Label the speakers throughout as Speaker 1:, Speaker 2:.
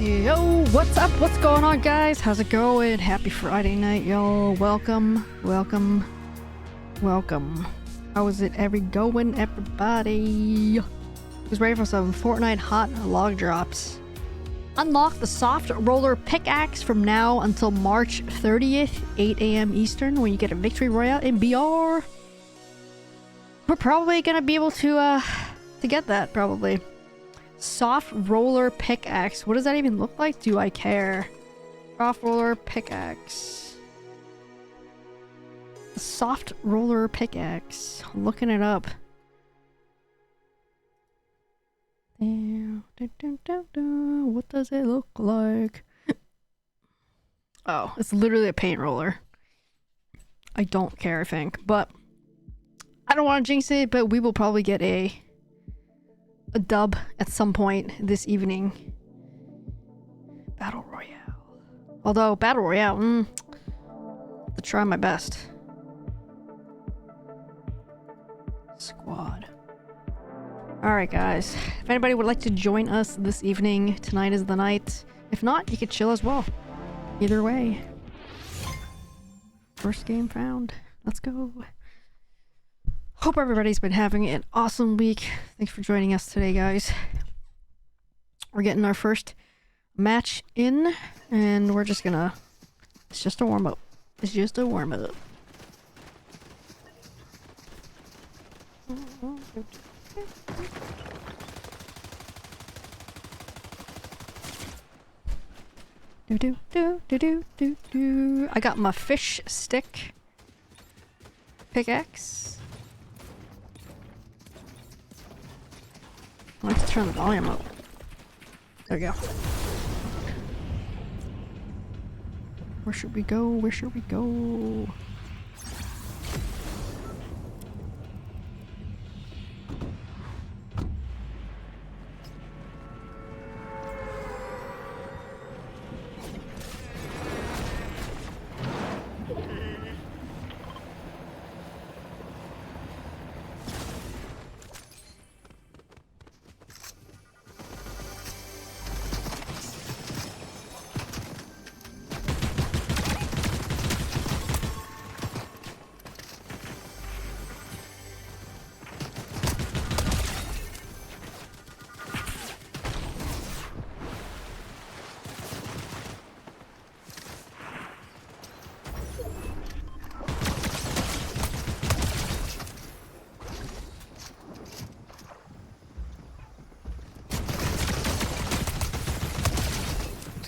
Speaker 1: Yo, what's up? What's going on, guys? How's it going? Happy Friday night, y'all. Welcome. How is it going, everybody? Who's ready for some Fortnite hot log drops? Unlock the soft roller pickaxe from now until March 30th, 8 a.m. Eastern, when you get a victory royale in BR. We're probably gonna be able to get that, probably. Soft roller pickaxe. What does that even look like? Do I care? Soft roller pickaxe. Soft roller pickaxe. Looking it up. What does it look like? Oh, it's literally a paint roller. I don't care, I think, but I don't want to jinx it, but we will probably get a dub at some point this evening. Battle Royale. Although, Battle Royale, to try my best. Squad. Alright, guys. If anybody would like to join us this evening, tonight is the night. If not, you could chill as well. Either way. First game found. Let's go. Hope everybody's been having an awesome week. Thanks for joining us today, guys. We're getting our first match in, and we're just gonna... It's just a warm-up. It's just a warm-up. I got my fish stick pickaxe. I like to turn the volume up. There we go. Where should we go? Where should we go?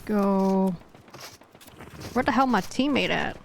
Speaker 1: Go. Where the hell my teammate at?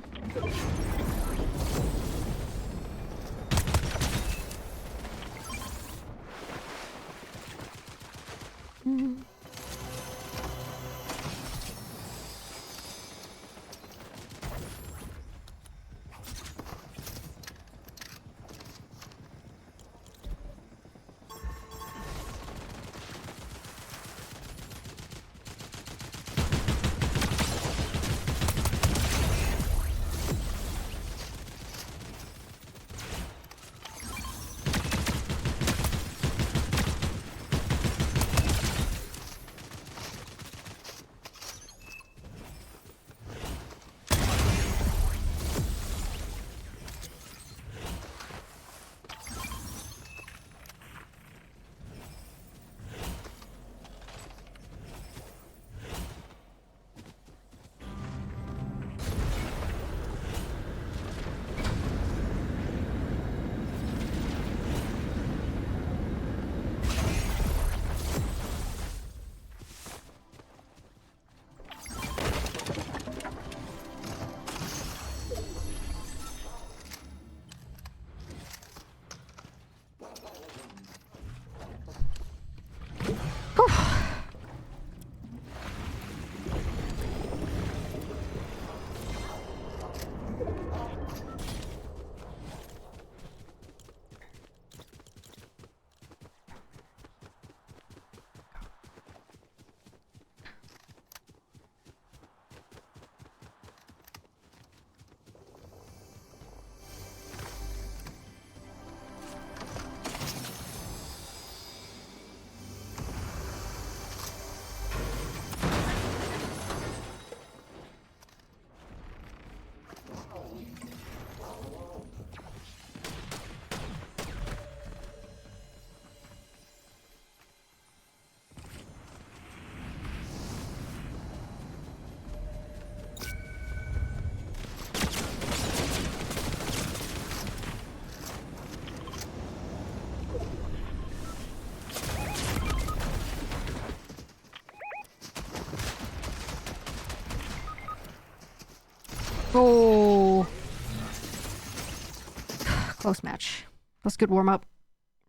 Speaker 1: close match. That's a good warm-up.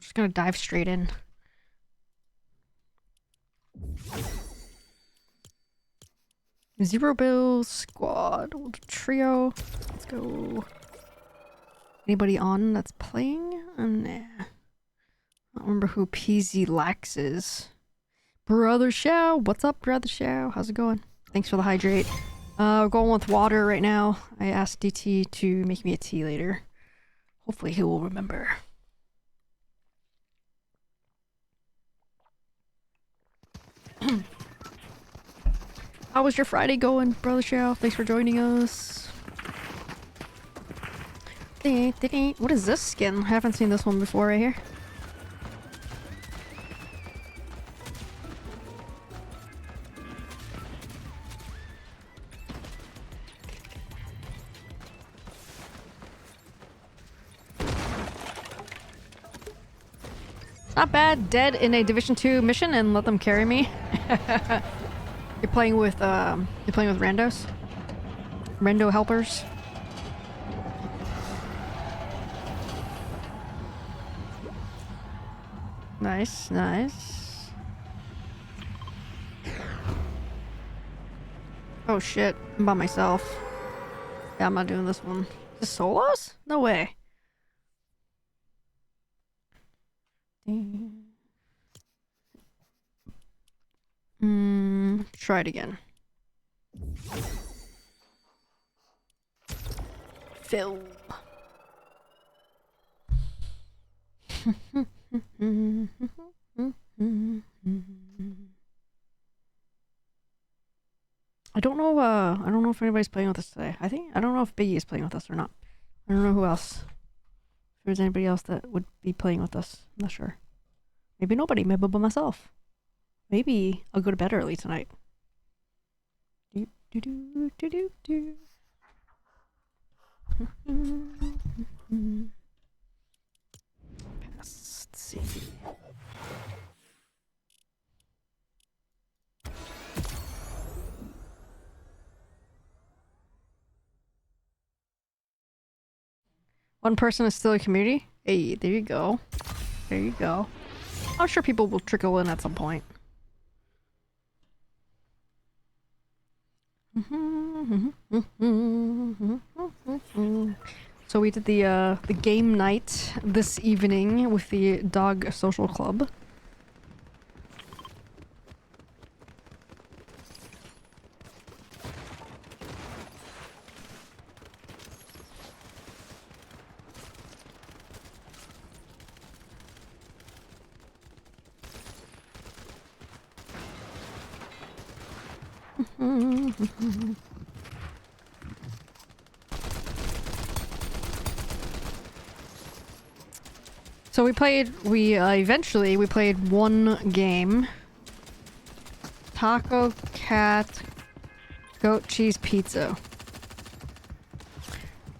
Speaker 1: Just gonna dive straight in. Zero Bill squad. Trio. Let's go. Anybody on that's playing? Nah. I don't remember who PZ Lax is. Brother Shao. What's up, Brother Shao? How's it going? Thanks for the hydrate. We're going with water right now. I asked DT to make me a tea later. Hopefully he will remember. How was your Friday going, Brother Shao? Thanks for joining us. What is this skin? I haven't seen this one before right here. Not bad. Dead in a Division 2 mission and let them carry me. You're playing with randos? Rando helpers? Nice, nice. Oh shit, I'm by myself. Yeah, I'm not doing this one. Is this solos? No way. Try it again. Phil. I don't know if anybody's playing with us today. I don't know if Biggie is playing with us or not. I don't know who else. If there's anybody else that would be playing with us. I'm not sure. Maybe nobody, maybe by myself. Maybe I'll go to bed early tonight. Let's see. One person is still a community? Hey, there you go. There you go. I'm sure people will trickle in at some point. So we did the game night this evening with the dog social club. So eventually we played one game. Taco, cat, goat cheese pizza.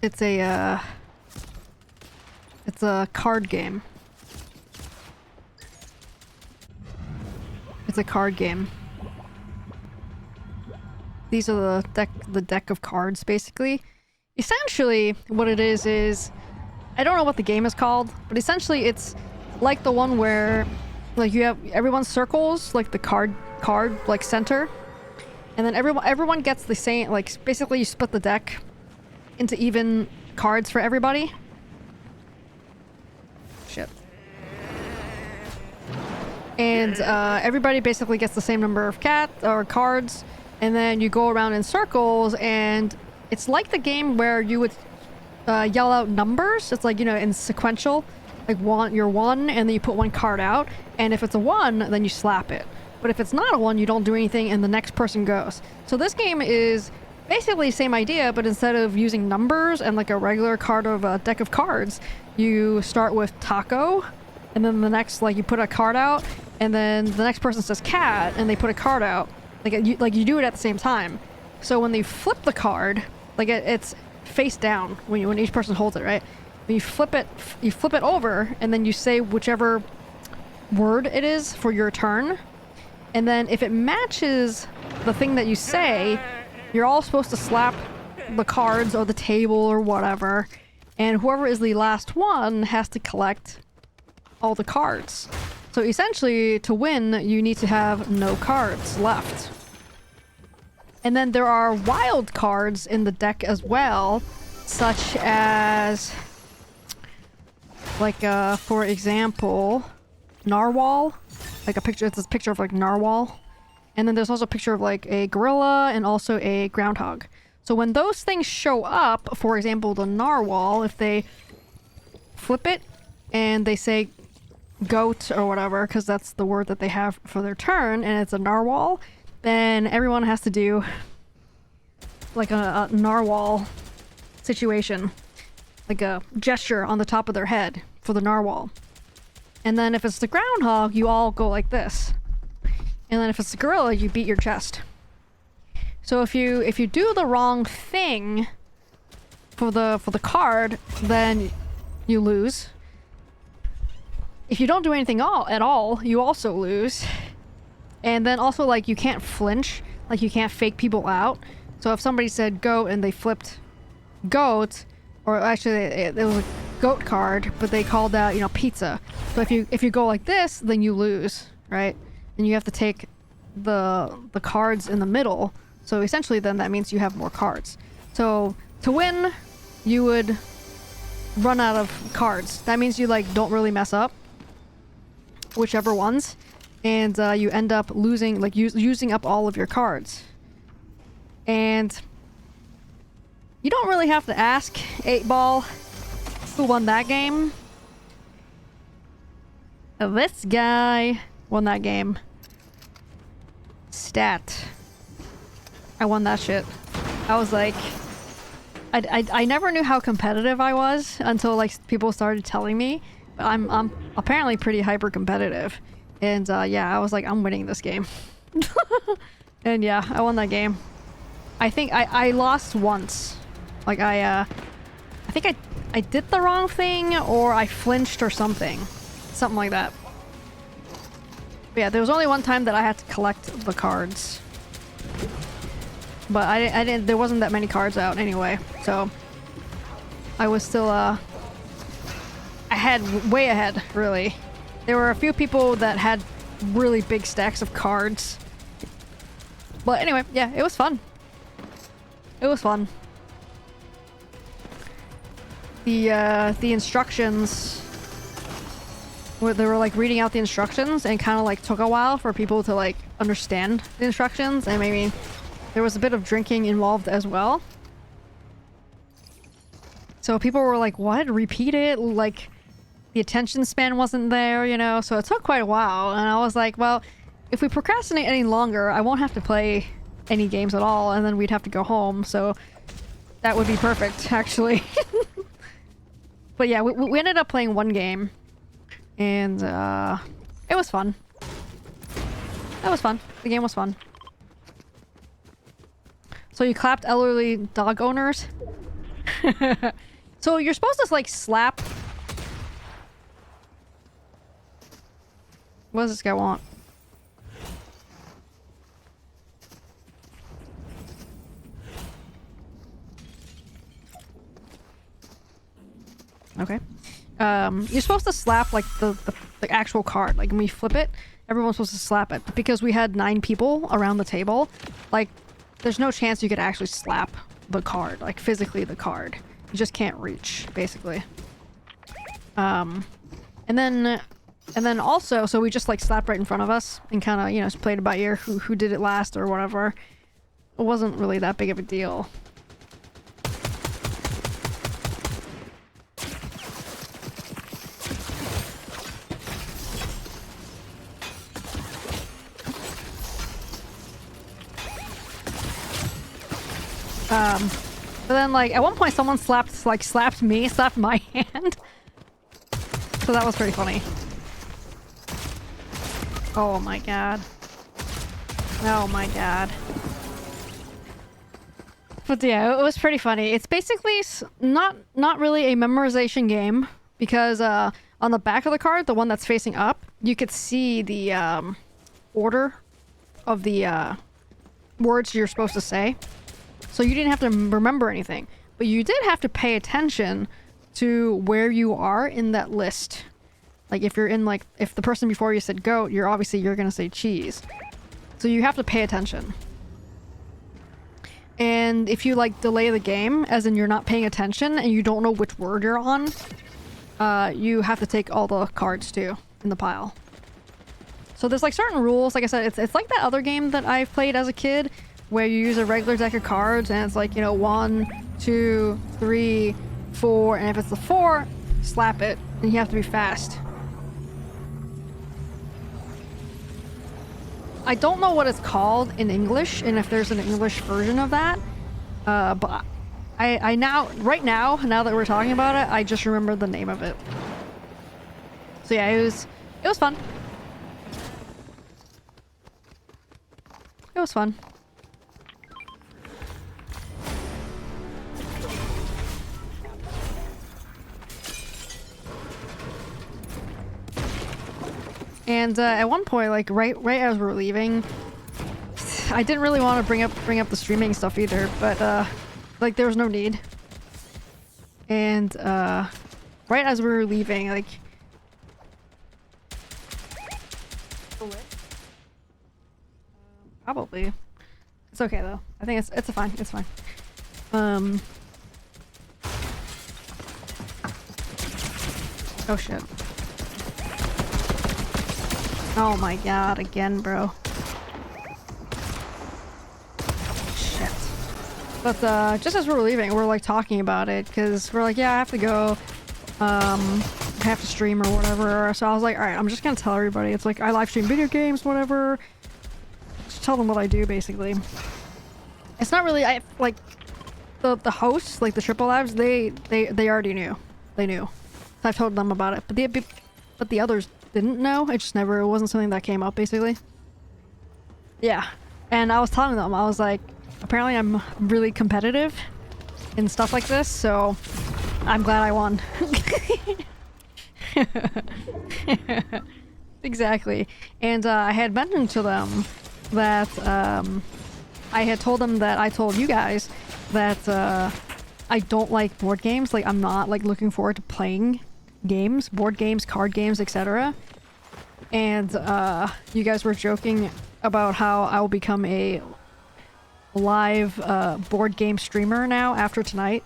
Speaker 1: It's a card game. It's a card game. These are the deck of cards, basically. Essentially, what it is I don't know what the game is called, but essentially it's like the one where like you have everyone circles like the card like center, and then everyone gets the same, like basically you split the deck into even cards for everybody. Shit. And everybody basically gets the same number of cards, and then you go around in circles, and it's like the game where you would yell out numbers. It's like, you know, in sequential, like you're one, and then you put one card out, and if it's a 1, then you slap it. But if it's not a 1, you don't do anything, and the next person goes. So this game is basically the same idea, but instead of using numbers and like a regular card of a deck of cards, you start with taco, and then the next, like, you put a card out, and then the next person says cat, and they put a card out. Like you do it at the same time. So when they flip the card, like it's face down when each person holds it, right? When you flip it over, and then you say whichever word it is for your turn, and then if it matches the thing that you say, you're all supposed to slap the cards or the table or whatever, and whoever is the last one has to collect all the cards. So essentially, to win, you need to have no cards left. And then there are wild cards in the deck as well, such as, like, for example, narwhal. Like a picture, it's a picture of like narwhal. And then there's also a picture of like a gorilla and also a groundhog. So when those things show up, for example, the narwhal, if they flip it and they say goat or whatever, because that's the word that they have for their turn, and it's a narwhal, then everyone has to do like a narwhal situation. Like a gesture on the top of their head for the narwhal. And then if it's the groundhog, you all go like this. And then if it's the gorilla, you beat your chest. So if you do the wrong thing for the card, then you lose. If you don't do anything at all, you also lose. And then also, like, you can't flinch. Like, you can't fake people out. So if somebody said goat and they flipped goat, or actually it was a goat card, but they called out, you know, pizza. So if you go like this, then you lose, right? And you have to take the cards in the middle. So essentially then that means you have more cards. So to win, you would run out of cards. That means you like don't really mess up whichever ones, and you end up losing, like using up all of your cards. And you don't really have to ask 8-Ball who won that game. This guy won that game. Stat. I won that shit. I was like, I never knew how competitive I was until like people started telling me. But I'm apparently pretty hyper competitive, and yeah, I was like, I'm winning this game. And yeah, I won that game. I think I lost once. Like I think I did the wrong thing, or I flinched or something like that. But yeah, there was only one time that I had to collect the cards. But I didn't. There wasn't that many cards out anyway, so I was still way ahead, really. There were a few people that had really big stacks of cards. But anyway, yeah, it was fun. It was fun. The instructions, where they were like reading out the instructions, and kind of like took a while for people to like understand the instructions. And I mean, there was a bit of drinking involved as well. So people were like, what? Repeat it? Like, the attention span wasn't there, you know? So it took quite a while. And I was like, well, if we procrastinate any longer, I won't have to play any games at all. And then we'd have to go home. So that would be perfect, actually. But yeah, we ended up playing one game. And it was fun. It was fun. The game was fun. So you clapped elderly dog owners? So you're supposed to like slap... What does this guy want? Okay. You're supposed to slap like the actual card. Like when we flip it, everyone's supposed to slap it. But because we had 9 people around the table, like there's no chance you could actually slap the card, like physically the card. You just can't reach, basically. And then also, so we just like slapped right in front of us and kind of, you know, just played it by ear who did it last or whatever. It wasn't really that big of a deal. But then like at one point someone slapped my hand. So that was pretty funny. Oh my god. Oh my god. But yeah, it was pretty funny. It's basically not really a memorization game, because on the back of the card, the one that's facing up, you could see the order of the words you're supposed to say. So you didn't have to remember anything, but you did have to pay attention to where you are in that list. Like if you're in like, if the person before you said goat, you're gonna say cheese. So you have to pay attention. And if you like delay the game, as in you're not paying attention and you don't know which word you're on, you have to take all the cards too in the pile. So there's like certain rules. Like I said, it's like that other game that I've played as a kid where you use a regular deck of cards and it's like, you know, 1, 2, 3, 4, and if it's the 4, slap it, and you have to be fast. I don't know what it's called in English and if there's an English version of that, but I right now that we're talking about it, I just remember the name of it. So yeah, it was fun. It was fun. And at one point, like right as we were leaving, I didn't really want to bring up the streaming stuff either, but like there was no need. And right as we were leaving, like probably. It's okay though. I think it's fine. It's fine. Oh shit. Oh my god, again, bro. Shit. But just as we were leaving, we're like talking about it because we're like, yeah, I have to go. I have to stream or whatever. So I was like, all right, I'm just gonna tell everybody. It's like I live stream video games, whatever. Just tell them what I do, basically. It's not really like the hosts, like the Triple Labs. They already knew. They knew. So I've told them about it, but the others didn't know. It wasn't something that came up, basically. Yeah. And I was telling them, I was like, apparently I'm really competitive in stuff like this, so I'm glad I won. Exactly. And I had mentioned to them that I had told them that I told you guys that I don't like board games. Like, I'm not like looking forward to playing games, board games, card games, etc. And you guys were joking about how I'll become a live board game streamer now after tonight.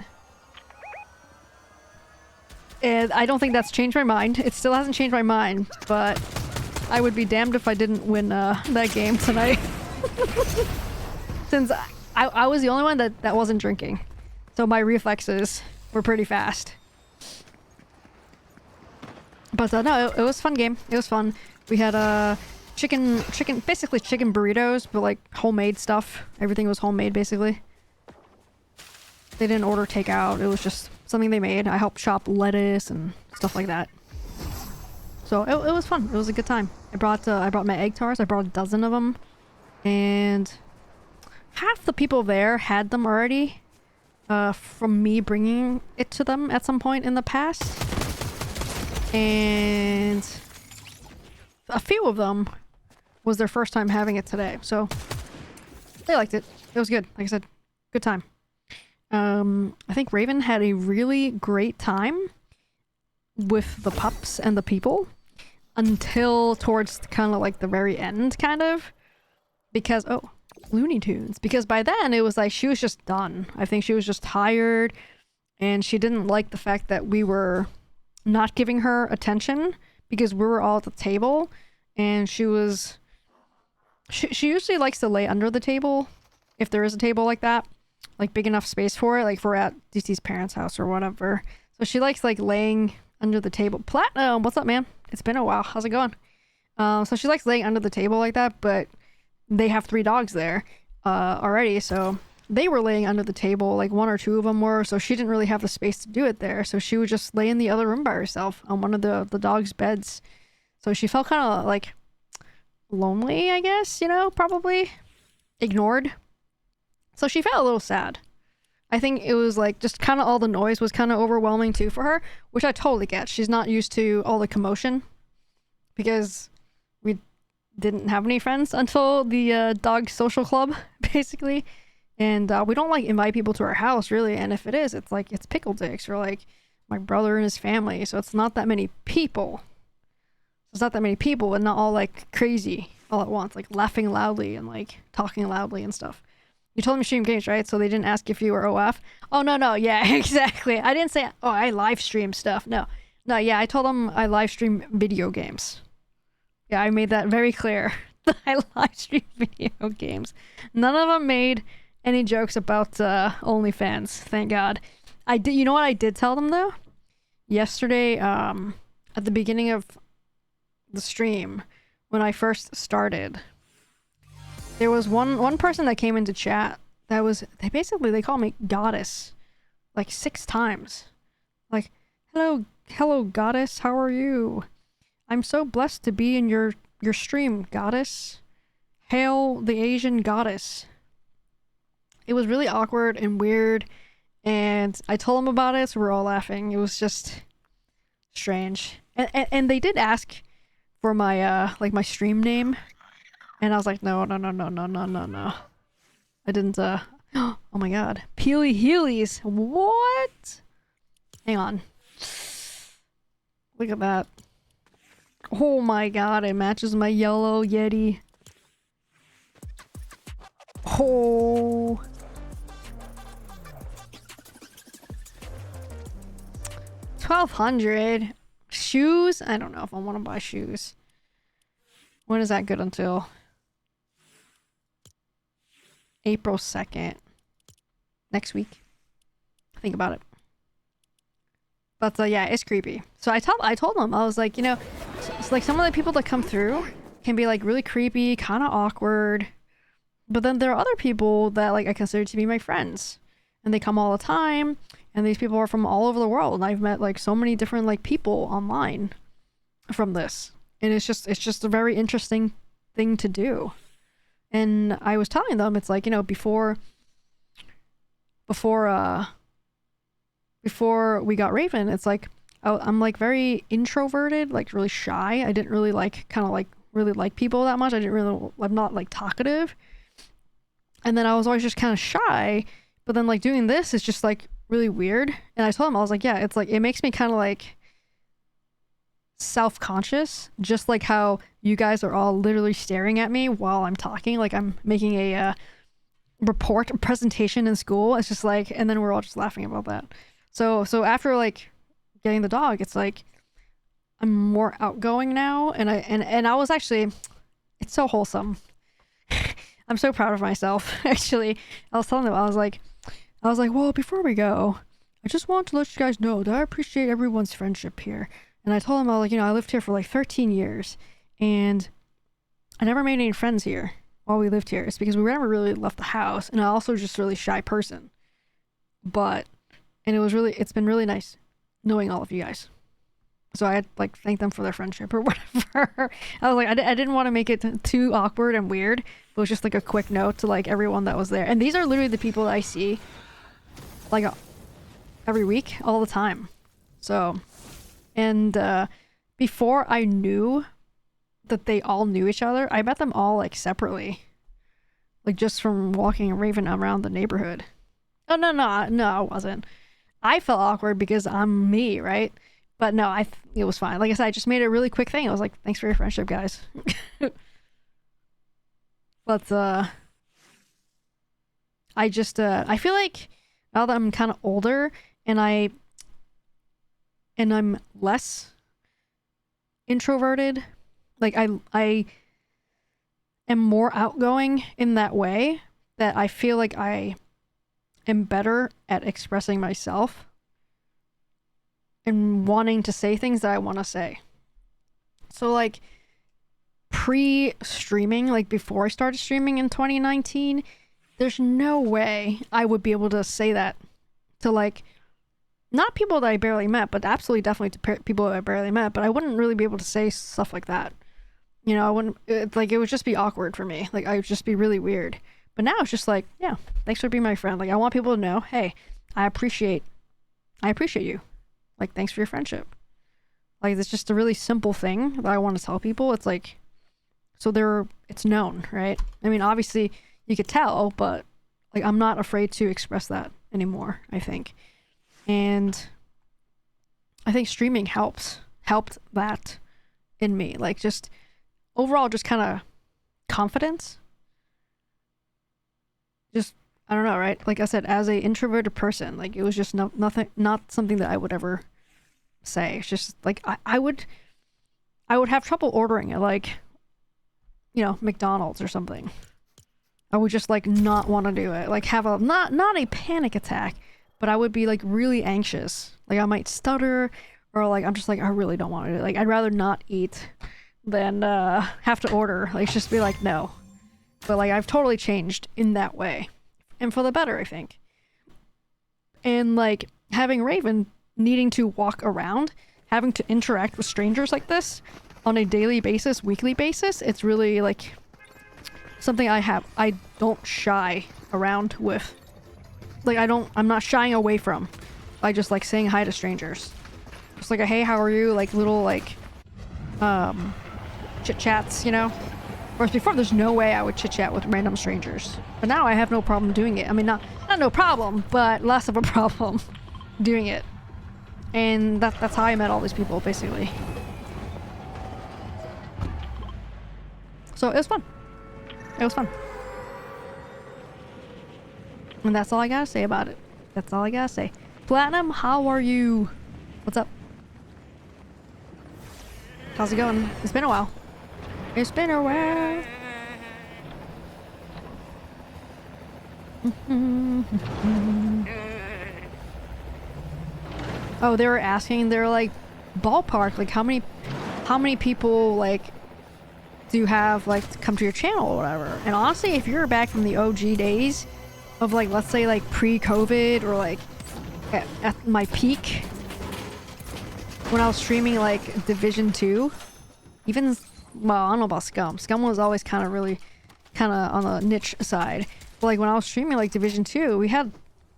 Speaker 1: And I don't think that's changed my mind. It still hasn't changed my mind, but I would be damned if I didn't win that game tonight. Since I was the only one that wasn't drinking. So my reflexes were pretty fast. But no, it was a fun game. It was fun. We had basically chicken burritos, but like homemade stuff. Everything was homemade, basically. They didn't order takeout. It was just something they made. I helped chop lettuce and stuff like that. So it was fun. It was a good time. I brought my egg tarts. I brought a dozen of them, and half the people there had them already from me bringing it to them at some point in the past. And a few of them was their first time having it today, so they liked it. It was good. Like I said, good time. I think Raven had a really great time with the pups and the people until towards kind of like the very end, kind of. Because, oh, Looney Tunes. Because by then it was like she was just done. I think she was just tired and she didn't like the fact that we were not giving her attention because we were all at the table, and she usually likes to lay under the table if there is a table like that, like big enough space for it, like if we're at DC's parents' house or whatever. So she likes like laying under the table. Platinum, what's up, man? It's been a while. How's it going? So she likes laying under the table like that, but they have 3 dogs there already, so they were laying under the table, like 1 or 2 of them were, so she didn't really have the space to do it there, so she would just lay in the other room by herself on one of the dog's beds. So she felt kind of like lonely, I guess, you know, probably ignored. So she felt a little sad. I think it was like just kind of all the noise was kind of overwhelming too for her, which I totally get. She's not used to all the commotion because we didn't have any friends until the dog social club, basically. And we don't like invite people to our house, really. And if it is, it's like, it's pickle dicks or like my brother and his family, so it's not that many people. It's not that many people, and not all like crazy all at once, like laughing loudly and like talking loudly and stuff. You told them you stream games, right? So they didn't ask if you were OF. Oh no, yeah, exactly. I didn't say I live stream stuff. No, yeah, I told them I live stream video games. Yeah, I made that very clear. I live stream video games. None of them made any jokes about OnlyFans. Thank God. I did. You know what I did tell them though? Yesterday, at the beginning of the stream, when I first started, there was one person that came into chat that was they call me goddess like 6 times. Like, hello goddess, how are you? I'm so blessed to be in your stream, goddess. Hail the Asian goddess. It was really awkward and weird, and I told them about it, so we're all laughing. It was just strange. And they did ask for my like my stream name, and I was like, no. I didn't oh my god. Peely Heelys. What? Hang on. Look at that. Oh my god, it matches my yellow Yeti. Oh. $1,200. Shoes? I don't know if I want to buy shoes. When is that good until? April 2nd. Next week. Think about it. But yeah, it's creepy. So I told them, I was like, you know, it's like some of the people that come through can be like really creepy, kind of awkward. But then there are other people that like I consider to be my friends. And they come all the time. And these people are from all over the world. And I've met like so many different like people online from this. And it's just a very interesting thing to do. And I was telling them, it's like, you know, before we got Raven, it's like I'm like very introverted, like really shy. I didn't really like really like people that much. I'm not like talkative. And then I was always just kind of shy. But then like doing this is just like really weird. And I told him, I was like, yeah, it's like it makes me kind of like self-conscious, just like how you guys are all literally staring at me while I'm talking, like I'm making a presentation in school. It's just like, and then we're all just laughing about that. So after like getting the dog, it's like I'm more outgoing now, and I was actually, it's so wholesome. I'm so proud of myself. Actually, I was telling them, I was like, well, before we go, I just want to let you guys know that I appreciate everyone's friendship here. And I told him, I was like, you know, I lived here for like 13 years, and I never made any friends here while we lived here. It's because we never really left the house, and I also just a really shy person. And it's been really nice knowing all of you guys. So I had like thank them for their friendship or whatever. I was like, I didn't want to make it too awkward and weird. It was just like a quick note to like everyone that was there. And these are literally the people that I see like every week, all the time. So, and before I knew that they all knew each other, I met them all like separately, like just from walking Raven around the neighborhood. Oh no, I wasn't. I felt awkward because I'm me, right? But no, it was fine. Like I said, I just made it a really quick thing. I was like, thanks for your friendship, guys. But I just I feel like now that I'm kind of older and I'm less introverted, like I am more outgoing in that way, that I feel like I am better at expressing myself and wanting to say things that I want to say. So like pre-streaming, like before I started streaming in 2019, there's no way I would be able to say that to like, not people that I barely met, but absolutely definitely to people that I barely met, but I wouldn't really be able to say stuff like that. You know, I wouldn't, it would just be awkward for me. Like I would just be really weird. But now it's just like, yeah, thanks for being my friend. Like I want people to know, hey, I appreciate you. Like, thanks for your friendship. Like, it's just a really simple thing that I want to tell people. It's like, so it's known, right? I mean, obviously you could tell, but like, I'm not afraid to express that anymore, I think. And I think streaming helped that in me. Like, just overall, just kind of confidence. Just, I don't know, right? Like I said, as a introverted person, like, it was just not something that I would ever say. It's just like I would have trouble ordering it, like, you know, McDonald's or something. I would just like not want to do it. Like, have a not a panic attack, but I would be like really anxious. Like, I might stutter, or like I'm just like, I really don't want to do it. Like, I'd rather not eat than have to order. Like, just be like, no. But like, I've totally changed in that way, and for the better, I think. And like, having Raven needing to walk around, having to interact with strangers like this on a daily basis, weekly basis, it's really like something I don't shy around with. Like, I'm not shying away from. I just like saying hi to strangers. Just like a, hey, how are you? Like, little like chit chats, you know? Whereas before, there's no way I would chit chat with random strangers. But now I have no problem doing it. I mean, not no problem, but less of a problem doing it. And that's how I met all these people, basically. So it was fun. It was fun. And that's all I gotta say about it. That's all I gotta say. Platinum, how are you? What's up? How's it going? It's been a while. It's been a while. Oh, they were asking, they're like, ballpark, like how many people like do you have like come to your channel or whatever? And honestly, if you're back from the OG days of like, let's say like pre-COVID, or like at my peak when I was streaming like Division 2, even, well, I don't know about Scum. Scum was always kind of on the niche side. But like when I was streaming like Division 2, we had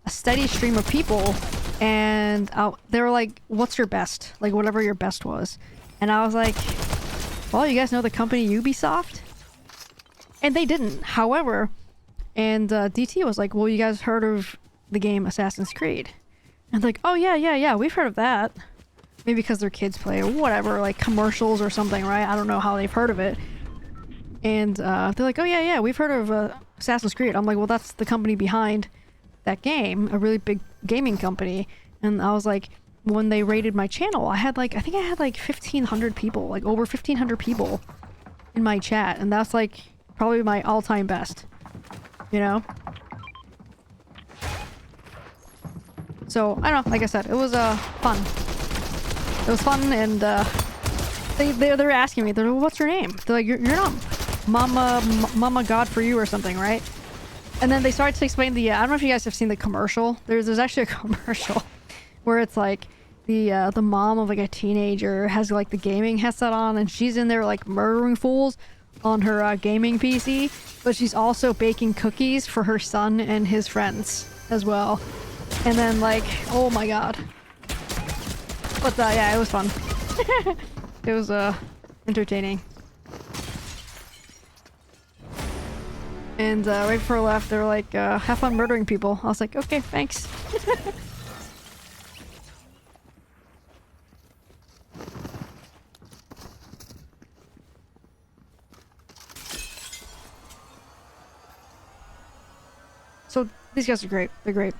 Speaker 1: a steady stream of people, and they were like, what's your best? Like, whatever your best was. And I was like, well, you guys know the company Ubisoft? And they didn't. However, and DT was like, well, you guys heard of the game Assassin's Creed? And like, oh yeah, we've heard of that. Maybe because their kids play or whatever, like commercials or something, right? I don't know how they've heard of it. And they're like, oh yeah, we've heard of Assassin's Creed. I'm like, well, that's the company behind that game, a really big gaming company. And I was like, when they rated my channel, I think I had like 1,500 people, like over 1,500 people in my chat. And that's like probably my all-time best, you know? So, I don't know, like I said, it was fun. It was fun, and they were asking me, they're like, what's your name? They're like, you're not Mama God for you or something, right? And then they started to explain the, I don't know if you guys have seen the commercial. There's actually a commercial where it's like the mom of like a teenager has like the gaming headset on, and she's in there like murdering fools on her gaming PC, but she's also baking cookies for her son and his friends as well. And then like, oh my god. But yeah, it was fun. It was entertaining. And right before I left, they were like, have fun murdering people. I was like, okay, thanks. So these guys are great. They're great.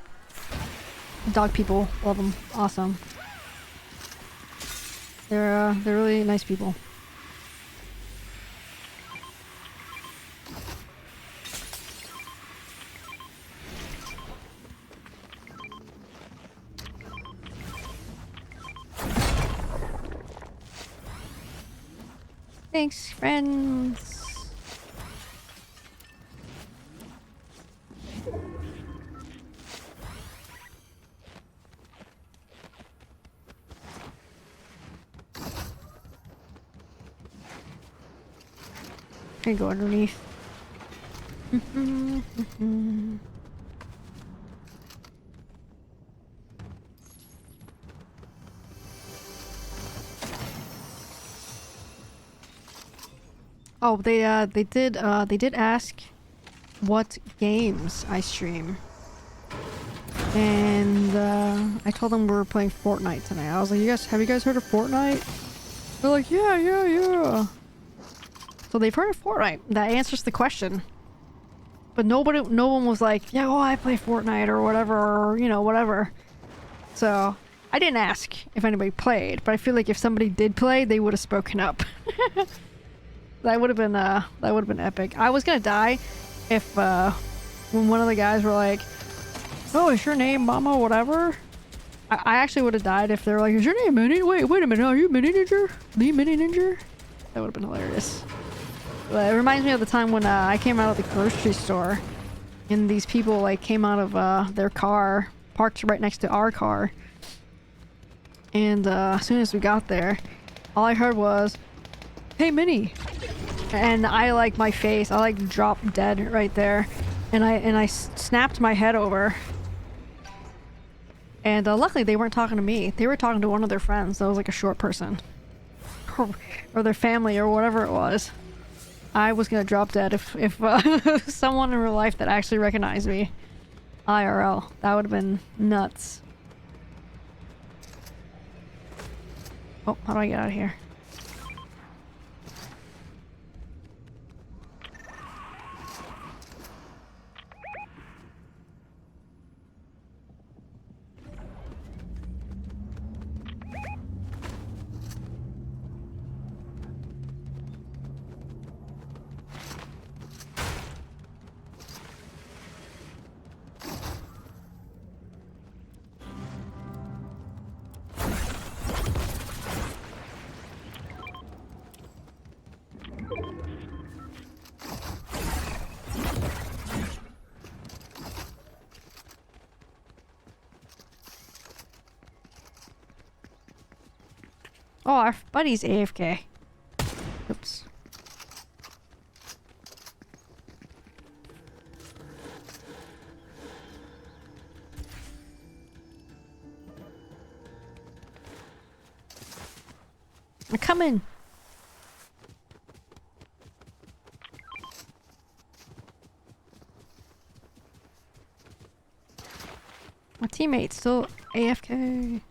Speaker 1: Dog people, love them. Awesome. They're really nice people. Thanks, friends. I go underneath. Oh, they did ask what games I stream. And I told them we were playing Fortnite tonight. I was like, have you guys heard of Fortnite? They're like, yeah. So they've heard of Fortnite. That answers the question. But no one was like, yeah, oh, I play Fortnite or whatever, or, you know, whatever. So I didn't ask if anybody played, but I feel like if somebody did play, they would have spoken up. That would have been epic. I was gonna die if when one of the guys were like, oh, is your name Mama whatever? I actually would have died if they were like, is your name Mini? Wait a minute, are you minininjer? The minininjer? That would have been hilarious. But it reminds me of the time when I came out of the grocery store and these people like came out of their car, parked right next to our car. And as soon as we got there, all I heard was, hey Minnie! And I like my face, I like dropped dead right there. And I snapped my head over. And luckily they weren't talking to me. They were talking to one of their friends that was like a short person. Or their family or whatever it was. I was gonna drop dead if someone in real life that actually recognized me. IRL. That would have been nuts. Oh, how do I get out of here? Oh, our buddy's AFK. Oops. I'm coming. My teammate's still AFK.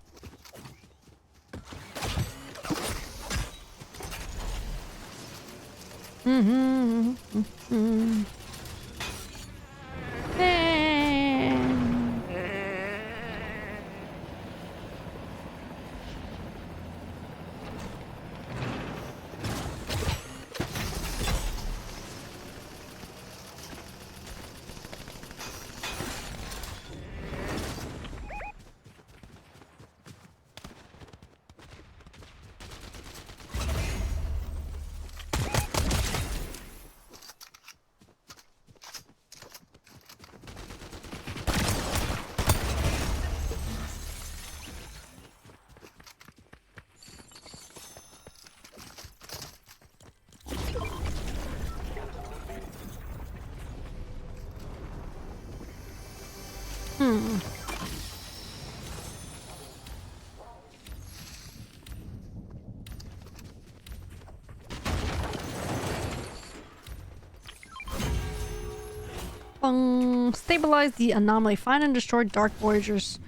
Speaker 1: Stabilize the anomaly. Find and destroy Dark Voyager's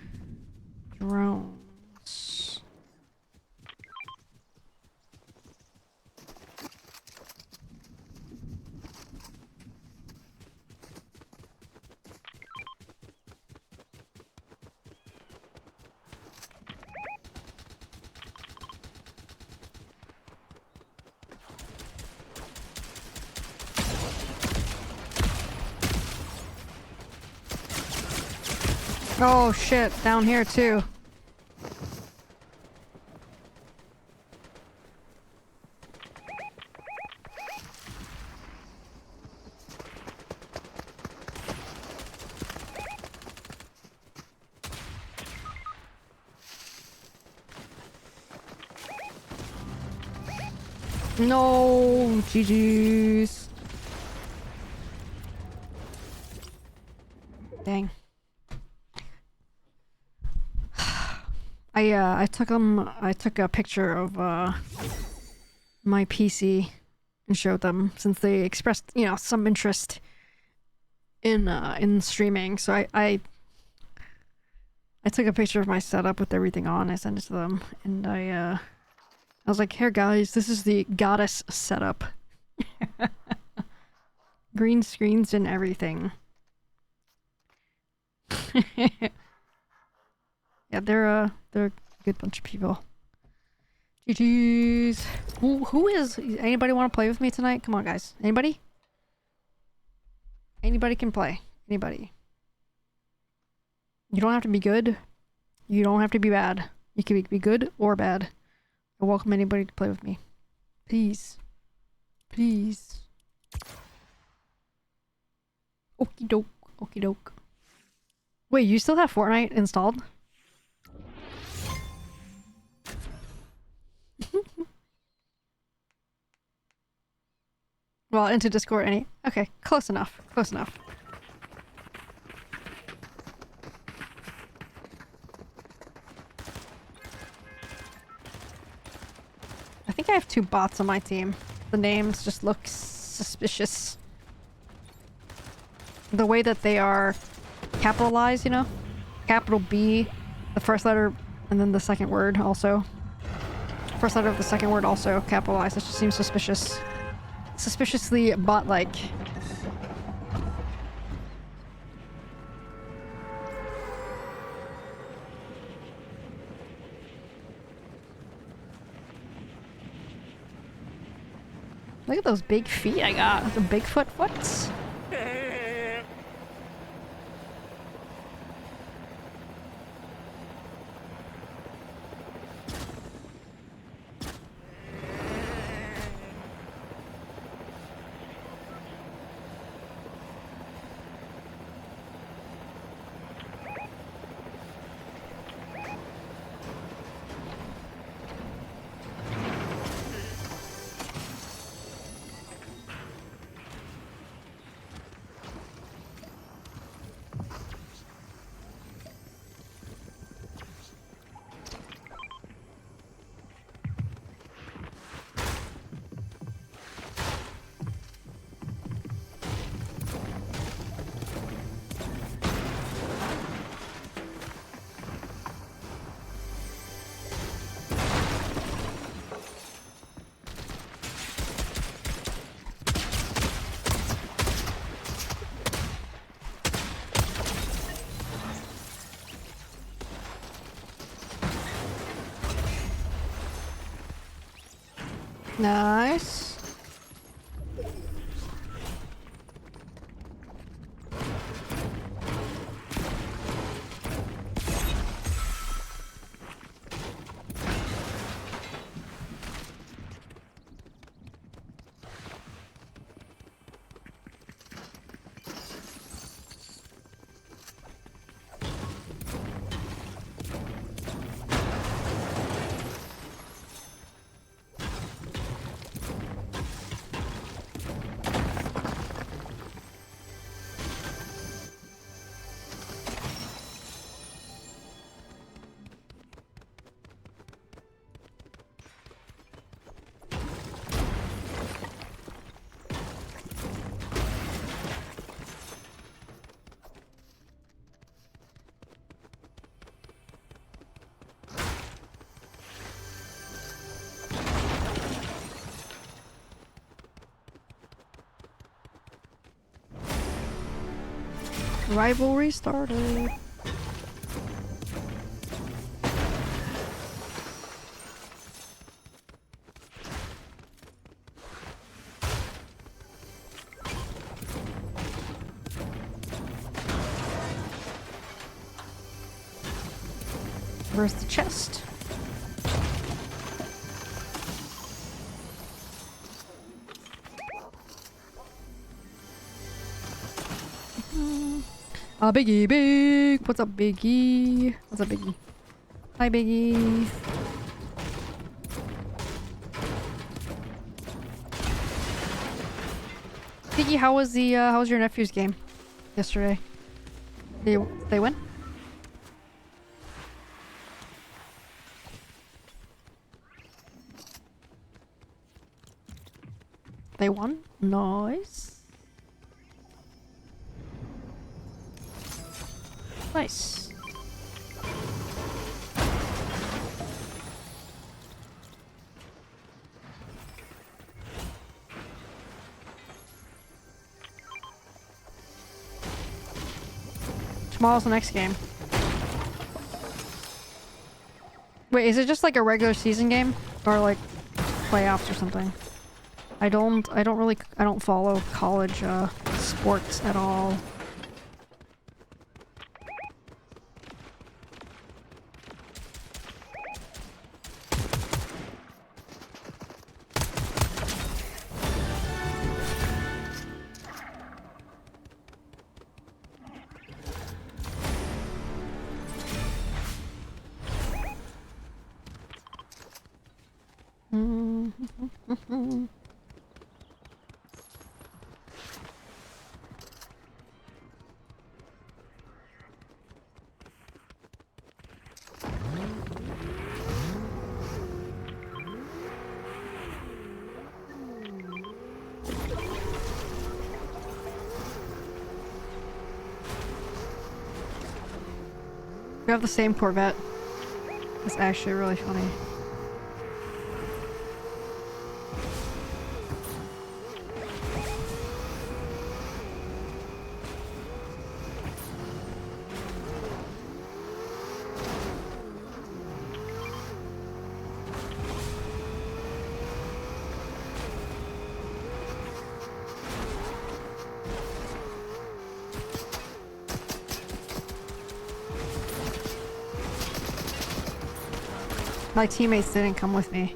Speaker 1: drones. Oh shit, down here too. No, GG's. Dang. I took a picture of my PC and showed them since they expressed, you know, some interest in streaming. So I took a picture of my setup with everything on. I sent it to them, and I was like, "Here, guys, this is the goddess setup. Green screens and everything." Yeah, they're a good bunch of people. GG's. Who is anybody want to play with me tonight? Come on, guys. Anybody? Anybody can play. Anybody. You don't have to be good. You don't have to be bad. You can be good or bad. I welcome anybody to play with me. Please. Please. Okie doke. Okie doke. Wait, you still have Fortnite installed? Well, into Discord any. Okay, close enough. Close enough. I think I have 2 bots on my team. The names just look suspicious. The way that they are capitalized, you know? Capital B, the first letter, and then the second word also. First letter of the second word also capitalized. It just seems suspicious. Suspiciously bot-like. Look at those big feet I got. The Bigfoot foots. Nice. Rivalry started. Where's the chest? Biggie Big! What's up, Biggie? What's up, Biggie? Hi, Biggie. Biggie, how was your nephew's game yesterday? Did they win? They won? Nice. Nice. Tomorrow's the next game. Wait, is it just like a regular season game? Or like playoffs or something? I don't follow college sports at all. We have the same Corvette. It's actually really funny. My teammates didn't come with me.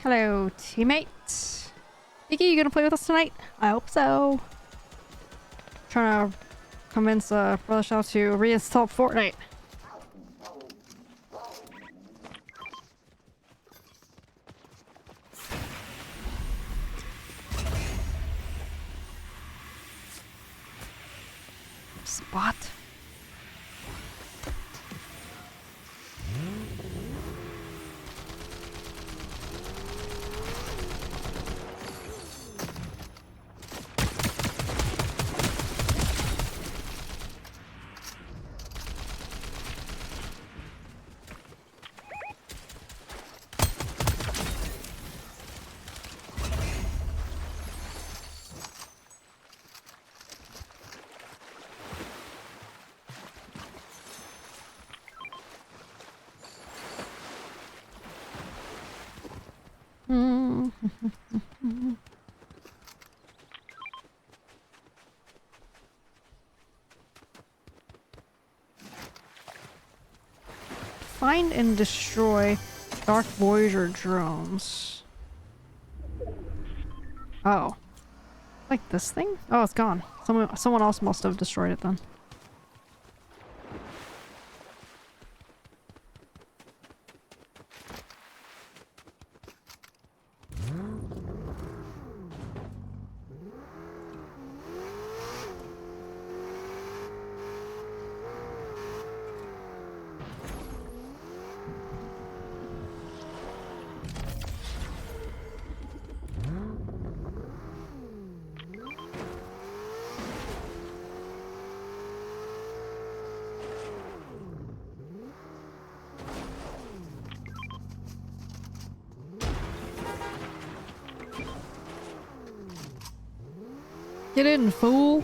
Speaker 1: Hello, teammates. Vicky, you gonna play with us tonight? I hope so. Trying to convince Brother Shaw to reinstall Fortnite. Spot. Find and destroy Dark Voyager drones. Oh. Like this thing? Oh, it's gone. Someone else must have destroyed it then. Get in, fool!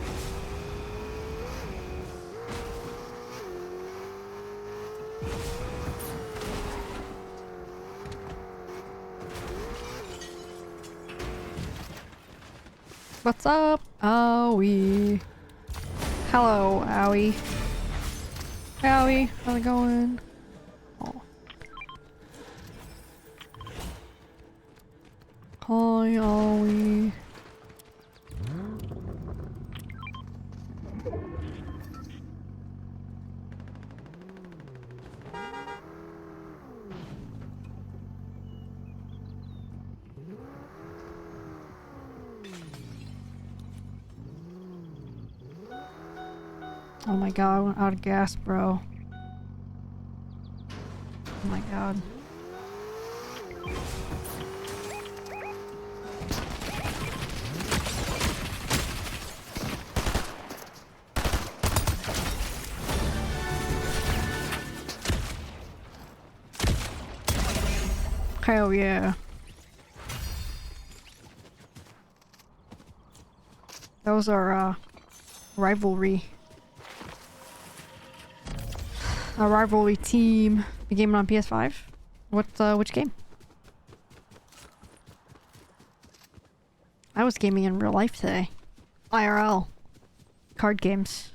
Speaker 1: What's up, Owie? Hello, Owie. Hey, Owie, how's it going? Oh. Hi, Owie. Oh my god, I went out of gas, bro. Oh my god. Hell yeah. That was our rivalry. Our rivalry team. The game on PS5? What, which game? I was gaming in real life today. IRL. Card games.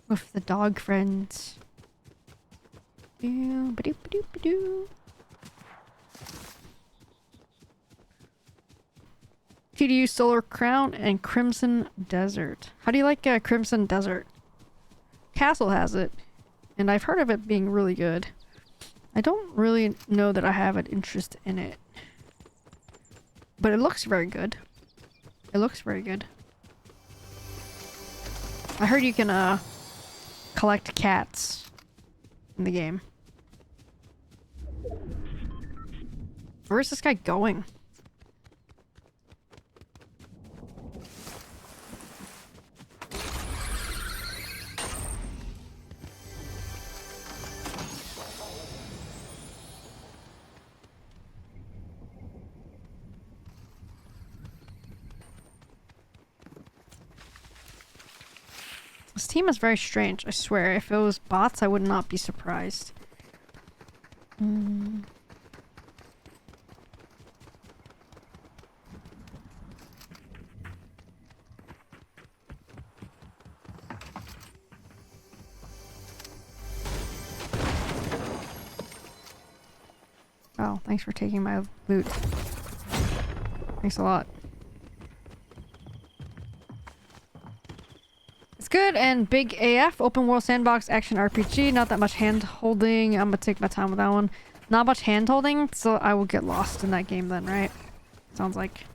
Speaker 1: With the dog friends. Ba-doop-ba-doop-ba-doo. TDU Solar Crown and Crimson Desert. How do you like Crimson Desert? Castle has it, and I've heard of it being really good. I don't really know that I have an interest in it. But it looks very good. It looks very good. I heard you can collect cats in the game. Where's this guy going? This team is very strange, I swear. If it was bots, I would not be surprised. Oh, thanks for taking my loot. Thanks a lot. It's good and big AF. Open world sandbox action RPG. Not that much hand holding. I'm gonna take my time with that one. Not much hand holding, so I will get lost in that game then, right? Sounds like.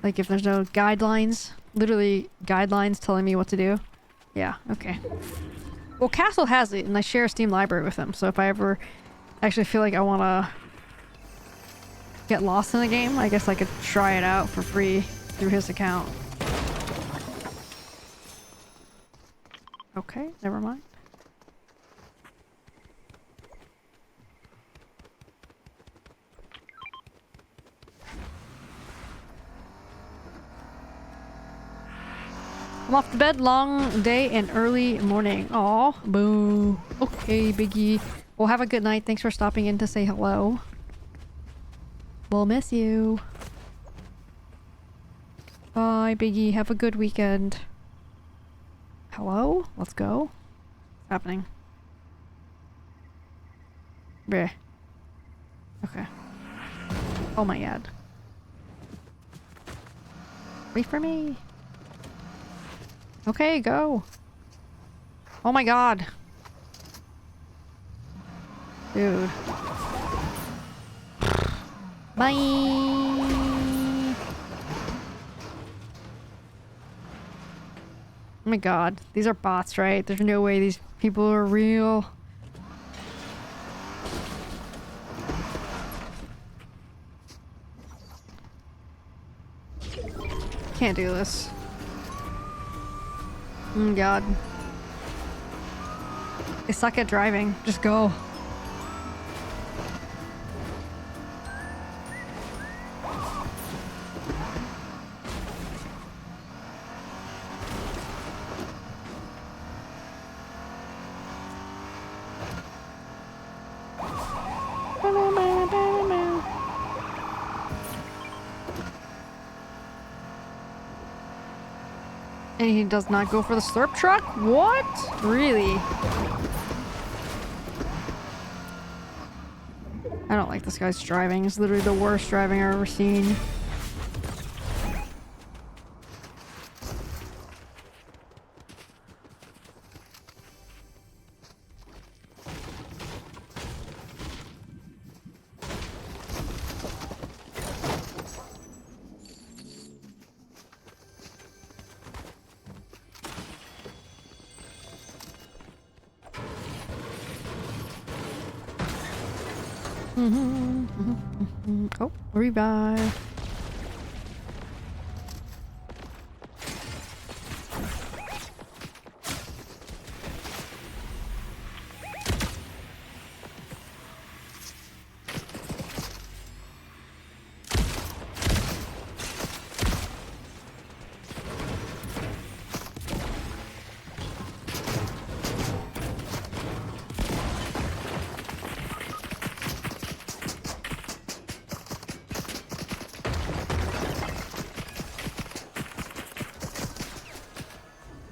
Speaker 1: Like if there's no guidelines. Literally guidelines telling me what to do. Yeah, okay. Well, Castle has it, and I share a Steam library with them, so if I ever actually feel like I want to get lost in the game, I guess I could try it out for free through his account. Okay, never mind. I'm off to bed. Long day and early morning. Aw, boo. Okay, Biggie. Well, have a good night. Thanks for stopping in to say hello. We'll miss you. Bye, Biggie. Have a good weekend. Hello? Let's go. What's happening? Bleh. Okay. Oh my god. Wait for me. Okay, go. Oh my god. Dude. Bye. Oh my god. These are bots, right? There's no way these people are real. Can't do this. Oh god. They suck at driving. Just go. And he does not go for the slurp truck? What? Really? I don't like this guy's driving. It's literally the worst driving I've ever seen. Oh, revive.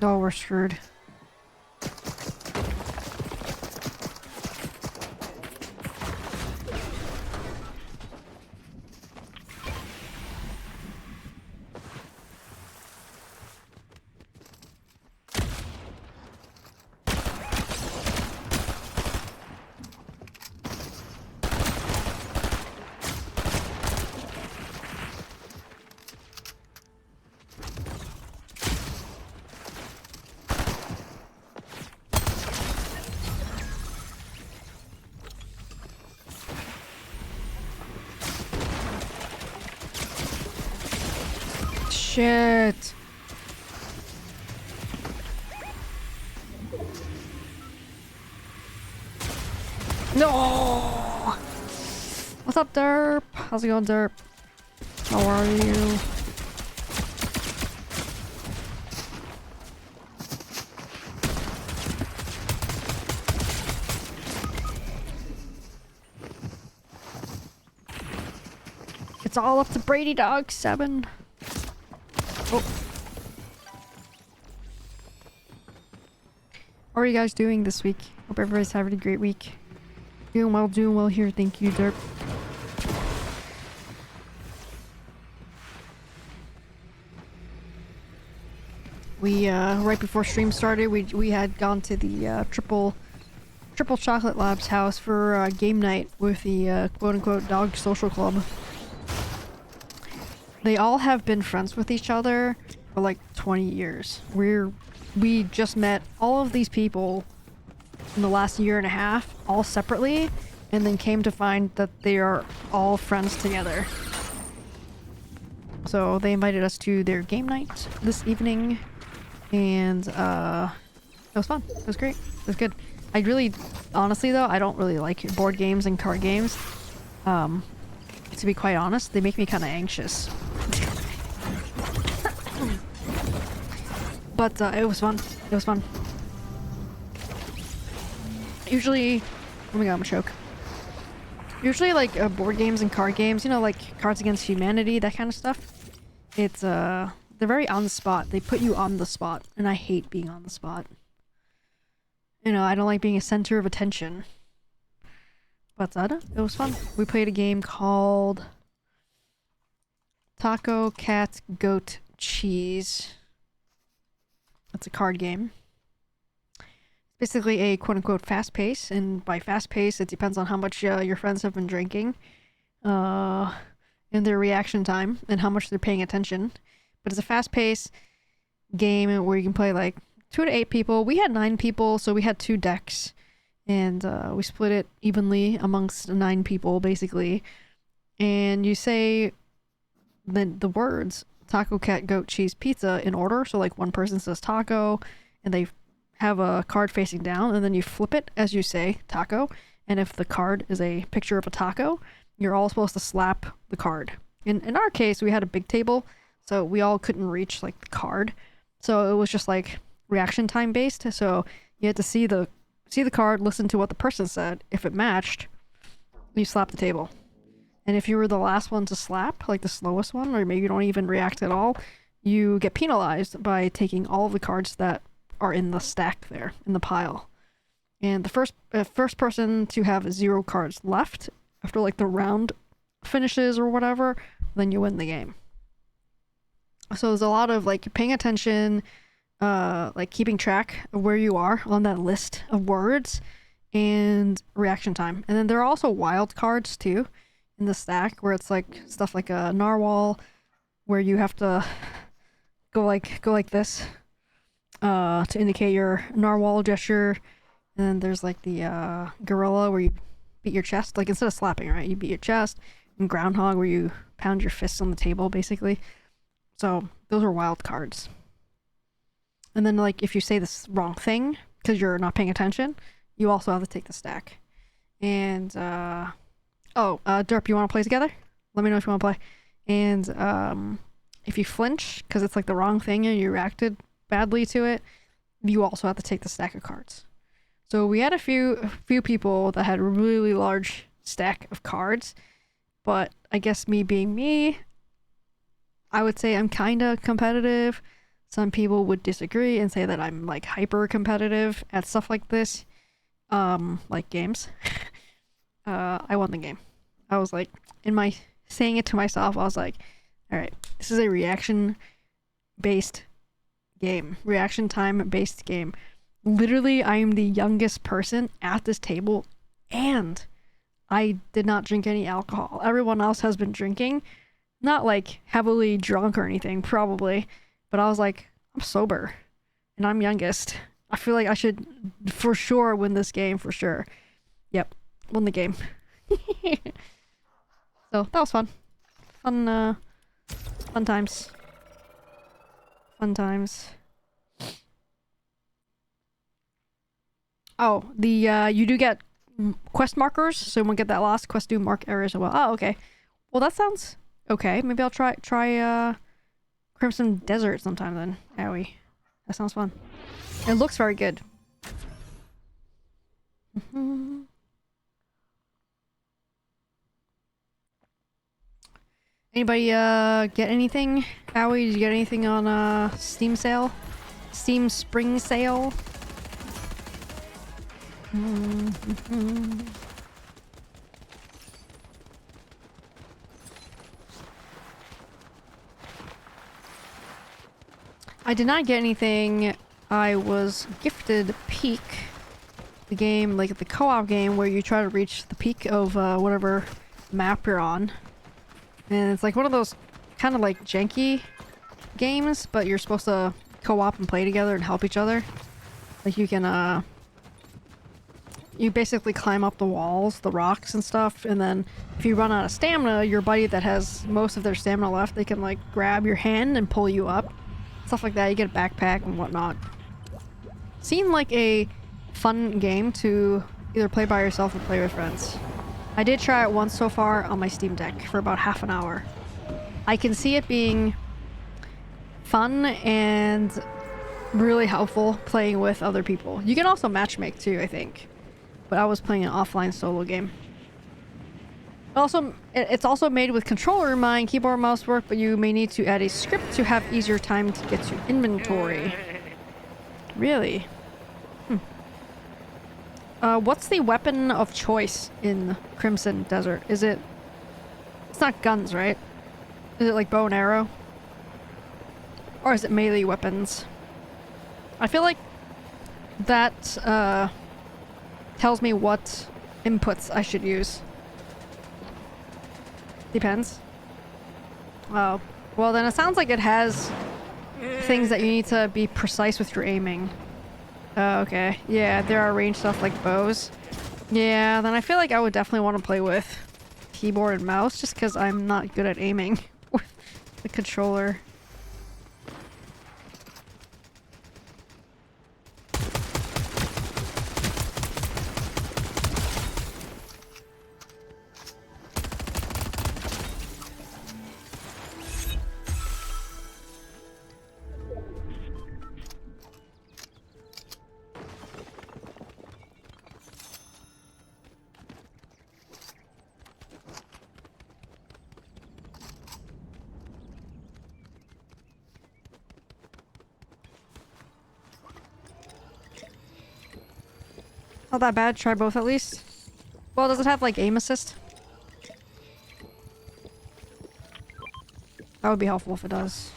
Speaker 1: Oh, we're screwed. Shit. No. What's up, Derp? How's it going, Derp? How are you? It's all up to Brady Dog 7. Oh. How are you guys doing this week? Hope everybody's having a great week. Doing well here. Thank you, Derp. We, right before stream started, we had gone to the, Triple Chocolate Labs house for, game night with the, quote-unquote dog social club. They all have been friends with each other for like 20 years. We just met all of these people in the last year and a half, all separately, and then came to find that they are all friends together. So they invited us to their game night this evening, and it was fun. It was great. It was good. I really, honestly though, I don't really like board games and card games. To be quite honest, they make me kind of anxious. But it was fun. It was fun. Usually, oh my god, I'm gonna choke. Usually, like board games and card games, you know, like Cards Against Humanity, that kind of stuff. It's they're very on the spot. They put you on the spot, and I hate being on the spot. You know, I don't like being a center of attention. But it was fun. We played a game called Taco, Cat, Goat, Cheese. That's a card game. Basically a quote-unquote fast pace, and by fast pace it depends on how much your friends have been drinking, and their reaction time, and how much they're paying attention. But it's a fast pace game where you can play like 2 to 8 people. We had 9 people, so we had 2 decks, and we split it evenly amongst 9 people basically. And you say the words taco, cat, goat, cheese, pizza in order. So like one person says taco, and they have a card facing down, and then you flip it as you say taco, and if the card is a picture of a taco, you're all supposed to slap the card. In our case, we had a big table, so we all couldn't reach like the card, so it was just like reaction time based. So you had to see the card, listen to what the person said. If it matched, you slap the table, and if you were the last one to slap, like the slowest one, or maybe you don't even react at all, you get penalized by taking all of the cards that are in the stack there, in the pile. And the first person to have 0 cards left after like the round finishes or whatever, then you win the game. So there's a lot of like paying attention, like keeping track of where you are on that list of words, and reaction time. And then there are also wild cards too in the stack, where it's like stuff like a narwhal, where you have to go like this to indicate your narwhal gesture. And then there's like the gorilla, where you beat your chest. Like, instead of slapping, right? You beat your chest. And Groundhog, where you pound your fists on the table, basically. So, those are wild cards. And then, like, if you say this wrong thing, because you're not paying attention, you also have to take the stack. And, Derp, you want to play together? Let me know if you want to play. And, if you flinch, because it's, like, the wrong thing and you reacted badly to it, you also have to take the stack of cards. So we had a few people that had a really large stack of cards, but I guess me being me, I would say I'm kind of competitive. Some people would disagree and say that I'm like hyper competitive at stuff like this, like games. I won the game. I was like, saying it to myself, I was like, all right, this is a reaction time based game. Literally, I am the youngest person at this table, and I did not drink any alcohol. Everyone else has been drinking. Not like heavily drunk or anything, probably. But I was like, I'm sober. And I'm youngest. I feel like I should for sure win this game, for sure. Yep, won the game. So, that was fun. Fun times. Fun times. Oh, you do get quest markers, so when we get that last quest, do mark areas as well. Oh, okay. Well, that sounds okay. Maybe I'll try Crimson Desert sometime then. Owie. That sounds fun. It looks very good. Anybody get anything? Owie, did you get anything on Steam sale? Steam Spring sale? I did not get anything. I was gifted Peak, the game, like the co-op game where you try to reach the peak of whatever map you're on. And it's like one of those kind of like janky games, but you're supposed to co-op and play together and help each other. Like you can you basically climb up the walls, the rocks and stuff, and then if you run out of stamina, your buddy that has most of their stamina left, they can like grab your hand and pull you up. Stuff like that. You get a backpack and whatnot. Seemed like a fun game to either play by yourself or play with friends. I did try it once so far on my Steam Deck for about half an hour. I can see it being fun and really helpful playing with other people. You can also matchmake too, I think. But I was playing an offline solo game. Also, it's also made with controller in mind, keyboard and mouse work, but you may need to add a script to have easier time to get to inventory. Really? What's the weapon of choice in Crimson Desert? Is it... It's not guns, right? Is it like bow and arrow? Or is it melee weapons? I feel like that, tells me what inputs I should use. Depends. Oh. Well, then it sounds like it has things that you need to be precise with your aiming. Oh, okay. Yeah, there are range stuff like bows. Yeah, then I feel like I would definitely want to play with keyboard and mouse just because I'm not good at aiming with the controller. Not that bad. Try both at least. Well, does it have like aim assist? That would be helpful if it does.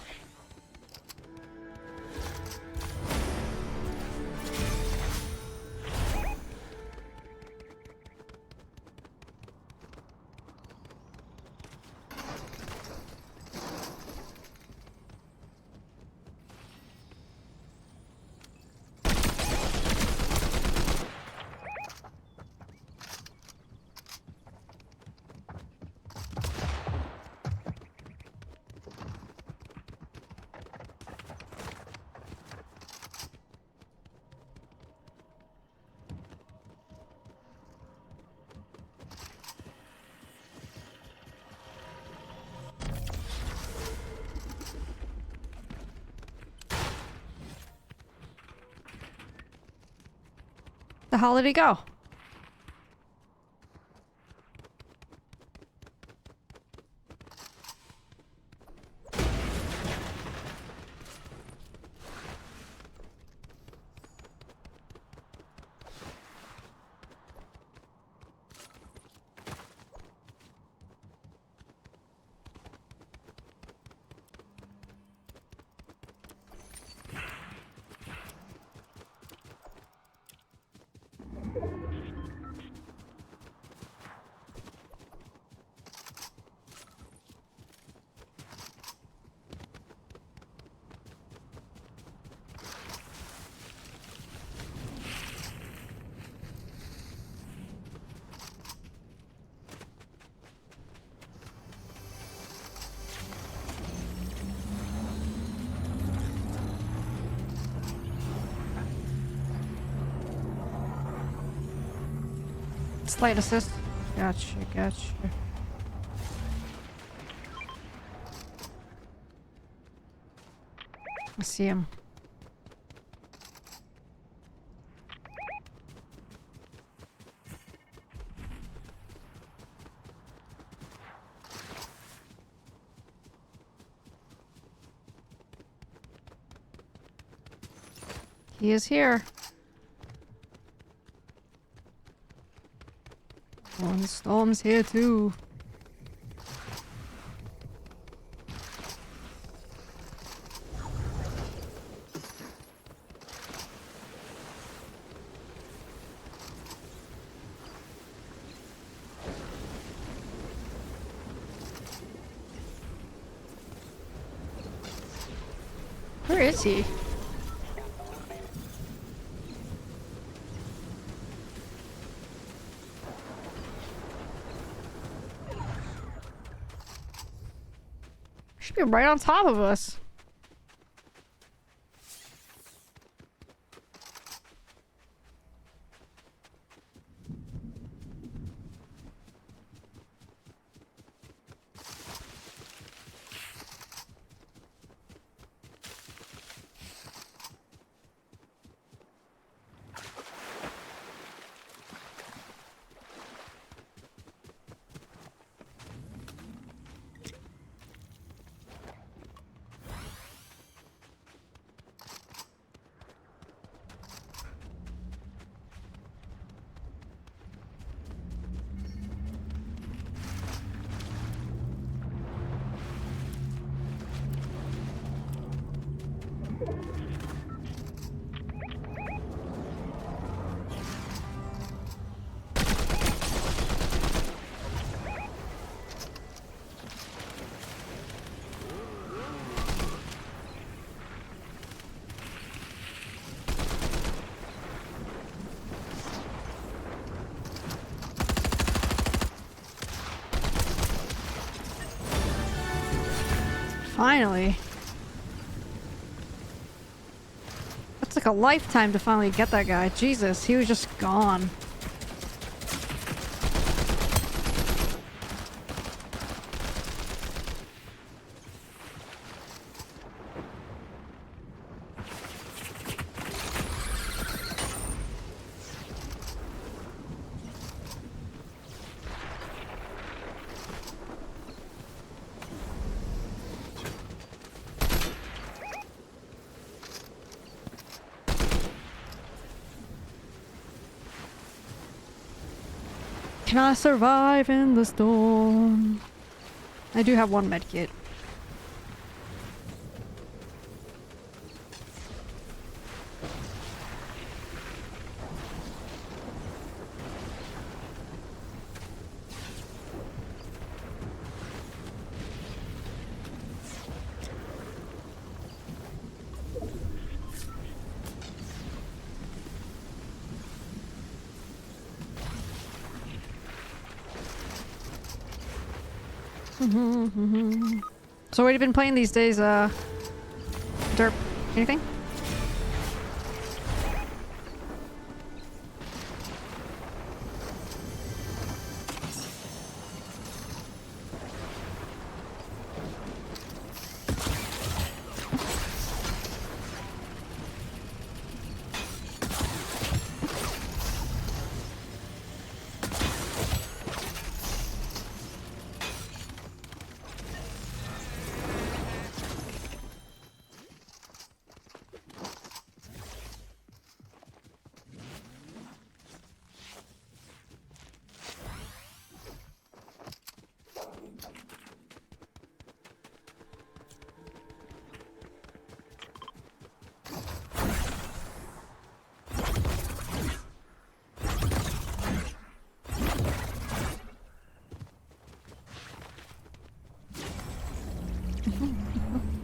Speaker 1: The hell did he go? Slight assist. Gotcha, gotcha. I see him. He is here. Oh, and the storm's here too. Where is he? Should be right on top of us. Finally. That's like a lifetime to finally get that guy. Jesus, he was just gone. Can I survive in the storm? I do have one medkit. So what have you been playing these days, Derp? Anything?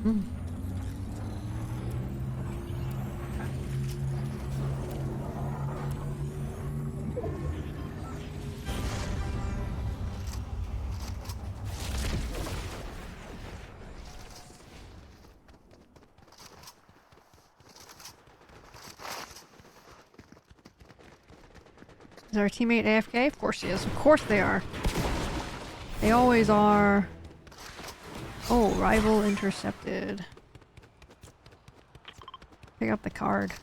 Speaker 1: Mm. Is our teammate AFK? Of course he is. Of course they are. They always are. Oh, rival intercepted. Pick up the card.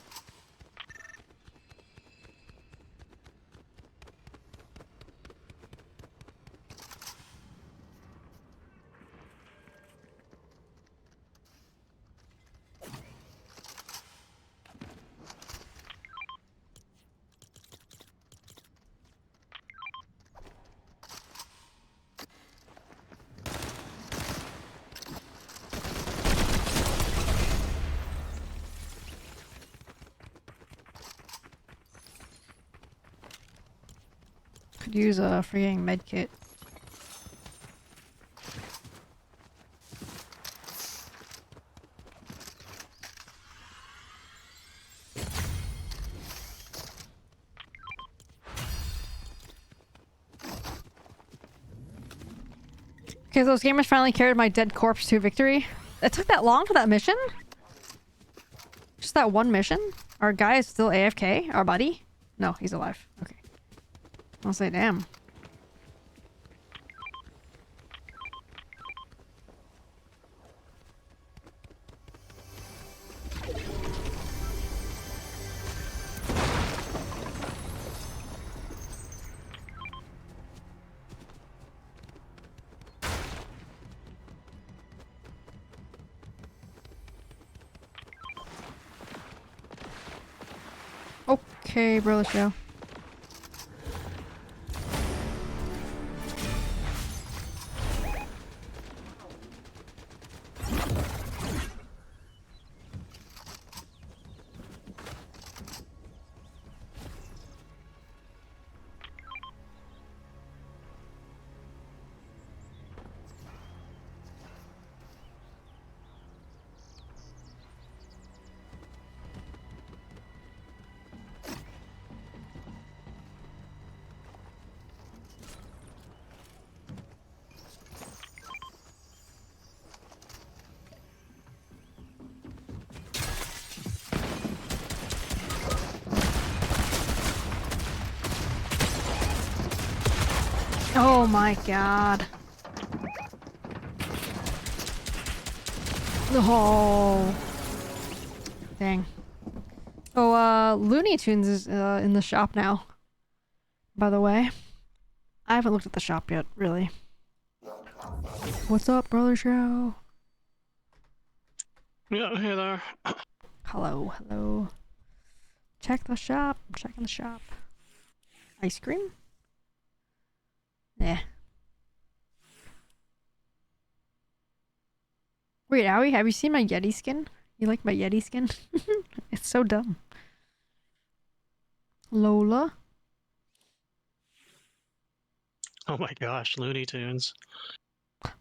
Speaker 1: Could use a freaking med kit. Okay, those gamers finally carried my dead corpse to victory. It took that long for that mission? Just that one mission? Our guy is still AFK? Our buddy? No, he's alive. Okay. I'll say damn. Okay, brother show. Oh my god. Oh. Dang. Oh, Looney Tunes is in the shop now. By the way. I haven't looked at the shop yet, really. What's up, brother show?
Speaker 2: Yeah, hey there.
Speaker 1: Hello, hello. Check the shop. I'm checking the shop. Ice cream? Yeah. Wait, Owie, have you seen my Yeti skin? You like my Yeti skin? It's so dumb. Lola?
Speaker 2: Oh my gosh, Looney Tunes.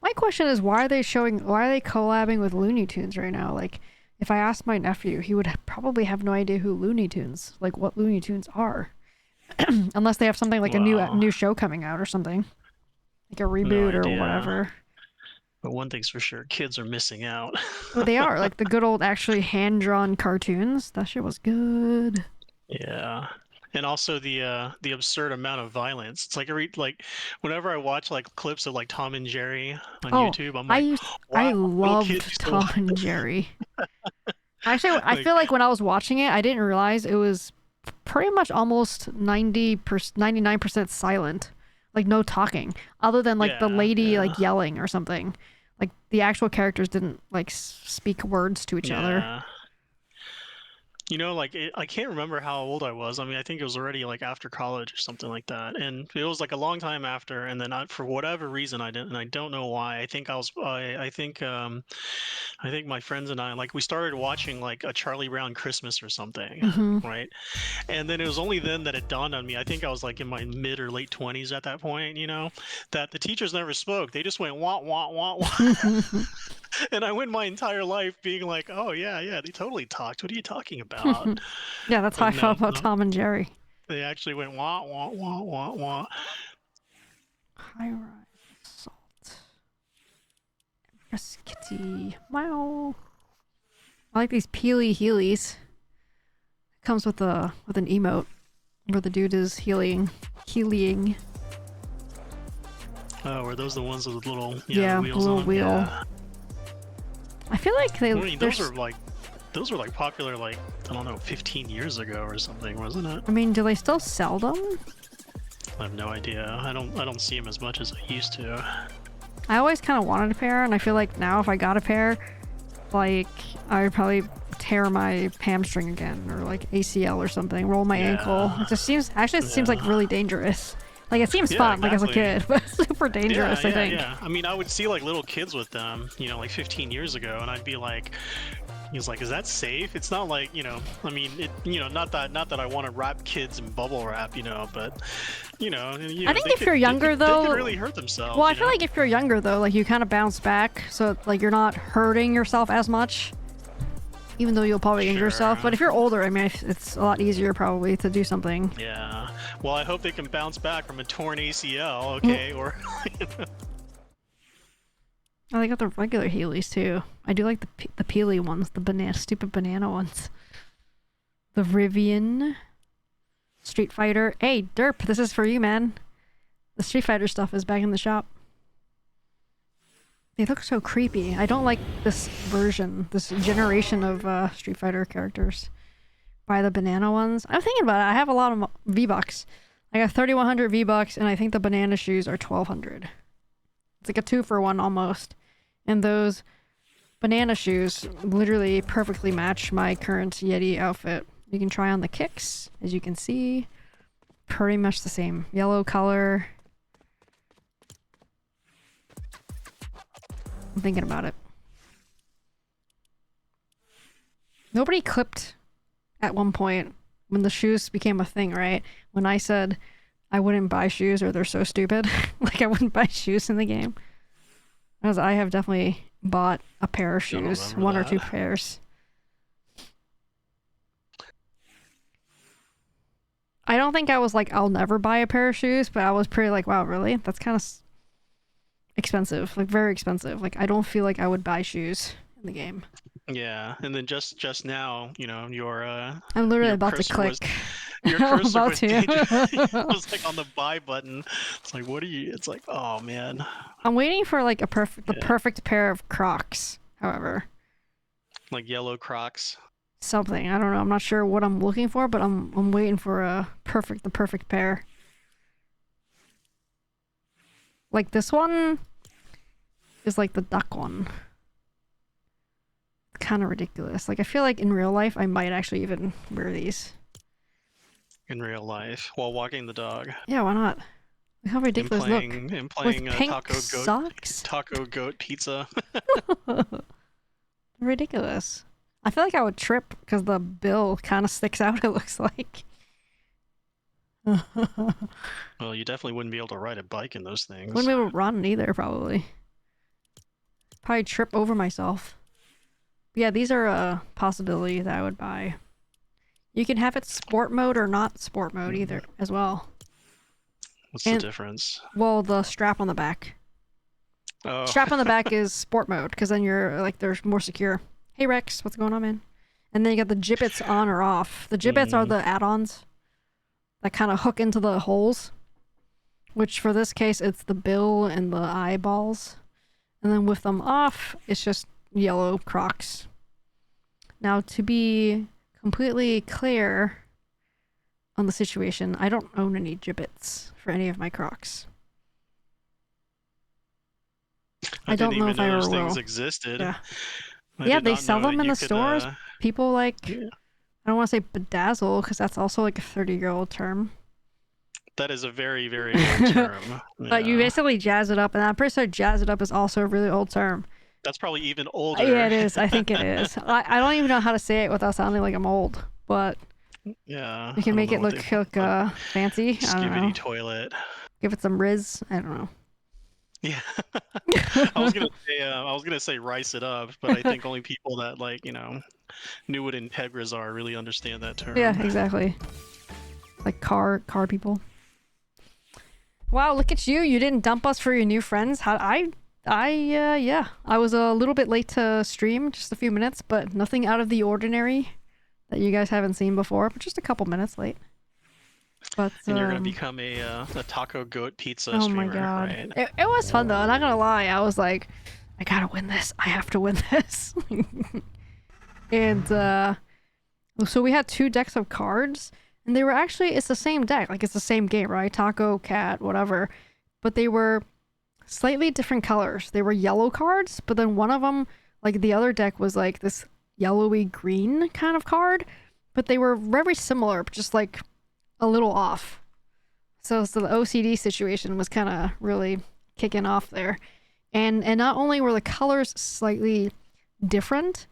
Speaker 1: My question is, why are they collabing with Looney Tunes right now? Like, if I asked my nephew, he would probably have no idea who Looney Tunes, like what Looney Tunes are. Unless they have something like a new show coming out or something. Like a reboot or whatever.
Speaker 2: But one thing's for sure, kids are missing out.
Speaker 1: Oh, they are. Like the good old actually hand-drawn cartoons. That shit was good.
Speaker 2: Yeah. And also the absurd amount of violence. It's like whenever I watch like clips of like Tom and Jerry on YouTube, I'm like,
Speaker 1: I loved Tom and Jerry. Actually, I feel like when I was watching it, I didn't realize it was pretty much almost 99% silent. Like no talking. Other than like the lady like yelling or something. Like the actual characters didn't like speak words to each other.
Speaker 2: You know, like I can't remember how old I was. I mean, I think it was already like after college or something like that, and it was like a long time after. And then for whatever reason, I didn't, and I don't know why. I think I think my friends and I like we started watching like a Charlie Brown Christmas or something, right? And then it was only then that it dawned on me. I think I was like in my mid or late 20s at that point, you know, that the teachers never spoke. They just went wah wah wah wah. And I went my entire life being like, oh yeah, they totally talked. What are you talking about?
Speaker 1: Yeah, that's how
Speaker 2: But
Speaker 1: I felt
Speaker 2: no,
Speaker 1: about
Speaker 2: no,
Speaker 1: Tom and Jerry.
Speaker 2: they actually went wah wah wah wah wah.
Speaker 1: High rise assault. Kitty. Wow. I like these peely heelies. Comes with an emote where the dude is healing.
Speaker 2: Oh, were those the ones with the little
Speaker 1: Yeah,
Speaker 2: the wheels
Speaker 1: little
Speaker 2: on?
Speaker 1: wheel.
Speaker 2: Yeah.
Speaker 1: I feel like
Speaker 2: I mean, those were like popular like I don't know 15 years ago or something, wasn't it?
Speaker 1: I mean, do they still sell them?
Speaker 2: I have no idea. I don't see them as much as I used to.
Speaker 1: I always kind of wanted a pair, and I feel like now if I got a pair, like I would probably tear my hamstring again, or like ACL or something, roll my ankle. It just seems seems like really dangerous. Like it seems fun, like as a kid, but super dangerous. I think.
Speaker 2: Yeah. I mean, I would see like little kids with them, like 15 years ago, and I'd be like, he's like, is that safe? It's not like, I mean, not that I want to wrap kids in bubble wrap, but,
Speaker 1: I think if you're younger though,
Speaker 2: they could really hurt themselves.
Speaker 1: Well, I feel like if you're younger though, like you kind of bounce back, so like you're not hurting yourself as much, even though you'll probably injure yourself. But if you're older, I mean, it's a lot easier probably to do something.
Speaker 2: Yeah. Well, I hope they can bounce back from a torn ACL, okay, or.
Speaker 1: Oh, they got the regular Heelys too. I do like the peely ones, the stupid banana ones. The Rivian. Street Fighter. Hey, Derp, this is for you, man. The Street Fighter stuff is back in the shop. They look so creepy. I don't like this version, this generation of Street Fighter characters. Buy the banana ones. I'm thinking about it. I have a lot of V-Bucks. I got 3,100 V-Bucks, and I think the banana shoes are 1,200. It's like a 2-for-1 almost. And those banana shoes literally perfectly match my current Yeti outfit. You can try on the kicks, as you can see. Pretty much the same. Yellow color. I'm thinking about it. Nobody clipped at one point when the shoes became a thing, right? When I said I wouldn't buy shoes or they're so stupid. Like I wouldn't buy shoes in the game. Because I have definitely bought a pair of shoes. One or two pairs. I don't think I was like, I'll never buy a pair of shoes, but I was pretty like, wow, really? That's kind of expensive. Like, very expensive. Like, I don't feel like I would buy shoes in the game.
Speaker 2: Yeah, and then just now, your
Speaker 1: I'm literally about to click.
Speaker 2: Your cursor was like on the buy button. It's like, what are you? It's like, oh man.
Speaker 1: I'm waiting for like the perfect pair of Crocs. However,
Speaker 2: like yellow Crocs.
Speaker 1: Something, I don't know. I'm not sure what I'm looking for, but I'm waiting for the perfect pair. Like this one is like the duck one. Kind of ridiculous. Like I feel like in real life I might actually even wear these.
Speaker 2: In real life, while walking the dog.
Speaker 1: Yeah, why not? Look how ridiculous look.
Speaker 2: And playing
Speaker 1: with pink
Speaker 2: taco goat
Speaker 1: socks?
Speaker 2: Taco goat pizza.
Speaker 1: Ridiculous. I feel like I would trip because the bill kind of sticks out, it looks like.
Speaker 2: Well, you definitely wouldn't be able to ride a bike in those things.
Speaker 1: Wouldn't be able to run either, probably. Probably trip over myself. But yeah, these are a possibility that I would buy. You can have it sport mode or not sport mode either, as well.
Speaker 2: What's the difference?
Speaker 1: Well, the strap on the back.
Speaker 2: Oh.
Speaker 1: Strap on the back is sport mode, because then you're, like, they're more secure. Hey Rex, what's going on, man? And then you got the gibbets on or off. The gibbets are the add-ons that kind of hook into the holes, which for this case, it's the bill and the eyeballs. And then with them off, it's just yellow Crocs. Now, to be completely clear on the situation, I don't own any gibbets for any of my Crocs. I don't know if I ever will.
Speaker 2: Things existed.
Speaker 1: Yeah. Yeah, they sell them in the stores. People like, I don't want to say bedazzle because that's also like a 30-year-old term.
Speaker 2: That is a very, very old term.
Speaker 1: But you basically jazz it up, and I'm pretty sure jazz it up is also a really old term.
Speaker 2: That's probably even older.
Speaker 1: Yeah, it is. I think it is. I don't even know how to say it without sounding like I'm old, but
Speaker 2: yeah,
Speaker 1: you can make it look fancy. I don't know.
Speaker 2: Toilet.
Speaker 1: Give it some Riz. I don't know.
Speaker 2: Yeah. I was gonna say rice it up, but I think only people that like, knew what integras are really understand that
Speaker 1: Yeah,
Speaker 2: term.
Speaker 1: exactly. Like car people. Wow, look at you. You didn't dump us for your new friends. Yeah. I was a little bit late to stream, just a few minutes, but nothing out of the ordinary that you guys haven't seen before, but just a couple minutes late. But,
Speaker 2: And you're gonna become a taco goat pizza
Speaker 1: oh my
Speaker 2: streamer,
Speaker 1: god.
Speaker 2: right?
Speaker 1: It was fun though, not gonna lie. I was like, I gotta win this. I have to win this. And, so we had 2 decks of cards, and they were actually, it's the same deck. Like, it's the same game, right? Taco, cat, whatever. But they were slightly different colors. They were yellow cards, but then one of them, like the other deck was like this yellowy green kind of card, but they were very similar, but just like a little off. So the OCD situation was kind of really kicking off there. And not only were the colors slightly different,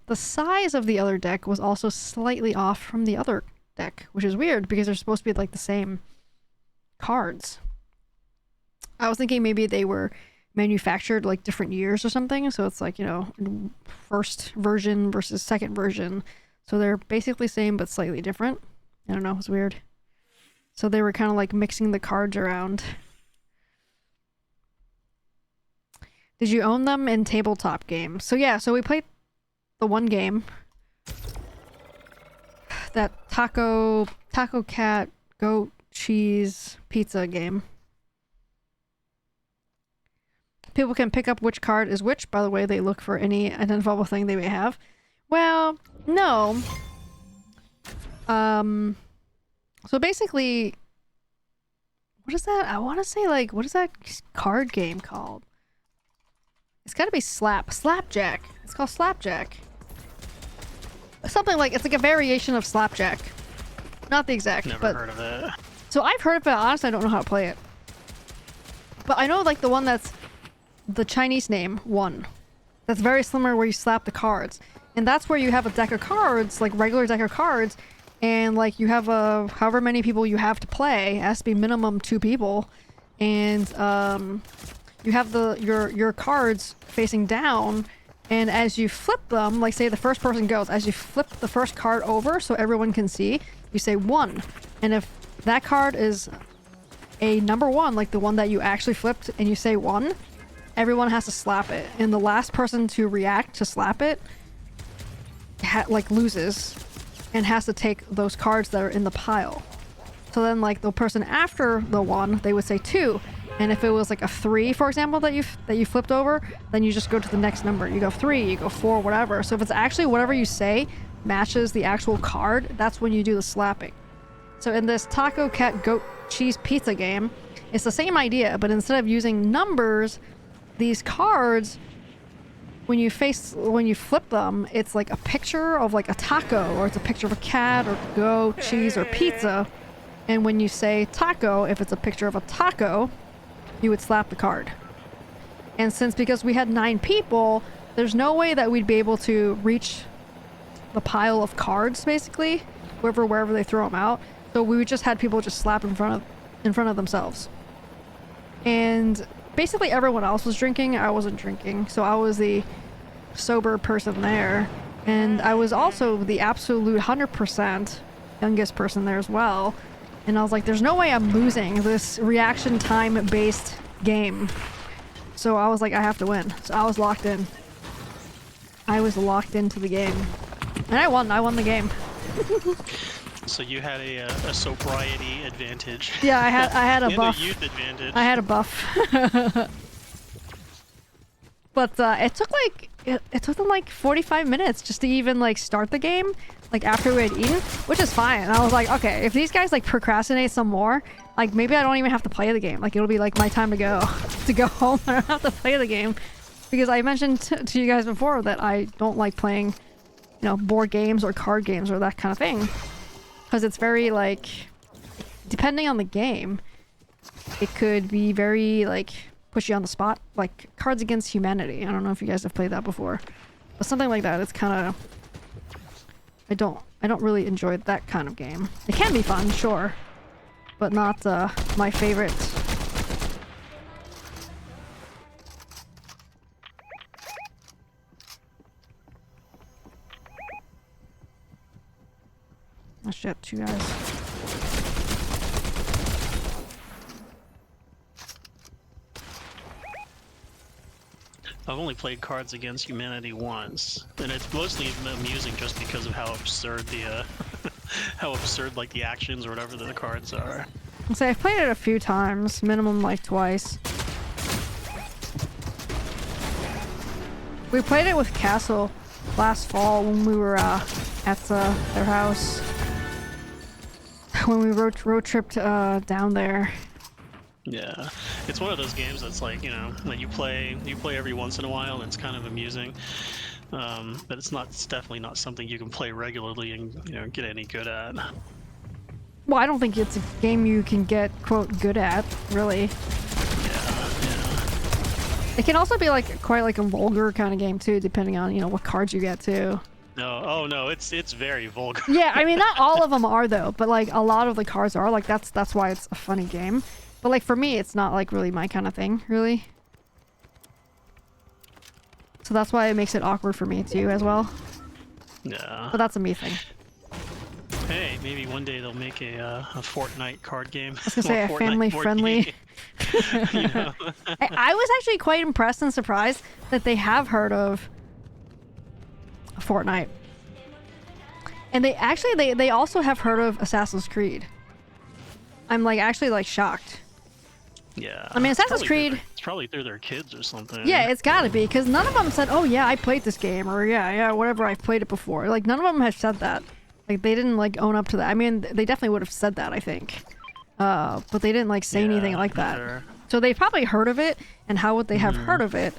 Speaker 1: the size of the other deck was also slightly off from the other deck, which is weird because they're supposed to be like the same cards. I was thinking maybe they were manufactured like different years or something, so it's like, first version versus second version. So they're basically same but slightly different. I don't know, it was weird. So they were kind of like mixing the cards around. Did you own them in tabletop games? So yeah, so we played the one game. That taco cat goat cheese pizza game. People can pick up which card is which. By the way, they look for any identifiable thing they may have. Well, no. So basically, what is that? I want to say, like, what is that card game called? It's got to be Slapjack. It's called Slapjack. Something like, it's like a variation of Slapjack. Not the exact,
Speaker 2: Never heard of it.
Speaker 1: So I've heard of it, honestly, I don't know how to play it. But I know, like, the one that's the Chinese name one. That's very similar where you slap the cards. And that's where you have a deck of cards, like regular deck of cards, and like you have however many people you have to play. It has to be minimum 2 people. And you have your cards facing down, and as you flip them, like say the first person goes, as you flip the first card over so everyone can see, you say 1. And if that card is a number 1, like the one that you actually flipped, and you say 1, everyone has to slap it, and the last person to react to slap it like loses and has to take those cards that are in the pile. So then like the person after the 1, they would say 2, and if it was like a 3, for example, that you flipped over, then you just go to the next number. You go 3, you go 4, whatever. So if it's actually whatever you say matches the actual card, that's when you do the slapping. So in this taco cat goat cheese pizza game, it's the same idea, but instead of using numbers, these cards, when you flip them, it's like a picture of like a taco, or it's a picture of a cat or goat, cheese, or pizza. And when you say taco, if it's a picture of a taco, you would slap the card. And because we had 9 people, there's no way that we'd be able to reach the pile of cards, basically, wherever they throw them out. So we just had people just slap in front of themselves. And basically everyone else was drinking. I wasn't drinking, so I was the sober person there. And I was also the absolute 100% youngest person there as well. And I was like, there's no way I'm losing this reaction time based game. So I was like, I have to win. So I was locked in. I was locked into the game. And I won the game.
Speaker 2: So you had a sobriety advantage.
Speaker 1: Yeah, I had a buff.
Speaker 2: A youth advantage.
Speaker 1: I had a buff. But it took them like 45 minutes just to even like start the game, like after we had eaten, which is fine. And I was like, okay, if these guys like procrastinate some more, like maybe I don't even have to play the game. Like it'll be like my time to go home. I don't have to play the game, because I mentioned to you guys before that I don't like playing, board games or card games or that kind of thing, because it's very like, depending on the game, it could be very like push you on the spot, like Cards Against Humanity. I don't know if you guys have played that before, but something like that. It's kind of, I don't really enjoy that kind of game. It can be fun, sure, but not my favorite shit, you guys.
Speaker 2: I've only played Cards Against Humanity once, and it's mostly amusing just because of how absurd the how absurd like the actions or whatever the cards are.
Speaker 1: So I've played it a few times, minimum like twice. We played it with Castle last fall when we were at their house. When we road tripped down there.
Speaker 2: Yeah, it's one of those games that's like, you know, that you play every once in a while, and it's kind of amusing. But it's definitely not something you can play regularly and, you know, get any good at.
Speaker 1: Well, I don't think it's a game you can get, quote, good at, really.
Speaker 2: Yeah.
Speaker 1: It can also be like quite like a vulgar kind of game too, depending on, you know, what cards you get too.
Speaker 2: No, oh no, it's very vulgar.
Speaker 1: Yeah, I mean, not all of them are though, but like a lot of the cards are. Like that's why it's a funny game. But like for me, it's not like really my kind of thing, really. So that's why it makes it awkward for me too, as well.
Speaker 2: Yeah.
Speaker 1: But that's a me thing.
Speaker 2: Hey, maybe one day they'll make a Fortnite card game.
Speaker 1: I was gonna say a family friendly.
Speaker 2: You know?
Speaker 1: I was actually quite impressed and surprised that they have heard of Fortnite. And they also have heard of Assassin's Creed. I'm like actually like shocked.
Speaker 2: Yeah.
Speaker 1: I mean, Assassin's Creed.
Speaker 2: It's probably through their kids or something.
Speaker 1: Yeah, it's gotta be, because none of them said, "Oh yeah, I played this game," or "Yeah, whatever, I've played it before." Like none of them have said that. Like they didn't like own up to that. I mean, they definitely would have said that, I think. But they didn't like say anything like that.
Speaker 2: Sure.
Speaker 1: So they probably heard of it, and how would they have heard of it?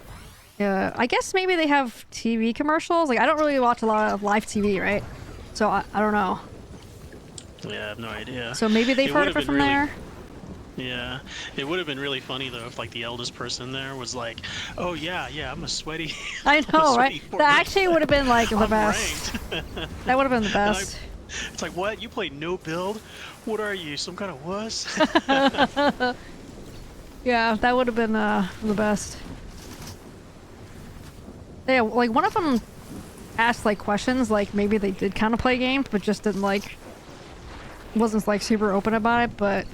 Speaker 1: I guess maybe they have TV commercials. Like I don't really watch a lot of live TV, right? So I don't know.
Speaker 2: Yeah, I have no idea.
Speaker 1: So maybe they've heard of it from there.
Speaker 2: Yeah, it would have been really funny though if like the eldest person there was like, "Oh yeah, I'm a sweaty."
Speaker 1: I know, right?
Speaker 2: Fortnite
Speaker 1: That actually would have been like the best. That would have been the best.
Speaker 2: It's like, what? You play no build? What are you, some kind of wuss?
Speaker 1: Yeah, that would have been the best. Yeah, like one of them asked like questions, like maybe they did kind of play games, but just didn't like, wasn't like super open about it, but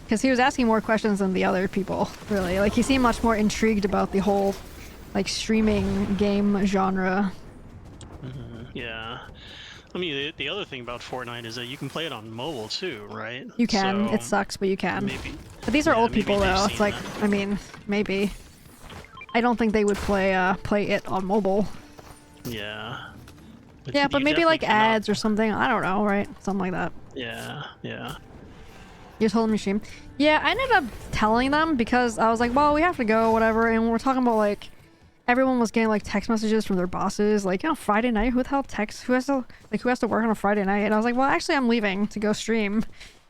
Speaker 1: because he was asking more questions than the other people, really. Like he seemed much more intrigued about the whole like streaming game genre.
Speaker 2: Yeah. I mean, the other thing about Fortnite is that you can play it on mobile too, right?
Speaker 1: You can.
Speaker 2: So
Speaker 1: it sucks, but you can.
Speaker 2: maybe.
Speaker 1: But these are old
Speaker 2: maybe
Speaker 1: people
Speaker 2: they've
Speaker 1: though. It's
Speaker 2: seen
Speaker 1: like,
Speaker 2: that.
Speaker 1: I mean, maybe. I don't think they would play it on mobile.
Speaker 2: Yeah.
Speaker 1: Yeah, but
Speaker 2: you
Speaker 1: maybe like
Speaker 2: definitely cannot-
Speaker 1: ads or something. I don't know, right? Something like that.
Speaker 2: Yeah.
Speaker 1: You told them to stream. Yeah, I ended up telling them because I was like, well, we have to go, whatever. And we're talking about like, everyone was getting like text messages from their bosses, like, you know, Friday night, who the hell texts? Who has to work on a Friday night? And I was like, well, actually, I'm leaving to go stream.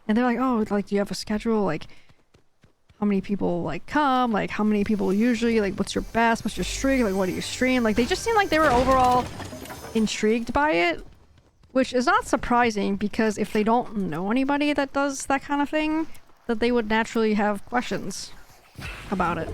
Speaker 1: And they're like, oh, like, do you have a schedule? Like, how many people like come? Like, how many people usually? Like, what's your best? What's your streak? Like, what do you stream? Like, they just seemed like they were overall intrigued by it, which is not surprising because if they don't know anybody that does that kind of thing, that they would naturally have questions about it.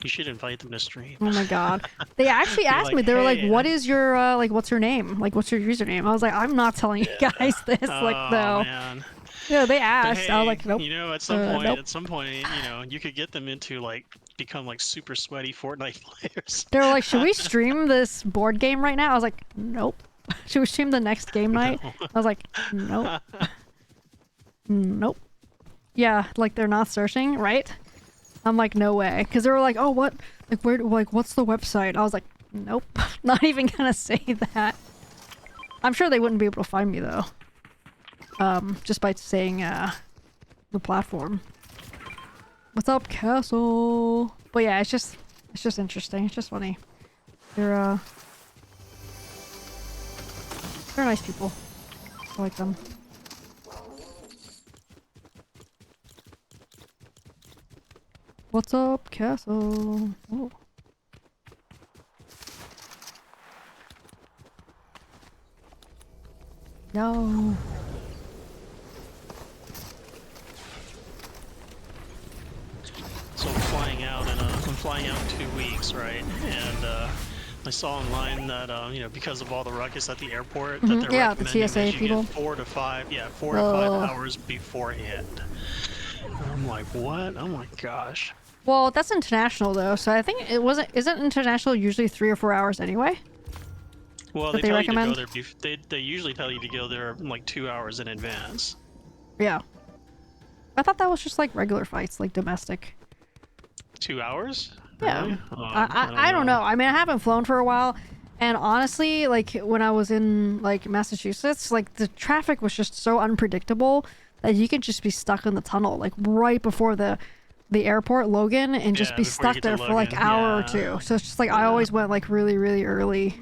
Speaker 2: You should invite them to stream.
Speaker 1: Oh my god. They actually asked
Speaker 2: like,
Speaker 1: me, they were like,
Speaker 2: "Hey,
Speaker 1: what is your, like, what's your name? Like, what's your username? I was like, I'm not telling you guys this. Like, no.
Speaker 2: Man.
Speaker 1: Yeah, they
Speaker 2: But
Speaker 1: asked.
Speaker 2: hey,
Speaker 1: I was like, nope.
Speaker 2: You know, at some point, you know, you could get them into like become like super sweaty Fortnite players.
Speaker 1: They were like, should we stream this board game right now? I was like, nope. Should we stream the next game night?
Speaker 2: No.
Speaker 1: I was like, nope. Nope. Yeah, like they're not searching, right? I'm like, no way. Because they were like, oh, what? Like, where? Like, what's the website? I was like, nope. Not even gonna say that. I'm sure they wouldn't be able to find me though. Just by saying the platform. What's up, Castle? But yeah, it's just interesting. It's just funny. They're nice people. I like them. What's up, Castle? Oh. No.
Speaker 2: So I'm flying out in 2 weeks, right? And I saw online that you know, because of all the ruckus at the airport,
Speaker 1: Mhm,
Speaker 2: that they're
Speaker 1: yeah, the
Speaker 2: recommending
Speaker 1: TSA
Speaker 2: that you
Speaker 1: people.
Speaker 2: get 4 to 5
Speaker 1: Ugh.
Speaker 2: hours beforehand. I'm like, what? Oh my gosh.
Speaker 1: Well, that's international though, so I think it wasn't. Isn't international usually 3 or 4 hours anyway?
Speaker 2: Well,
Speaker 1: That
Speaker 2: they
Speaker 1: they
Speaker 2: tell you to go
Speaker 1: recommend?
Speaker 2: there. They usually tell you to go there like 2 hours in advance.
Speaker 1: Yeah. I thought that was just like regular flights, like domestic.
Speaker 2: 2 hours?
Speaker 1: Yeah.
Speaker 2: Really?
Speaker 1: I don't know. I mean, I haven't flown for a while, and honestly, like when I was in like Massachusetts, like the traffic was just so unpredictable that you could just be stuck in the tunnel like right before the airport, Logan, and just
Speaker 2: Yeah,
Speaker 1: be
Speaker 2: before you
Speaker 1: stuck
Speaker 2: get to
Speaker 1: there for like
Speaker 2: Logan.
Speaker 1: hour or
Speaker 2: Yeah.
Speaker 1: two. So it's just like I
Speaker 2: Yeah.
Speaker 1: always went like really, really early.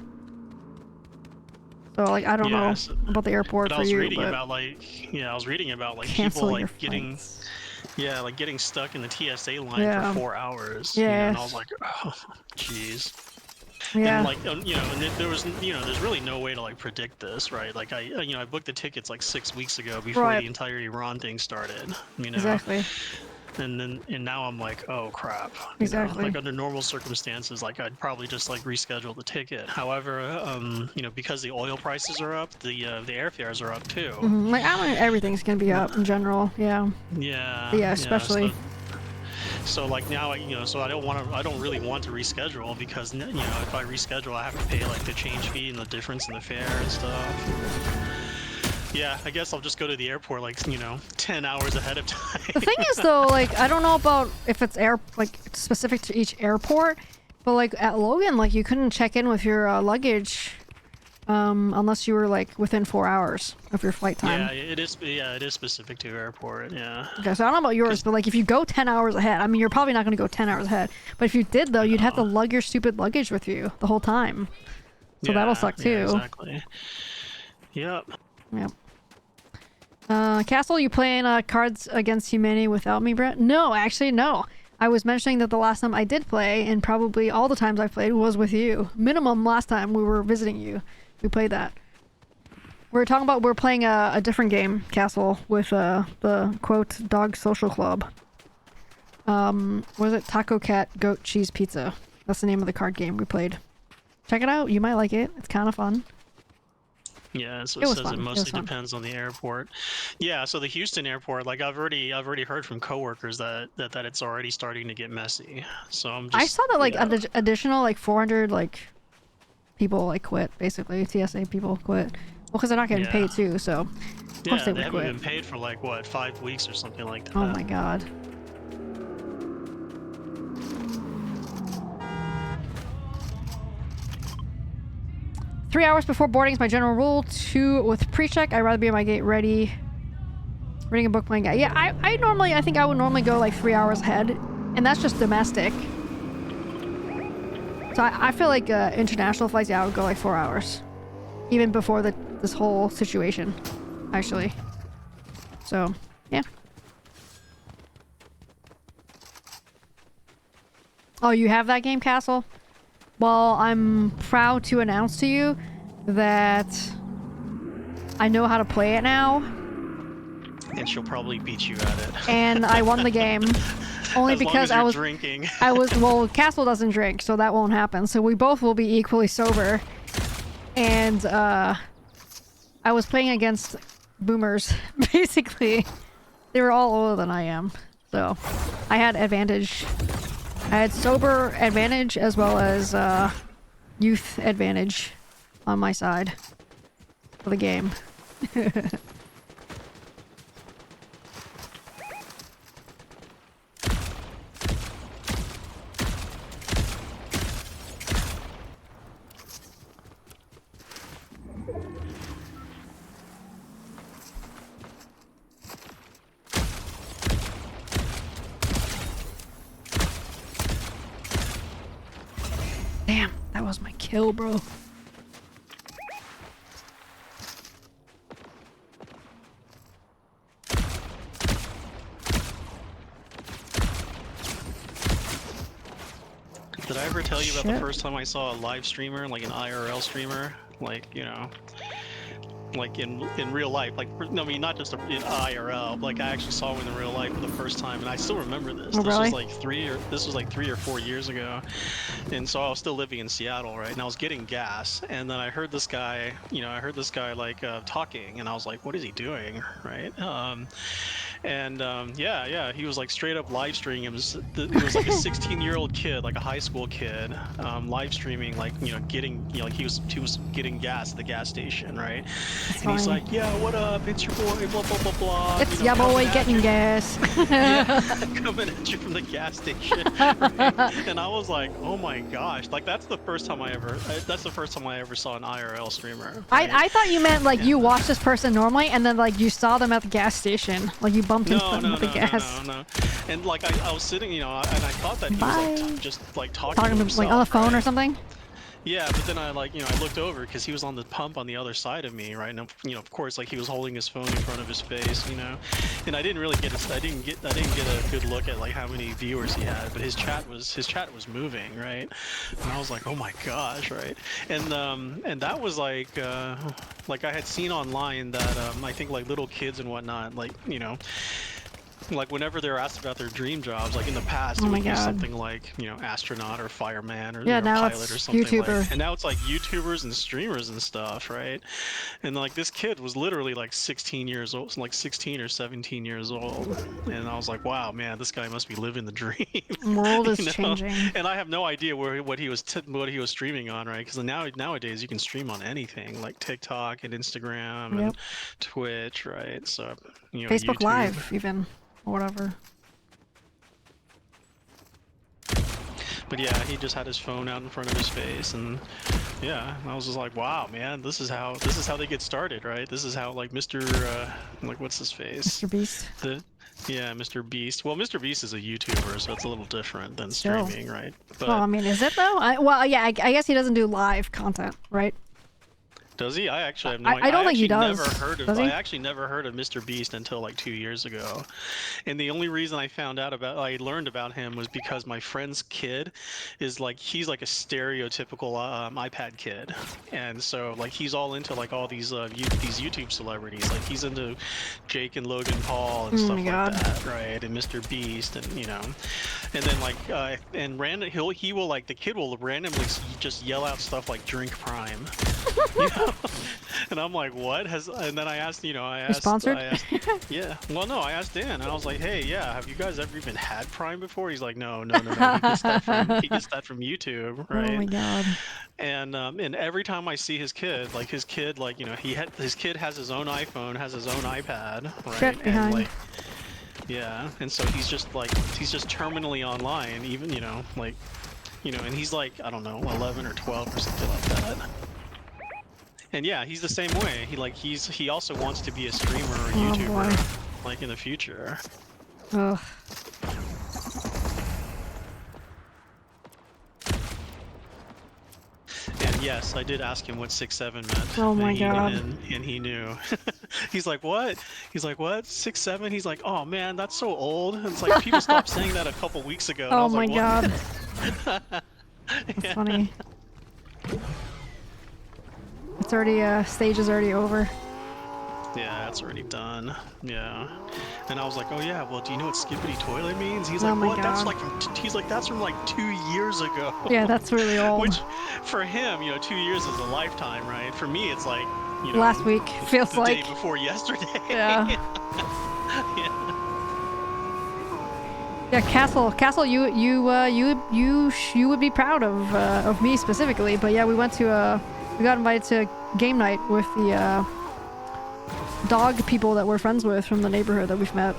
Speaker 1: So like I don't know
Speaker 2: Yes.
Speaker 1: about the airport
Speaker 2: But I
Speaker 1: for
Speaker 2: was
Speaker 1: you,
Speaker 2: reading
Speaker 1: but
Speaker 2: about like, yeah, I was reading about like people
Speaker 1: cancel your
Speaker 2: like getting,
Speaker 1: flights.
Speaker 2: yeah, like getting stuck in the TSA line for
Speaker 1: Yeah.
Speaker 2: 4 hours. You know, and I was
Speaker 1: Yes.
Speaker 2: like, oh, jeez. And
Speaker 1: Yeah.
Speaker 2: like, you know, and there was, you know, there's really no way to like predict this, right? Like you know, I booked the tickets like 6 weeks ago before
Speaker 1: Right.
Speaker 2: the entire Iran thing started. You know,
Speaker 1: Exactly.
Speaker 2: and now I'm like, oh crap. You know,
Speaker 1: Exactly.
Speaker 2: like under normal circumstances, like I'd probably just like reschedule the ticket. However, you know, because the oil prices are up, the airfares are up too.
Speaker 1: Like I don't. Everything's gonna be up in general. Yeah.
Speaker 2: Yeah,
Speaker 1: Yeah.
Speaker 2: yeah.
Speaker 1: Especially.
Speaker 2: So like now, you know, so I don't really want to reschedule because, you know, if I reschedule, I have to pay like the change fee and the difference in the fare and stuff. Yeah, I guess I'll just go to the airport like, you know, 10 hours ahead of time.
Speaker 1: The thing is though, like I don't know about if it's like specific to each airport, but like at Logan, like you couldn't check in with your luggage unless you were like within 4 hours of your flight time.
Speaker 2: Yeah, it is. Yeah, it is specific to airport. Yeah.
Speaker 1: Okay, so I don't know about yours, but like if you go 10 hours ahead, I mean you're probably not going to go 10 hours ahead, but if you did though, you'd have to lug your stupid luggage with you the whole time. So that'll suck too.
Speaker 2: Yeah, exactly. Yep.
Speaker 1: Yep. Castle, you playing Cards Against Humanity without me, Brett? No, actually, no. I was mentioning that the last time I did play, and probably all the times I played, was with you. Minimum last time we were visiting you. We played that. We're playing a different game, Castle, with the, quote, Dog Social Club. What is it? Taco Cat Goat Cheese Pizza. That's the name of the card game we played. Check it out. You might like it. It's kind of fun.
Speaker 2: Yeah, so
Speaker 1: It
Speaker 2: it
Speaker 1: was
Speaker 2: says
Speaker 1: fun.
Speaker 2: it
Speaker 1: It was
Speaker 2: mostly
Speaker 1: fun.
Speaker 2: depends on the airport. Yeah, so the Houston airport, like I've already heard from coworkers that it's already starting to get messy. So I'm just
Speaker 1: I saw that like
Speaker 2: yeah.
Speaker 1: additional like 400 like people like quit, basically. TSA people quit. Well, because they're not getting paid too, so of course
Speaker 2: Yeah,
Speaker 1: they
Speaker 2: they
Speaker 1: would
Speaker 2: haven't
Speaker 1: quit.
Speaker 2: been paid for like what, 5 weeks or something like that.
Speaker 1: Oh my god. Three hours before boarding is my general rule. 2 with pre-check. I'd rather be at my gate ready. Reading a book, playing. Yeah, I think I would normally go like 3 hours ahead, and that's just domestic. So I feel like international flights, yeah, I would go like 4 hours, even before this whole situation, actually. So yeah. Oh, you have that game, Castle? Well, I'm proud to announce to you that I know how to play it now.
Speaker 2: And she'll probably beat you at it.
Speaker 1: And I won the game. Only
Speaker 2: as
Speaker 1: because
Speaker 2: long as
Speaker 1: I was
Speaker 2: drinking.
Speaker 1: well, Castle doesn't drink, so that won't happen. So we both will be equally sober. And I was playing against boomers, basically. They were all older than I am. So I had advantage. I had sober advantage as well as youth advantage on my side for the game. Damn, that was my kill, bro.
Speaker 2: Did I ever tell you about the first time I saw a live streamer, like an IRL streamer? Like, you know, like in real life, like I mean not just in IRL, but like I actually saw him in real life for the first time, and I still remember this.
Speaker 1: Oh,
Speaker 2: This
Speaker 1: really?
Speaker 2: was like 3 or 4 years ago, and so I was still living in Seattle, right? And I was getting gas, and then I heard this guy, like talking, and I was like, what is he doing, right? Yeah, he was like straight up live streaming. It was like a 16-year-old kid, like a high school kid, live streaming, like getting, like he was getting gas at the gas station, right?
Speaker 1: That's
Speaker 2: And he's
Speaker 1: funny.
Speaker 2: like, yeah, what up? It's your boy, blah blah blah blah.
Speaker 1: It's your boy getting gas.
Speaker 2: Yeah, coming at you from the gas station, right? And I was like, oh my gosh, like that's the first time I ever saw an IRL streamer. Right?
Speaker 1: I thought you meant like you watched this person normally and then like you saw them at the gas station, like you bumped into them with the gas.
Speaker 2: No. And like I was sitting, and I thought that he was like just like talking to
Speaker 1: Talking to
Speaker 2: himself,
Speaker 1: like on the phone
Speaker 2: right?
Speaker 1: or something.
Speaker 2: Yeah, but then I I looked over because he was on the pump on the other side of me, right? And of course, like he was holding his phone in front of his face, and I didn't really get I didn't get a good look at like how many viewers he had, but his chat was moving, right? And I was like, oh my gosh, right? And that was like I had seen online that I think like little kids and whatnot, like like whenever they're asked about their dream jobs, like in the past, it would be something like astronaut or fireman or pilot or something.
Speaker 1: YouTuber.
Speaker 2: Like, and now it's like YouTubers and streamers and stuff, right? And like this kid was literally like 16 years old, like 16 or 17 years old, and I was like, wow, man, this guy must be living the dream.
Speaker 1: The world is changing.
Speaker 2: And I have no idea what he was streaming on, right? Because nowadays you can stream on anything like TikTok and Instagram and Twitch, right? So
Speaker 1: Facebook
Speaker 2: YouTube.
Speaker 1: Live even. Or whatever.
Speaker 2: But yeah, he just had his phone out in front of his face, and yeah, I was just like, wow, man, this is how they get started, right? This is how like Mr. Like what's his face?
Speaker 1: Mr. Beast.
Speaker 2: Yeah, Mr. Beast. Well, Mr. Beast is a YouTuber, so it's a little different than streaming, right? But,
Speaker 1: well, I mean, is it though? I guess he doesn't do live content, right?
Speaker 2: Does he? I actually have no idea.
Speaker 1: I don't think he does.
Speaker 2: I actually never heard of Mr. Beast until like 2 years ago. And the only reason I learned about him was because my friend's kid is like, he's like a stereotypical iPad kid. And so like he's all into like all these YouTube celebrities. Like he's into Jake and Logan Paul and stuff like that, right? And Mr. Beast and and then like and he will like the kid will randomly just yell out stuff like drink Prime. And I'm like, what has? And then I asked,
Speaker 1: sponsored?
Speaker 2: Yeah. Well, no, I asked Dan, and I was like, hey, yeah, have you guys ever even had Prime before? He's like, no. He gets that from YouTube, right?
Speaker 1: Oh my god.
Speaker 2: And every time I see his kid, his kid has his own iPhone, has his own iPad, right?
Speaker 1: Shit behind.
Speaker 2: And like, yeah, and so he's just terminally online, even and he's like, I don't know, 11 or 12 or something like that. And yeah, he's the same way. He also wants to be a streamer or a YouTuber, like in the future.
Speaker 1: Ugh.
Speaker 2: And yes, I did ask him what 6'7" meant.
Speaker 1: Oh my god.
Speaker 2: And he knew. He's like, what? He's like, what? 6'7"? He's like, oh man, that's so old. And it's like people stopped saying that a couple weeks ago.
Speaker 1: Oh my god. That's funny. It's already, stage is already over.
Speaker 2: Yeah, it's already done. Yeah. And I was like, oh yeah, well, do you know what skippity toilet means? He's like, what? That's that's from like 2 years ago.
Speaker 1: Yeah, that's really old.
Speaker 2: Which, for him, 2 years is a lifetime, right? For me, it's like,
Speaker 1: last week feels
Speaker 2: the
Speaker 1: like
Speaker 2: day before yesterday.
Speaker 1: Yeah.
Speaker 2: Yeah.
Speaker 1: Yeah, Castle, you would be proud of me specifically, but yeah, we got invited to game night with the dog people that we're friends with from the neighborhood that we've met.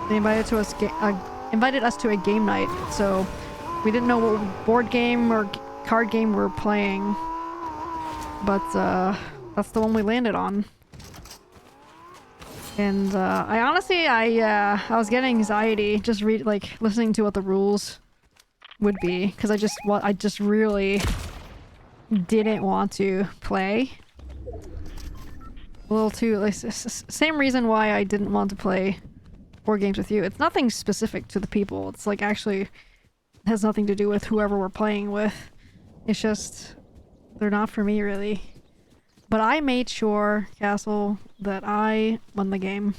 Speaker 1: They invited us to a game night, so we didn't know what board game or card game we're playing, but that's the one we landed on. And I honestly, I was getting anxiety just listening to what the rules would be, because I just really didn't want to play. A little too, like, same reason why I didn't want to play board games with you. It's nothing specific to the people. It's like actually has nothing to do with whoever we're playing with. It's just they're not for me really. But I made sure, Castle, that I won the game.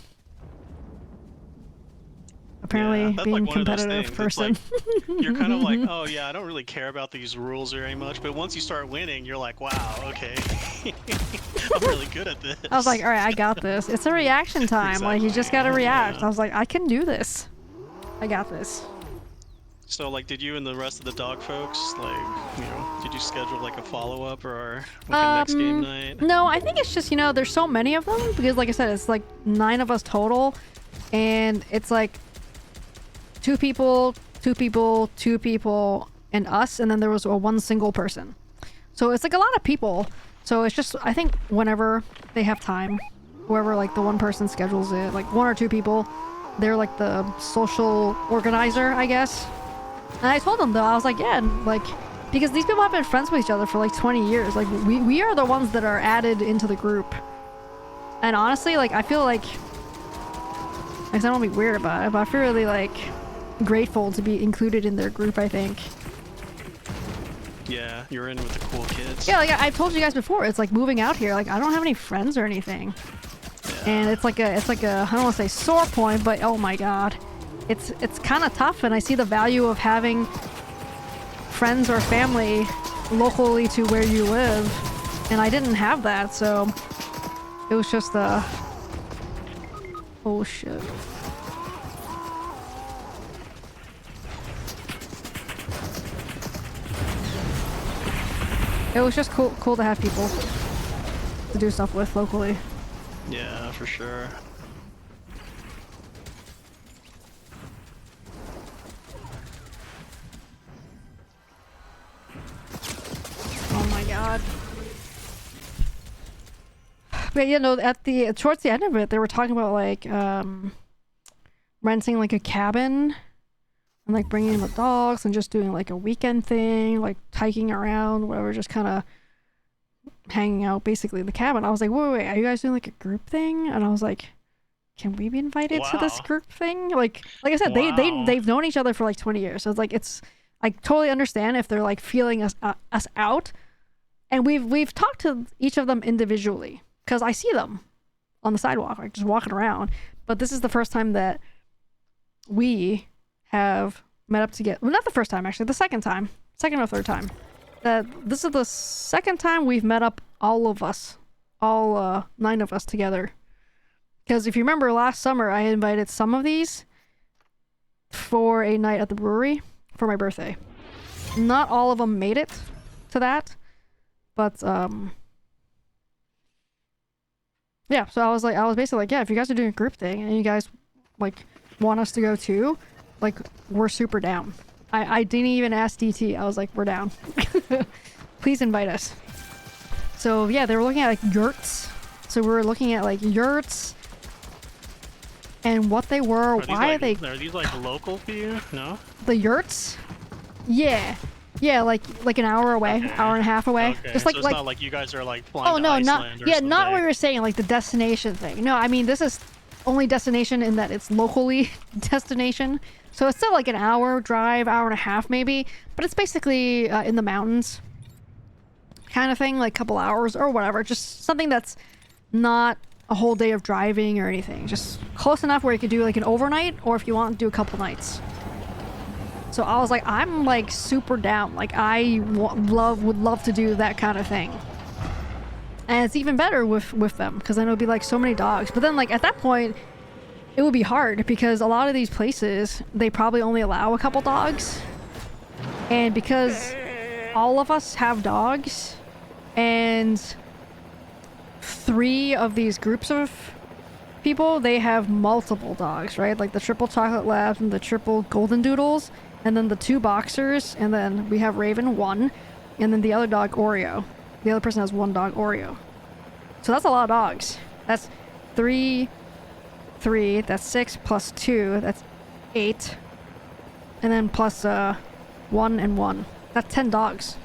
Speaker 1: Apparently,
Speaker 2: that's
Speaker 1: being
Speaker 2: like one of those
Speaker 1: competitive
Speaker 2: things.
Speaker 1: person.
Speaker 2: It's like, you're kind of like, oh yeah, I don't really care about these rules very much. But once you start winning, you're like, wow, okay, I'm really good at this.
Speaker 1: I was like, all right, I got this. It's a reaction time. Like, you just gotta react.
Speaker 2: Yeah.
Speaker 1: I was like, I can do this. I got this.
Speaker 2: So, like, did you and the rest of the dog folks, like, did you schedule like a follow-up or like a next game night?
Speaker 1: No, I think it's just, there's so many of them because, like I said, it's like 9 of us total, and it's like 2 people, 2 people, 2 people, and us, and then there was one single person. So it's like a lot of people. So it's just, I think whenever they have time, whoever like the one person schedules it, like 1 or 2 people, they're like the social organizer, I guess. And I told them though, I was like, yeah, like, because these people have been friends with each other for like 20 years. Like, we are the ones that are added into the group. And honestly, like, I feel like, I don't want to be weird about it, but I feel really like grateful to be included in their group, I think.
Speaker 2: Yeah, you're in with the cool kids.
Speaker 1: Yeah, like I've told you guys before, it's like moving out here, like I don't have any friends or anything. Yeah. And it's like a, I don't want to say sore point, but oh my god. It's kind of tough, and I see the value of having friends or family locally to where you live, and I didn't have that, so it was just oh shit. It was just cool to have people to do stuff with locally.
Speaker 2: Yeah, for sure.
Speaker 1: Oh my god. But towards the end of it, they were talking about like renting like a cabin and like bringing in the dogs and just doing like a weekend thing, like hiking around, whatever, just kind of hanging out basically in the cabin. I was like, wait, are you guys doing like a group thing? And I was like, can we be invited to this group thing? Like I said, they've known each other for like 20 years. So it's like, I totally understand if they're like feeling us out. And we've talked to each of them individually because I see them on the sidewalk, like just walking around. But this is the first time that we have met up together. Well, not the first time, actually. The second or third time. This is the second time we've met up, all of us. All 9 of us together. Because if you remember last summer, I invited some of these for a night at the brewery for my birthday. Not all of them made it to that. But, yeah, so I was basically like, yeah, if you guys are doing a group thing and you guys, like, want us to go too, like, we're super down. I didn't even ask DT. I was like, we're down. Please invite us. So, yeah, they were looking at, like, yurts. So we were looking at, like, yurts and what they were, why are they...
Speaker 2: Are these, like, local for you? No?
Speaker 1: The yurts? Yeah. Yeah, like an hour away,
Speaker 2: okay.
Speaker 1: Hour and a half away.
Speaker 2: Okay.
Speaker 1: Just
Speaker 2: so it's not like you guys are like flying to Iceland or something.
Speaker 1: not what you were saying, like the destination thing. No, I mean this is only destination in that it's locally destination. So it's still like an hour drive, hour and a half maybe, but it's basically in the mountains kind of thing, like a couple hours or whatever. Just something that's not a whole day of driving or anything. Just close enough where you could do like an overnight, or if you want to do a couple nights. So I was like, I'm like super down. Like I would love to do that kind of thing. And it's even better with them because then it would be like so many dogs. But then like at that point, it would be hard because a lot of these places, they probably only allow a couple dogs. And because all of us have dogs and 3 of these groups of people, they have multiple dogs, right? Like the triple chocolate labs and the triple golden doodles. And then the 2 boxers, and then we have Raven 1, and then the other dog Oreo. The other person has 1 dog Oreo. So that's a lot of dogs. That's 3, that's 6 plus 2, that's 8. And then plus 1 and 1. That's 10 dogs.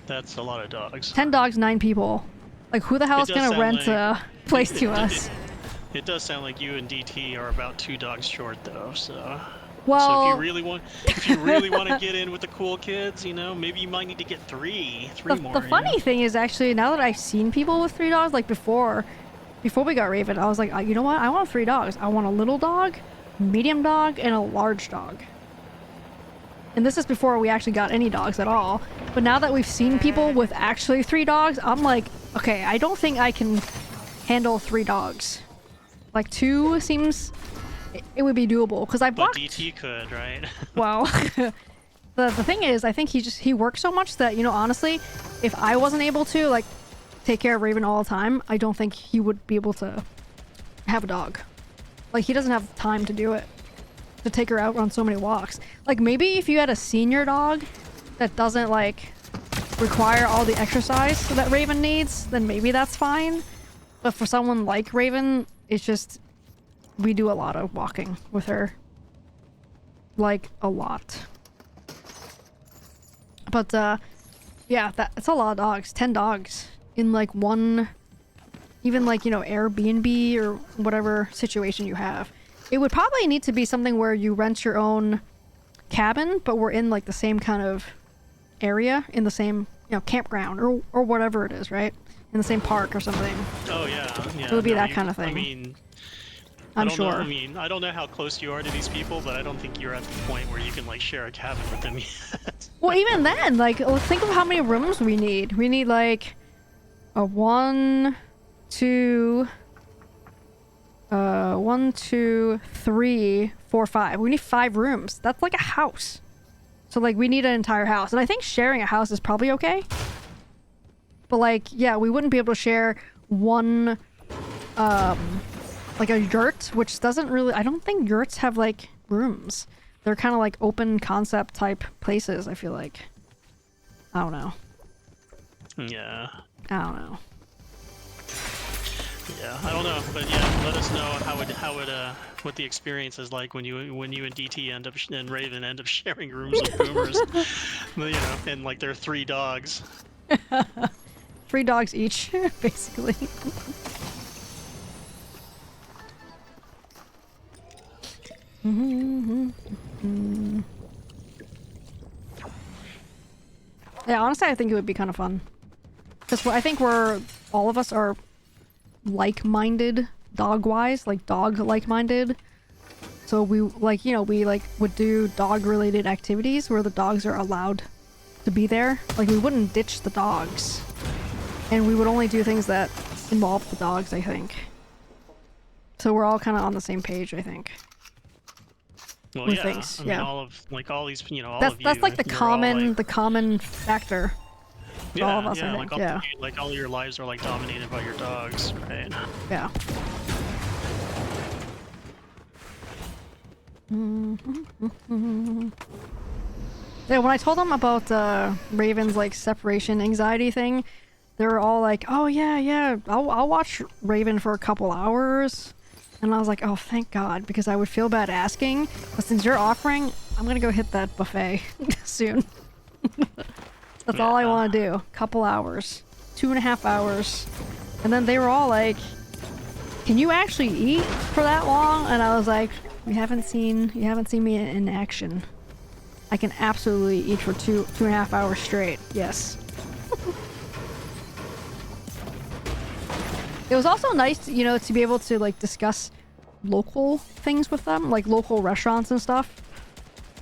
Speaker 2: That's a lot of dogs.
Speaker 1: 10 dogs, 9 people. Like who the hell is gonna rent a place to us?
Speaker 2: It does sound like you and DT are about 2 dogs short though, so... So if you
Speaker 1: Well,
Speaker 2: really want to get in with the cool kids, you know, maybe you might need to get three more.
Speaker 1: the funny thing is actually now that I've seen people with 3 dogs, like before we got Raven, I was like, you know what? I want 3 dogs. I want a little dog, medium dog, and a large dog. And this is before we actually got any dogs at all. But now that we've seen people with actually 3 dogs, I'm like, okay, I don't think I can handle 3 dogs. Like 2 seems it would be doable because I
Speaker 2: But
Speaker 1: blocked.
Speaker 2: DT could, right?
Speaker 1: Well, the thing is, I think he works so much that, you know, honestly, if I wasn't able to like take care of Raven all the time, I don't think he would be able to have a dog. Like he doesn't have time to do it, to take her out on so many walks. Like maybe if you had a senior dog that doesn't like require all the exercise that Raven needs, then maybe that's fine. But for someone like Raven, it's just we do a lot of walking with her. Like a lot. But yeah, that's a lot of dogs. 10 dogs in like one, even like, you know, Airbnb or whatever situation you have. It would probably need to be something where you rent your own cabin, but we're in like the same kind of area, in the same, you know, campground or whatever it is, right? In the same park or something.
Speaker 2: Oh yeah, yeah.
Speaker 1: It would be that kind of thing.
Speaker 2: I mean,
Speaker 1: I'm sure.
Speaker 2: I mean, I don't know how close you are to these people, but I don't think you're at the point where you can like share a cabin with them yet.
Speaker 1: Well, even then, like, think of how many rooms we need. We need like a 1, 2, 1, 2, 3, 4, 5. We need 5 rooms. That's like a house. So like we need an entire house. And I think sharing a house is probably okay. But like, yeah, we wouldn't be able to share one, like a yurt, which doesn't really, I don't think yurts have like rooms. They're kind of like open concept type places, I feel like. I don't know.
Speaker 2: Yeah.
Speaker 1: I don't know.
Speaker 2: Yeah, I don't know, but yeah, let us know what the experience is like when you and DT and Raven end up sharing rooms with boomers. You know, and like there are 3 dogs.
Speaker 1: 3 dogs each, basically. Yeah, honestly, I think it would be kind of fun. Because I think all of us are like-minded dog-wise, like dog-like-minded. So we, like, you know, we like would do dog-related activities where the dogs are allowed to be there. Like, we wouldn't ditch the dogs. And we would only do things that involve the dogs, I think. So we're all kind of on the same page, I think.
Speaker 2: Well,
Speaker 1: with
Speaker 2: yeah,
Speaker 1: things,
Speaker 2: I mean,
Speaker 1: yeah.
Speaker 2: all these, you know, all
Speaker 1: That's
Speaker 2: of you.
Speaker 1: that's like the
Speaker 2: you're all,
Speaker 1: common
Speaker 2: like,
Speaker 1: the common factor. For all of us, I think.
Speaker 2: like like all your lives are like dominated by your dogs, right?
Speaker 1: Yeah. Yeah, when I told them about Raven's like separation anxiety thing, they were all like, "Oh yeah, I'll watch Raven for a couple hours," and I was like, "Oh, thank God," because I would feel bad asking. But since you're offering, I'm gonna go hit that buffet soon. That's all I want to do. Couple hours, 2.5 hours, and then they were all like, "Can you actually eat for that long?" And I was like, you haven't seen me in action. I can absolutely eat for 2.5 hours straight. Yes. It was also nice, you know, to be able to like discuss local things with them, like local restaurants and stuff.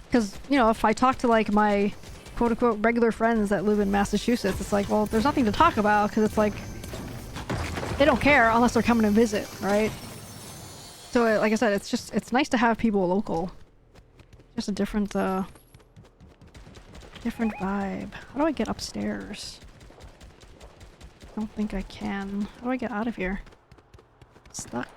Speaker 1: Because, you know, if I talk to like my quote-unquote regular friends that live in Massachusetts, it's like, well, there's nothing to talk about because it's like they don't care unless they're coming to visit, right? So, like I said, it's nice to have people local. Just a different vibe. How do I get upstairs? I don't think I can. How do I get out of here? Stuck.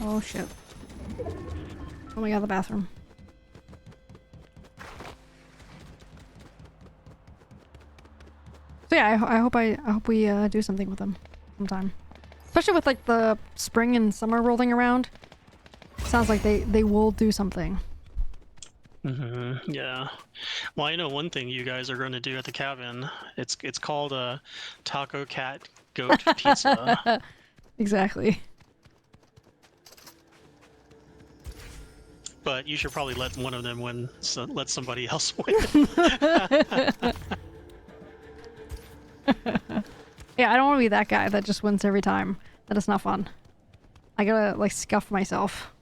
Speaker 1: Oh shit. Oh my god, the bathroom. So yeah, I hope we do something with them sometime. Especially with like the spring and summer rolling around. Sounds like they will do something.
Speaker 2: Yeah. Well, I know one thing you guys are going to do at the cabin. It's called a taco cat goat pizza.
Speaker 1: Exactly.
Speaker 2: But you should probably let one of them win. So let somebody else win.
Speaker 1: Yeah, I don't want to be that guy that just wins every time. That is not fun. I gotta, like, scuff myself.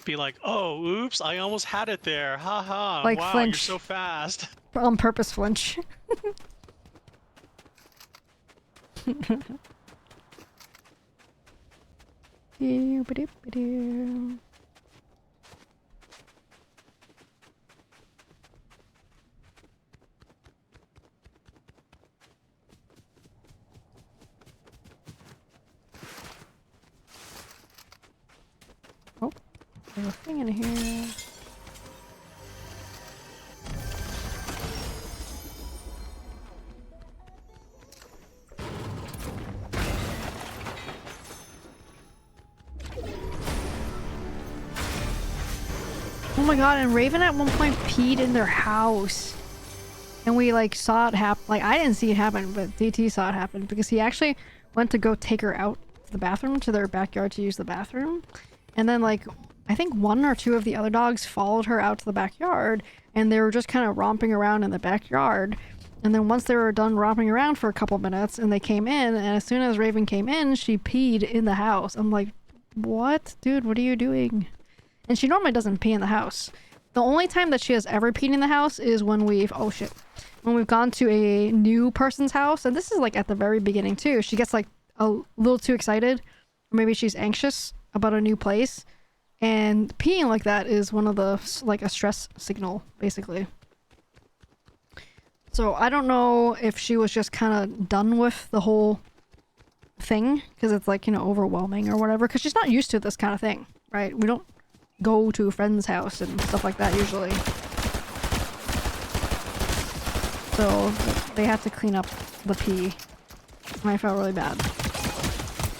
Speaker 2: Be like, oh, oops, I almost had it there. Ha ha.
Speaker 1: Like,
Speaker 2: Wow,
Speaker 1: flinch.
Speaker 2: you're so fast.
Speaker 1: On purpose flinch. Oh, there's a thing in here. Oh my god, and Raven at one point peed in their house. And we, like, saw it happen. Like, I didn't see it happen, but DT saw it happen because he actually went to go take her out to the bathroom, to their backyard to use the bathroom. And then, like, I think one or two of the other dogs followed her out to the backyard, and they were just kind of romping around in the backyard. And then once they were done romping around for a couple minutes, and they came in, and as soon as Raven came in, she peed in the house. I'm like, what? Dude, what are you doing? And she normally doesn't pee in the house. The only time that she has ever peed in the house is when we've... Oh, shit. When we've gone to a new person's house. And this is, like, at the very beginning, too. She gets, like, a little too excited. Or maybe she's anxious about a new place. And peeing like that is one of the... Like, a stress signal, basically. So, I don't know if she was just kind of done with the whole thing. Because it's, like, you know, overwhelming or whatever. Because she's not used to this kind of thing, right? We don't go to a friend's house and stuff like that usually. So they had to clean up the pee. And I felt really bad.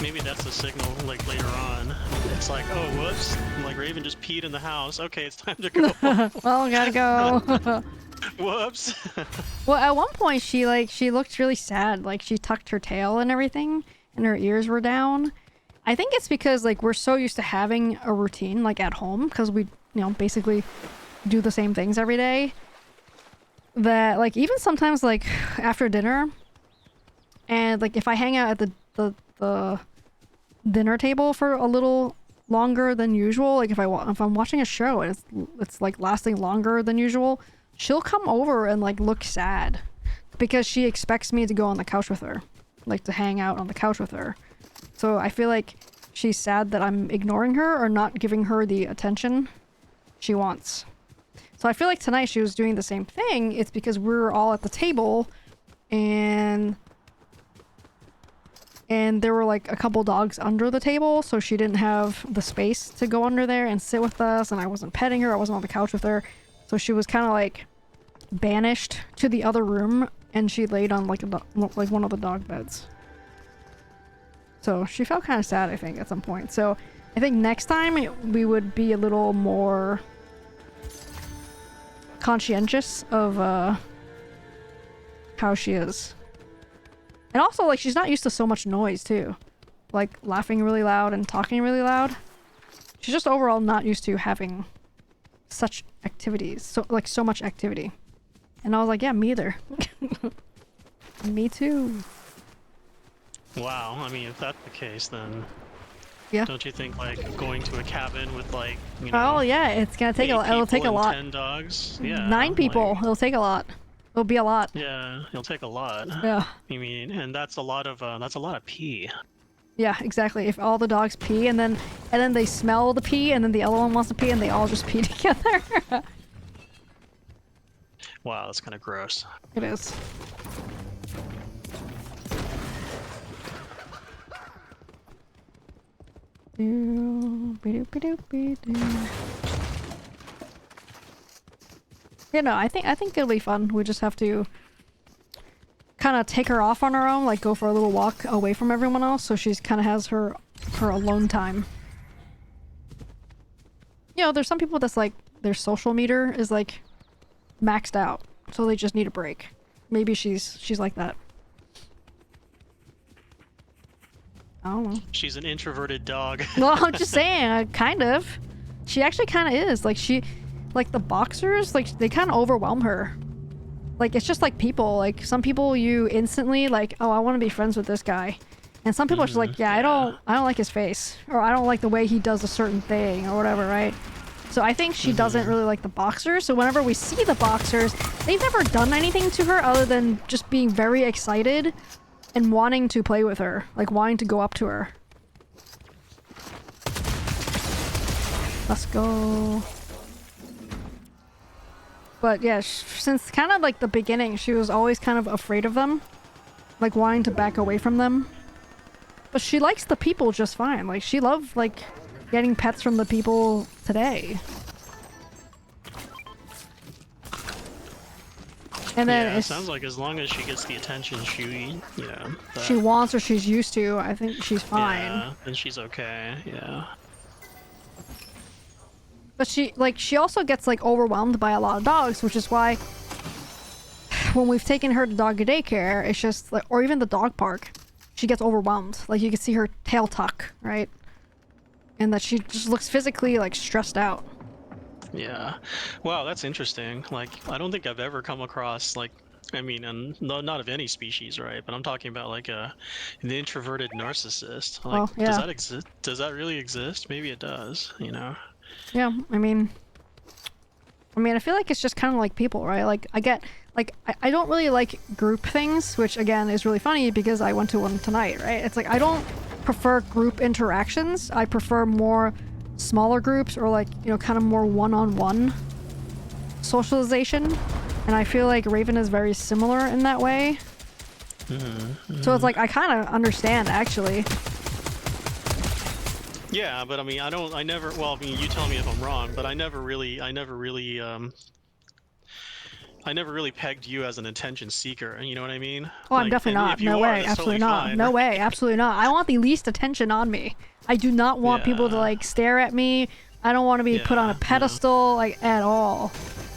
Speaker 2: Maybe that's the signal, like, later on. It's like, oh, whoops. Like, Raven just peed in the house. Okay, it's time to go.
Speaker 1: Well, gotta go.
Speaker 2: Whoops.
Speaker 1: Well, at one point she looked really sad. Like, she tucked her tail and everything, and her ears were down. I think it's because, like, we're so used to having a routine, like, at home, because we, you know, basically do the same things every day, that, like, even sometimes, like, after dinner, and, like, if I hang out at the dinner table for a little longer than usual, like, if I'm watching a show and it's, like, lasting longer than usual, she'll come over and, like, look sad, because she expects me to go on the couch with her, like, to hang out on the couch with her. So I feel like she's sad that I'm ignoring her or not giving her the attention she wants. So I feel like tonight she was doing the same thing. It's because we're all at the table and there were, like, a couple dogs under the table, so she didn't have the space to go under there and sit with us, and I wasn't petting her, I wasn't on the couch with her. So she was kind of, like, banished to the other room, and she laid on, like, one of the dog beds. So she felt kind of sad, I think, at some point. So I think next time we would be a little more conscientious of how she is. And also, like, she's not used to so much noise, too. Like, laughing really loud and talking really loud. She's just overall not used to having such activities. So much activity. And I was like, yeah, me either. Me too.
Speaker 2: Wow, I mean, if that's the case, then
Speaker 1: Yeah.
Speaker 2: don't you think, like, going to a cabin with, like, you know,
Speaker 1: Oh yeah, it's gonna take it'll take a lot.
Speaker 2: 10 dogs? Yeah.
Speaker 1: 9 people.
Speaker 2: Like,
Speaker 1: It'll take a lot. It'll be a lot.
Speaker 2: yeah, it'll take a lot.
Speaker 1: Yeah.
Speaker 2: I mean, and that's a lot of pee.
Speaker 1: Yeah, exactly. If all the dogs pee and then they smell the pee and then the other one wants to pee and they all just pee together.
Speaker 2: Wow, that's kind of gross.
Speaker 1: It is. You know, I think it'll be fun. We just have to kind of take her off on her own, like go for a little walk away from everyone else, so she's kind of has her alone time. you know, there's some people that's like their social meter is like maxed out, so they just need a break. Maybe she's like that. I don't know.
Speaker 2: She's an introverted dog.
Speaker 1: Well, I'm just saying, kind of. She actually kind of is. Like like the boxers, like they kind of overwhelm her. Like it's just like people. Like some people you instantly like, oh, I want to be friends with this guy, and some people are just like, yeah, I don't like his face, or I don't like the way he does a certain thing, or whatever, right? So I think she doesn't really like the boxers. So whenever we see the boxers, they've never done anything to her other than just being very excited and wanting to play with her, like wanting to go up to her. Let's go. But yeah, since kind of like the beginning, she was always kind of afraid of them, like wanting to back away from them. But she likes the people just fine. Like she loved like getting pets from the people today. And then
Speaker 2: it sounds like as long as she gets the attention she
Speaker 1: wants or she's used to, I think she's fine.
Speaker 2: Yeah, and she's okay. Yeah.
Speaker 1: But she also gets like overwhelmed by a lot of dogs, which is why when we've taken her to dog daycare, it's just like, or even the dog park, she gets overwhelmed. Like you can see her tail tuck, right? And that she just looks physically like stressed out.
Speaker 2: Yeah. Wow, that's interesting. Like I don't think I've ever come across like, I mean, and not of any species, right? But I'm talking about like an introverted narcissist. Like,
Speaker 1: oh, yeah.
Speaker 2: Does that exist? Does that really exist? Maybe it does. You know.
Speaker 1: Yeah, I mean, I feel like it's just kind of like people, right? Like, I don't really like group things, which again is really funny because I went to one tonight, right? It's like, I don't prefer group interactions. I prefer more smaller groups or like, you know, kind of more one-on-one socialization. And I feel like Raven is very similar in that way. So it's like, I kind of understand actually.
Speaker 2: Yeah, but I mean, well, I mean, you tell me if I'm wrong, but I never really pegged you as an attention seeker, you know what I mean?
Speaker 1: Oh, like, I'm definitely not. No way, absolutely not. No way, absolutely not. I want the least attention on me. I do not want people to like stare at me. I don't want to be put on a pedestal, like at all.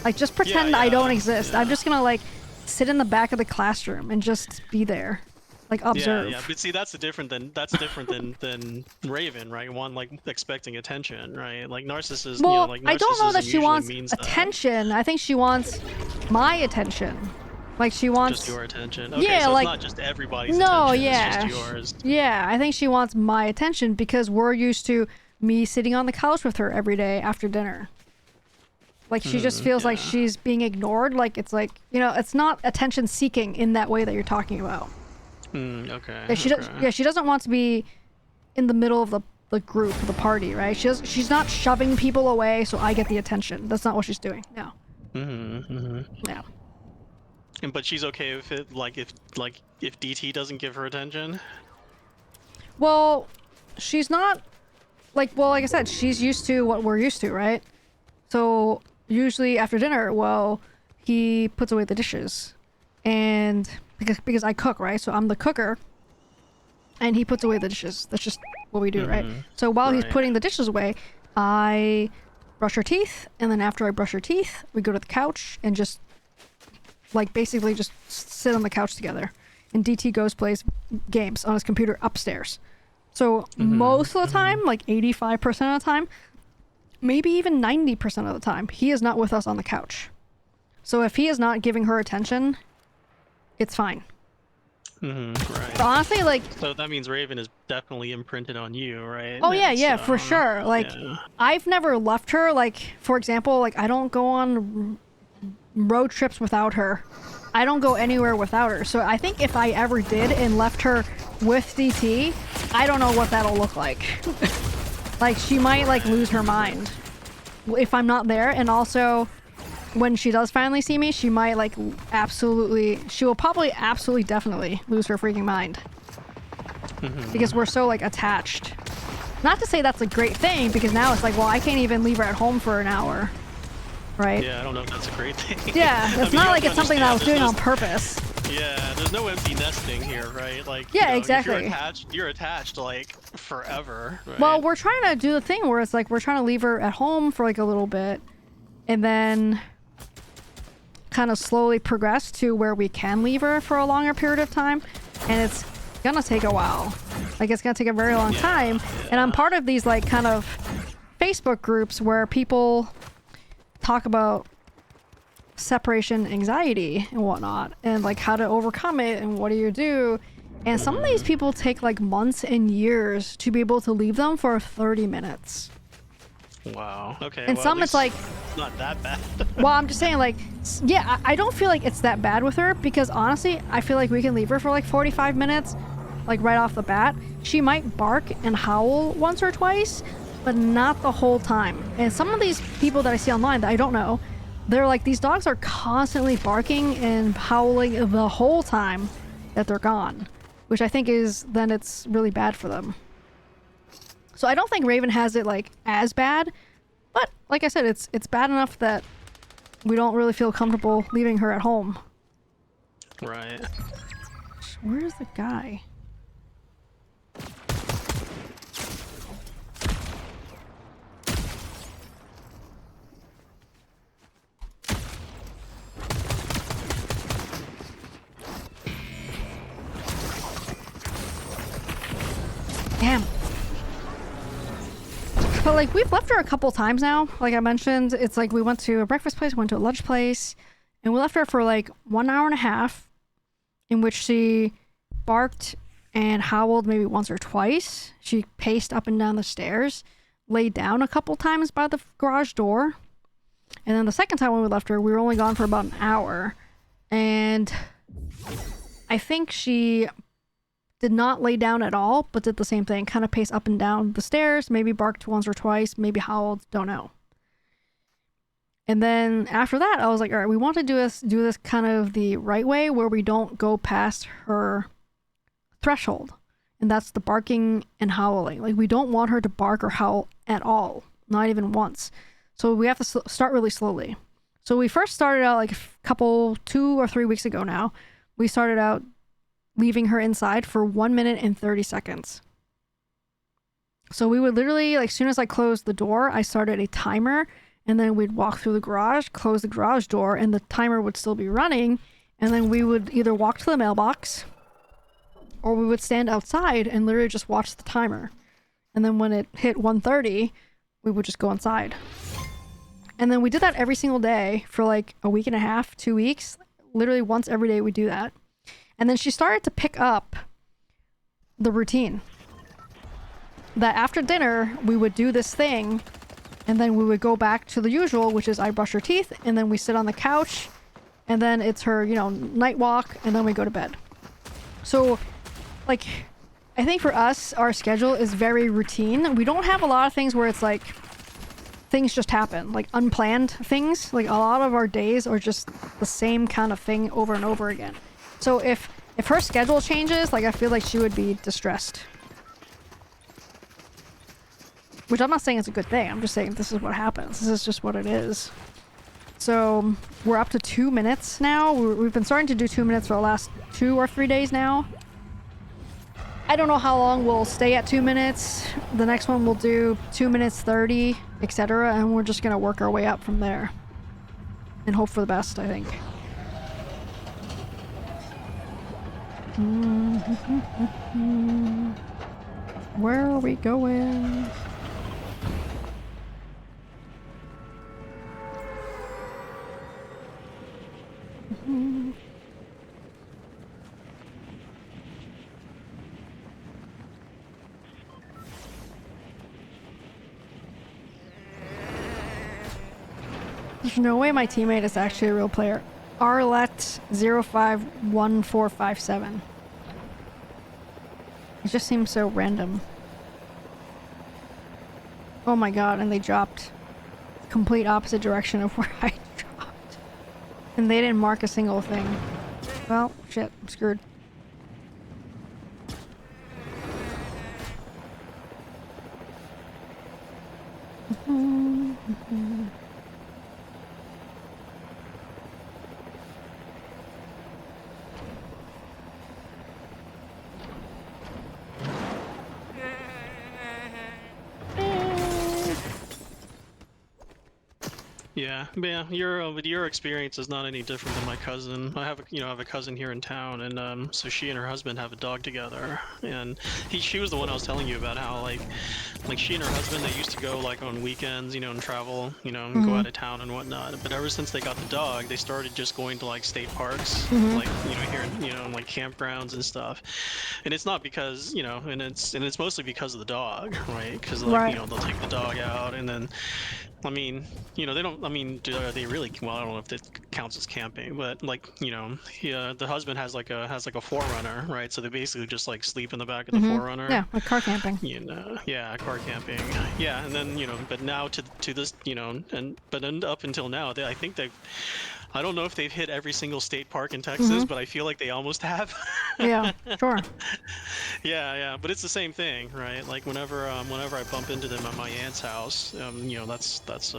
Speaker 1: Like just pretend I don't exist. I'm just gonna like sit in the back of the classroom and just be there. Like observe.
Speaker 2: Yeah, but see, that's different than Raven, right? One like expecting attention, right? Like narcissism.
Speaker 1: Well,
Speaker 2: like
Speaker 1: I don't know that she wants
Speaker 2: attention.
Speaker 1: I think she wants my attention. Like she wants
Speaker 2: just your attention. Okay,
Speaker 1: yeah,
Speaker 2: so
Speaker 1: like
Speaker 2: it's not just everybody's attention. It's just yours.
Speaker 1: Yeah, I think she wants my attention because we're used to me sitting on the couch with her every day after dinner. Like she just feels like she's being ignored. Like it's like, you know, it's not attention seeking in that way that you're talking about.
Speaker 2: Okay.
Speaker 1: Yeah, she doesn't want to be in the middle of the group, the party, right? She's not shoving people away so I get the attention. That's not what she's doing. No. Yeah.
Speaker 2: But she's okay if if DT doesn't give her attention.
Speaker 1: Well, she's not like I said, she's used to what we're used to, right? So usually after dinner, well, he puts away the dishes, and because I cook, right? So I'm the cooker, and he puts away the dishes. That's just what we do, right? So while he's putting the dishes away, I brush her teeth, and then after I brush her teeth, we go to the couch and just like basically just sit on the couch together. And DT goes plays games on his computer upstairs. So most of the time, like 85% of the time, maybe even 90% of the time, he is not with us on the couch. So if he is not giving her attention, it's fine.
Speaker 2: Right.
Speaker 1: But honestly, like...
Speaker 2: So that means Raven is definitely imprinted on you, right?
Speaker 1: Oh, yeah, for sure. Like, I've never left her. Like, for example, like, I don't go on road trips without her. I don't go anywhere without her. So I think if I ever did and left her with DT, I don't know what that'll look like. Like, she might, like, lose her mind if I'm not there. And also... when she does finally see me, she might like she will probably absolutely definitely lose her freaking mind. Because we're so like attached. Not to say that's a great thing, because now it's like, well, I can't even leave her at home for an hour. Right?
Speaker 2: Yeah, I don't know if that's a great thing.
Speaker 1: Yeah, it's not like it's something that I was doing on purpose.
Speaker 2: Yeah, there's no empty nesting here, right? Like,
Speaker 1: Yeah,
Speaker 2: you know,
Speaker 1: exactly.
Speaker 2: If you're attached like forever, right?
Speaker 1: Well, we're trying to do the thing where it's like we're trying to leave her at home for like a little bit and then kind of slowly progress to where we can leave her for a longer period of time, and it's gonna take a while. Like, it's gonna take a very long time. And I'm part of these like kind of Facebook groups where people talk about separation anxiety and whatnot, and like how to overcome it and what do you do. And some of these people take like months and years to be able to leave them for 30 minutes.
Speaker 2: Wow. Okay.
Speaker 1: And
Speaker 2: well,
Speaker 1: some it's like,
Speaker 2: it's not that bad.
Speaker 1: well, I'm just saying, like, yeah, I don't feel like it's that bad with her, because honestly, I feel like we can leave her for like 45 minutes, like right off the bat. She might bark and howl once or twice, but not the whole time. And some of these people that I see online that I don't know, they're like, these dogs are constantly barking and howling the whole time that they're gone, which I think is, then it's really bad for them. So I don't think Raven has it like as bad, but like I said, it's bad enough that we don't really feel comfortable leaving her at home.
Speaker 2: Right.
Speaker 1: Where's the guy? Damn. But like, we've left her a couple times now. Like I mentioned, it's like we went to a breakfast place, went to a lunch place, and we left her for like 1 hour and a half, in which she barked and howled maybe once or twice. She paced up and down the stairs, laid down a couple times by the garage door. And then the second time when we left her, we were only gone for about an hour. And I think she did not lay down at all, but did the same thing. Kind of paced up and down the stairs, maybe barked once or twice, maybe howled, don't know. And then after that, I was like, all right, we want to do this kind of the right way, where we don't go past her threshold. And that's the barking and howling. Like, we don't want her to bark or howl at all, not even once. So we have to start really slowly. So we first started out like a couple, 2 or 3 weeks ago now. We started out leaving her inside for 1 minute and 30 seconds. So we would literally, like, as soon as I closed the door, I started a timer, and then we'd walk through the garage, close the garage door, and the timer would still be running. And then we would either walk to the mailbox, or we would stand outside and literally just watch the timer. And then when it hit 1:30, we would just go inside. And then we did that every single day for like a week and a half, 2 weeks. Literally once every day we do that. And then she started to pick up the routine. That after dinner, we would do this thing, and then we would go back to the usual, which is I brush her teeth, and then we sit on the couch, and then it's her, you know, night walk, and then we go to bed. So, like, I think for us, our schedule is very routine. We don't have a lot of things where it's like, things just happen, like unplanned things. Like, a lot of our days are just the same kind of thing over and over again. So if her schedule changes, like, I feel like she would be distressed. Which I'm not saying it's a good thing. I'm just saying this is what happens. This is just what it is. So we're up to 2 minutes now. We've been starting to do 2 minutes for the last 2 or 3 days now. I don't know how long we'll stay at 2 minutes. The next one we'll do 2 minutes 30, etc. And we're just going to work our way up from there. And hope for the best, I think. Where are we going? There's no way my teammate is actually a real player. Arlet051457. It just seems so random. Oh my god, and they dropped complete opposite direction of where I dropped. And they didn't mark a single thing. Well, shit, I'm screwed.
Speaker 2: Yeah, but yeah, but your experience is not any different than my cousin. I have a cousin here in town, and so she and her husband have a dog together, and she was the one I was telling you about how like she and her husband, they used to go like on weekends, and travel, and go
Speaker 1: Mm-hmm.
Speaker 2: out of town and whatnot. But ever since they got the dog, they started just going to like state parks,
Speaker 1: Mm-hmm.
Speaker 2: like here, like campgrounds and stuff. And it's not because and it's mostly because of the dog, right? Because like
Speaker 1: Right.
Speaker 2: they'll take the dog out, and then I mean, they don't. I mean, are they really? Well, I don't know if that counts as camping, but like, the husband has like a forerunner, right? So they basically just like sleep in the back of the
Speaker 1: Mm-hmm.
Speaker 2: forerunner.
Speaker 1: Yeah, like car camping.
Speaker 2: Yeah, car camping. Yeah, and then but now to this, up until now, I think I don't know if they've hit every single state park in Texas,
Speaker 1: Mm-hmm.
Speaker 2: but I feel like they almost have.
Speaker 1: Yeah, sure.
Speaker 2: Yeah, but it's the same thing, right? Like whenever I bump into them at my aunt's house, that's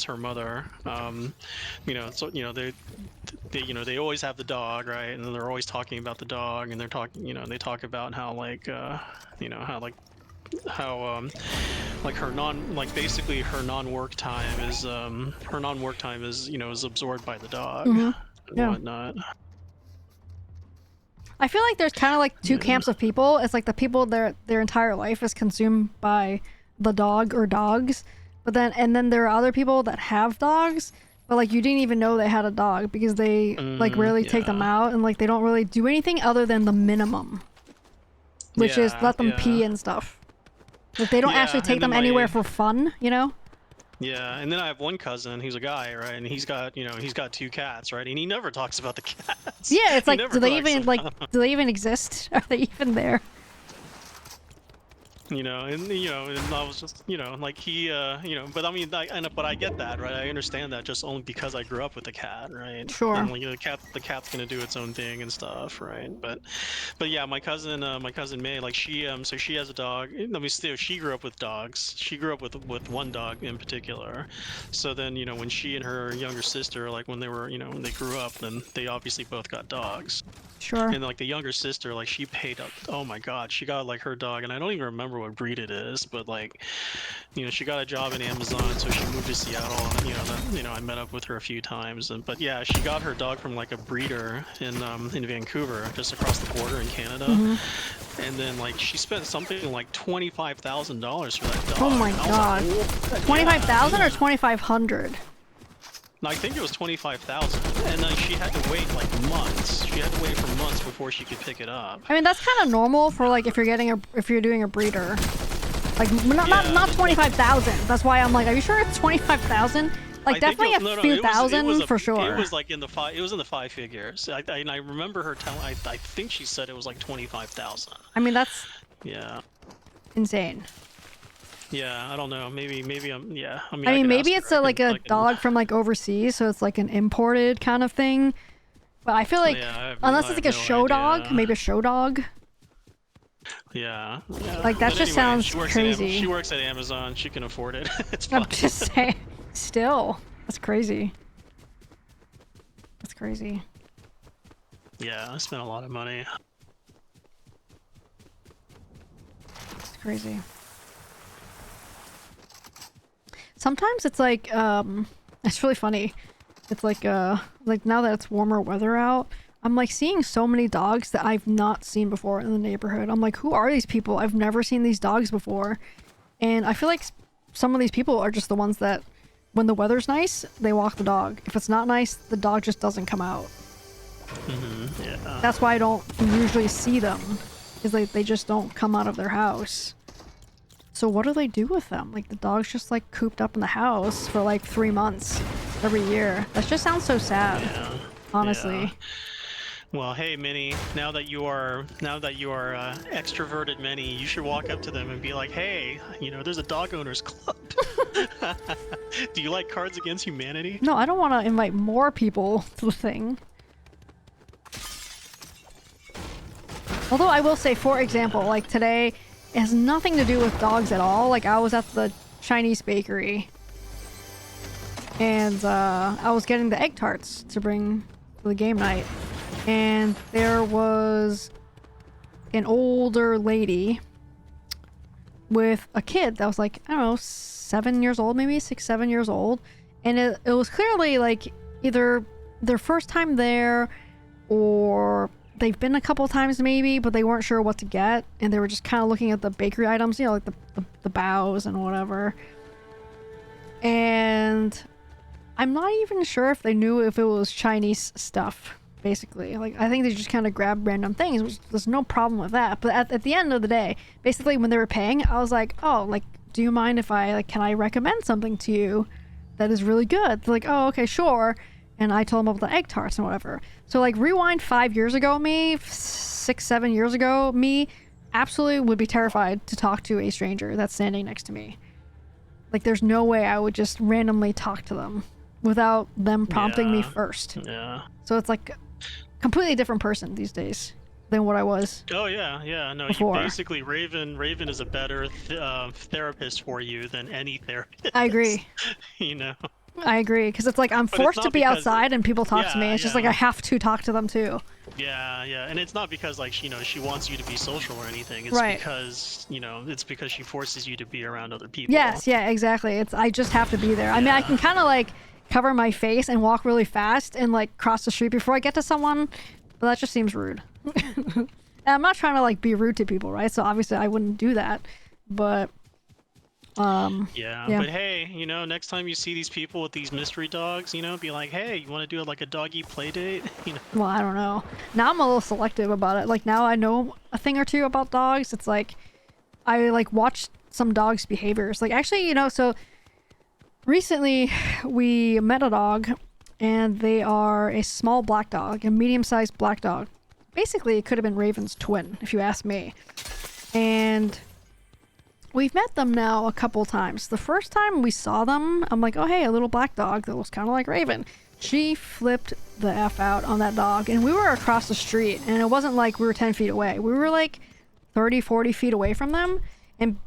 Speaker 2: her mother. So they always have the dog, right? And they're always talking about the dog, and they talk about how how like basically her non-work time is absorbed by the dog
Speaker 1: Mm-hmm.
Speaker 2: and
Speaker 1: Yeah.
Speaker 2: whatnot.
Speaker 1: I feel like there's kind of like two
Speaker 2: Yeah.
Speaker 1: camps of people. It's like the people their entire life is consumed by the dog or dogs, and then there are other people that have dogs, but like you didn't even know they had a dog because they like rarely take them
Speaker 2: Yeah.
Speaker 1: out and like they don't really do anything other than the minimum, which is
Speaker 2: Yeah.
Speaker 1: let them pee and stuff. Like they don't actually
Speaker 2: Yeah,
Speaker 1: take
Speaker 2: and then
Speaker 1: them anywhere for fun, you know?
Speaker 2: yeah, and then I have one cousin who's a guy, right? And he's got two cats, right? And he never talks about the cats.
Speaker 1: Yeah, it's
Speaker 2: He
Speaker 1: like
Speaker 2: never talks about,
Speaker 1: do they even exist? Are they even there?
Speaker 2: and I was just, like but I mean, but I get that, right? I understand that just only because I grew up with the cat, right?
Speaker 1: Sure.
Speaker 2: And like the cat's gonna do its own thing and stuff, right? But yeah, my cousin May, like so she has a dog. I mean, still, she grew up with dogs. She grew up with one dog in particular. So then, when she and her younger sister, like when when they grew up, then they obviously both got dogs.
Speaker 1: Sure.
Speaker 2: And like the younger sister, like she paid up. Oh my God, she got like her dog, and I don't even remember what breed it is, but like, she got a job in Amazon, so she moved to Seattle. And, I met up with her a few times, but yeah, she got her dog from like a breeder in Vancouver, just across the border in Canada.
Speaker 1: Mm-hmm.
Speaker 2: And then like she spent something like $25,000 for that dog.
Speaker 1: Oh my God.
Speaker 2: Like,
Speaker 1: 25,000
Speaker 2: yeah.
Speaker 1: or 2,500?
Speaker 2: I think it was 25,000, and then she had to wait like months. She had to wait for months before she could pick it up.
Speaker 1: I mean, that's kind of normal for like if you're doing a breeder. Like not 25,000. That's why I'm like, are you sure it's 25,000? Like definitely a few thousand for sure.
Speaker 2: It was like in the five. It was in the five figures. I remember her telling. I think she said it was like 25,000.
Speaker 1: I mean, that's
Speaker 2: Yeah.
Speaker 1: insane.
Speaker 2: Yeah, I don't know. Maybe I'm. Yeah. I mean,
Speaker 1: I
Speaker 2: I
Speaker 1: mean,
Speaker 2: could
Speaker 1: maybe
Speaker 2: ask
Speaker 1: it's
Speaker 2: her.
Speaker 1: like a dog from like overseas, so it's like an imported kind of thing. But I feel like unless it's like a show dog, maybe a show dog.
Speaker 2: Yeah.
Speaker 1: Like that
Speaker 2: But
Speaker 1: just
Speaker 2: anyway,
Speaker 1: sounds crazy.
Speaker 2: She works at Amazon. She can afford it. It's
Speaker 1: I'm
Speaker 2: fine.
Speaker 1: just saying. Still, that's crazy. That's crazy.
Speaker 2: Yeah, I spent a lot of money.
Speaker 1: It's crazy. Sometimes it's like, it's really funny. It's like now that it's warmer weather out, I'm like seeing so many dogs that I've not seen before in the neighborhood. I'm like, who are these people? I've never seen these dogs before. And I feel like some of these people are just the ones that, when the weather's nice, they walk the dog. If it's not nice, the dog just doesn't come out.
Speaker 2: Yeah.
Speaker 1: That's why I don't usually see them, is they just don't come out of their house. So what do they do with them? Like the dog's just like cooped up in the house for like 3 months every year. That just sounds so sad.
Speaker 2: Yeah.
Speaker 1: Honestly.
Speaker 2: Yeah. Well, hey, Minnie. Now that you are extroverted, Minnie, you should walk up to them and be like, "Hey, there's a dog owners club. Do you like Cards Against Humanity?"
Speaker 1: No, I don't want to invite more people to the thing. Although I will say, for example, like today, it has nothing to do with dogs at all. Like I was at the Chinese bakery and I was getting the egg tarts to bring to the game night. And there was an older lady with a kid that was like, I don't know, 7 years old, maybe 6, 7 years old. And it was clearly like either their first time there, or they've been a couple times maybe, but they weren't sure what to get, and they were just kind of looking at the bakery items, you know, like the bows and whatever. And I'm not even sure if they knew if it was Chinese stuff, basically. Like, I think they just kind of grabbed random things, which there's no problem with that. But at the end of the day, basically when they were paying, I was like, oh, like, do you mind if I, like, can I recommend something to you that is really good? They're like, oh, okay, sure. And I told them about the egg tarts and whatever. So, like, rewind 5 years ago me, 6, 7 years ago me, absolutely would be terrified to talk to a stranger that's standing next to me. Like, there's no way I would just randomly talk to them without them prompting me first.
Speaker 2: Yeah.
Speaker 1: So it's like a completely different person these days than what I was.
Speaker 2: Oh yeah. No,
Speaker 1: before.
Speaker 2: you basically Raven is a better therapist for you than any therapist.
Speaker 1: I agree.
Speaker 2: You know.
Speaker 1: I agree, because it's like I'm forced to be outside and people talk to me. It's just like I have to talk to them too.
Speaker 2: Yeah, and it's not because like you know she wants you to be social or anything. It's because it's because she forces you to be around other people.
Speaker 1: Yes, yeah, exactly. I just have to be there. I mean, I can kind of like cover my face and walk really fast and like cross the street before I get to someone, but that just seems rude. And I'm not trying to like be rude to people, right? So obviously I wouldn't do that, but
Speaker 2: yeah, but hey, next time you see these people with these mystery dogs, be like, hey, you want to do like a doggy play date?
Speaker 1: Well, I don't know. Now I'm a little selective about it. Like, now I know a thing or two about dogs. It's like I like watch some dogs' behaviors. Like, actually, so recently we met a dog, and they are a small black dog, a medium-sized black dog. Basically, it could have been Raven's twin, if you ask me. And we've met them now a couple times. The first time we saw them, I'm like, oh, hey, a little black dog that was kind of like Raven. She flipped the F out on that dog, and we were across the street, and it wasn't like we were 10 feet away. We were like 30, 40 feet away from them,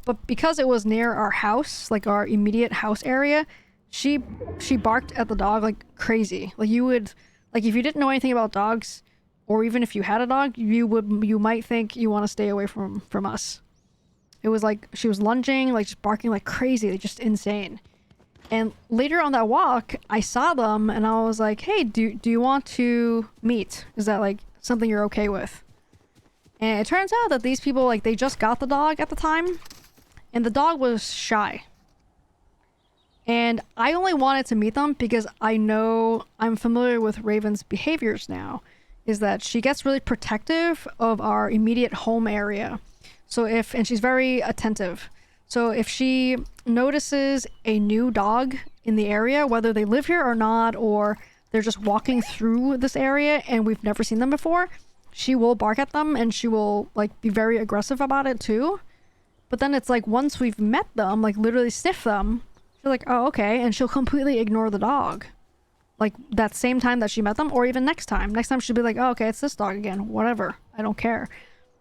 Speaker 1: but because it was near our house, like our immediate house area, she barked at the dog like crazy. Like, you would, like, if you didn't know anything about dogs, or even if you had a dog, you might think you want to stay away from us. It was like she was lunging, like just barking like crazy, like just insane. And later on that walk, I saw them and I was like, hey, do you want to meet? Is that like something you're okay with? And it turns out that these people, like, they just got the dog at the time, and the dog was shy. And I only wanted to meet them because I know I'm familiar with Raven's behaviors now, is that she gets really protective of our immediate home area. So and she's very attentive. So if she notices a new dog in the area, whether they live here or not, or they're just walking through this area and we've never seen them before, she will bark at them, and she will like be very aggressive about it too. But then it's like once we've met them, like literally sniff them, she's like, oh, okay. And she'll completely ignore the dog. Like that same time that she met them, or even next time. Next time she'll be like, oh, okay, it's this dog again. Whatever. I don't care.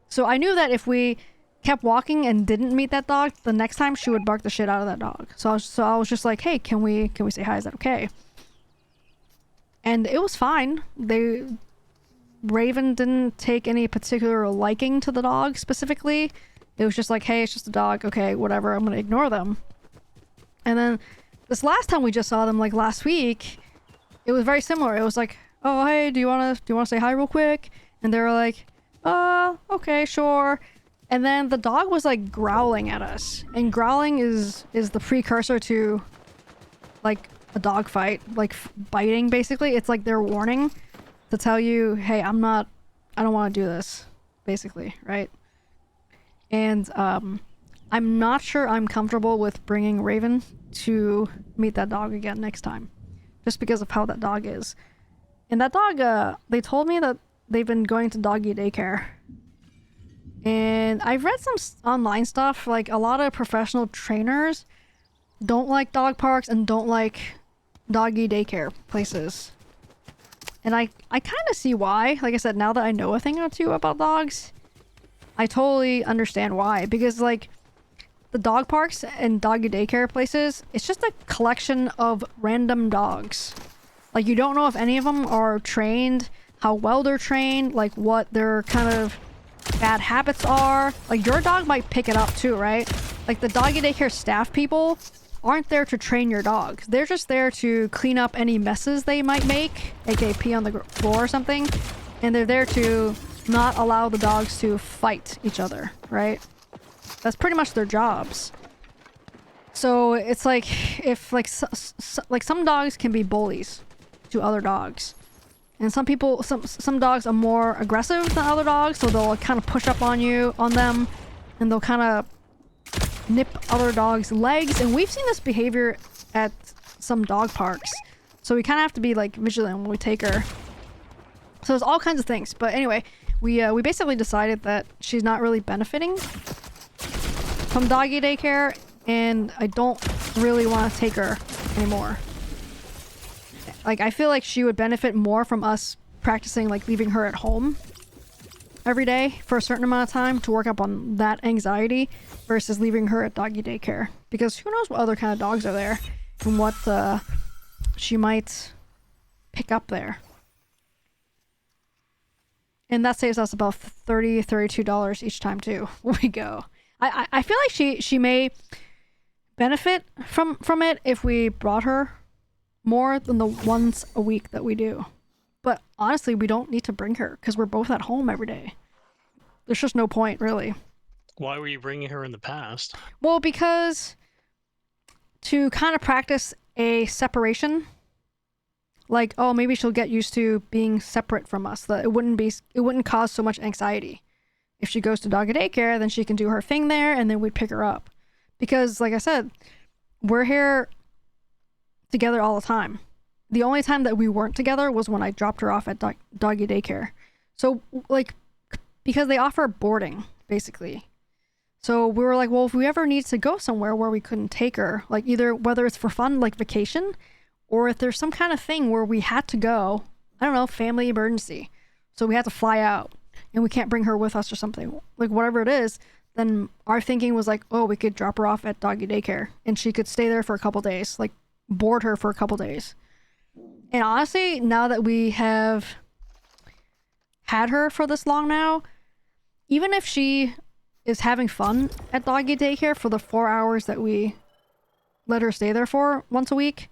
Speaker 1: So I knew that if we kept walking and didn't meet that dog, the next time she would bark the shit out of that dog. So I was just like, hey, can we say hi? Is that okay? And it was fine. Raven didn't take any particular liking to the dog specifically. It was just like, hey, it's just a dog. Okay, whatever. I'm gonna ignore them. And then this last time we just saw them, like last week, it was very similar. It was like, oh, hey, do you wanna say hi real quick? And they were like, okay, sure. And then the dog was like growling at us, and growling is the precursor to like a dog fight, like biting basically. It's like their warning to tell you, hey, I don't want to do this, basically, right? And I'm not sure I'm comfortable with bringing Raven to meet that dog again next time, just because of how that dog is. And that dog, they told me that they've been going to doggy daycare. And I've read some online stuff, like a lot of professional trainers don't like dog parks and don't like doggy daycare places. And I kind of see why. Like I said, now that I know a thing or two about dogs, I totally understand why. Because like the dog parks and doggy daycare places, it's just a collection of random dogs. Like, you don't know if any of them are trained, how well they're trained, like what their kind of bad habits are. Like, your dog might pick it up too, right? Like, the doggy daycare staff people, aren't there to train your dogs. They're just there to clean up any messes they might make, aka pee on the floor or something. And they're there to not allow the dogs to fight each other, right? That's pretty much their jobs. So it's like, if like some dogs can be bullies to other dogs. And some people, some dogs are more aggressive than other dogs, so they'll kind of push up on them, and they'll kind of nip other dogs' legs. And we've seen this behavior at some dog parks, so we kind of have to be like vigilant when we take her. So there's all kinds of things. But anyway, we basically decided that she's not really benefiting from doggy daycare, and I don't really want to take her anymore. Like, I feel like she would benefit more from us practicing, like, leaving her at home every day for a certain amount of time to work up on that anxiety versus leaving her at doggy daycare. Because who knows what other kind of dogs are there and what she might pick up there. And that saves us about $32 each time, too, when we go. I feel like she may benefit from it if we brought her more than the once a week that we do. But honestly, we don't need to bring her because we're both at home every day. There's just no point, really.
Speaker 2: Why were you bringing her in the past?
Speaker 1: Well, because to kind of practice a separation, like, oh, maybe she'll get used to being separate from us. That it wouldn't cause so much anxiety. If she goes to doggy daycare, then she can do her thing there, and then we'd pick her up. Because, like I said, we're here together all the time. The only time that we weren't together was when I dropped her off at doggy daycare. So, like, because they offer boarding, basically. So we were like, well, if we ever need to go somewhere where we couldn't take her, like either whether it's for fun, like vacation, or if there's some kind of thing where we had to go, I don't know, family emergency. So we had to fly out and we can't bring her with us or something, like whatever it is, then our thinking was like, oh, we could drop her off at doggy daycare and she could stay there for a couple days, like board her for a couple days. And honestly, now that we have had her for this long now, even if she is having fun at doggy daycare for the 4 hours that we let her stay there for once a week,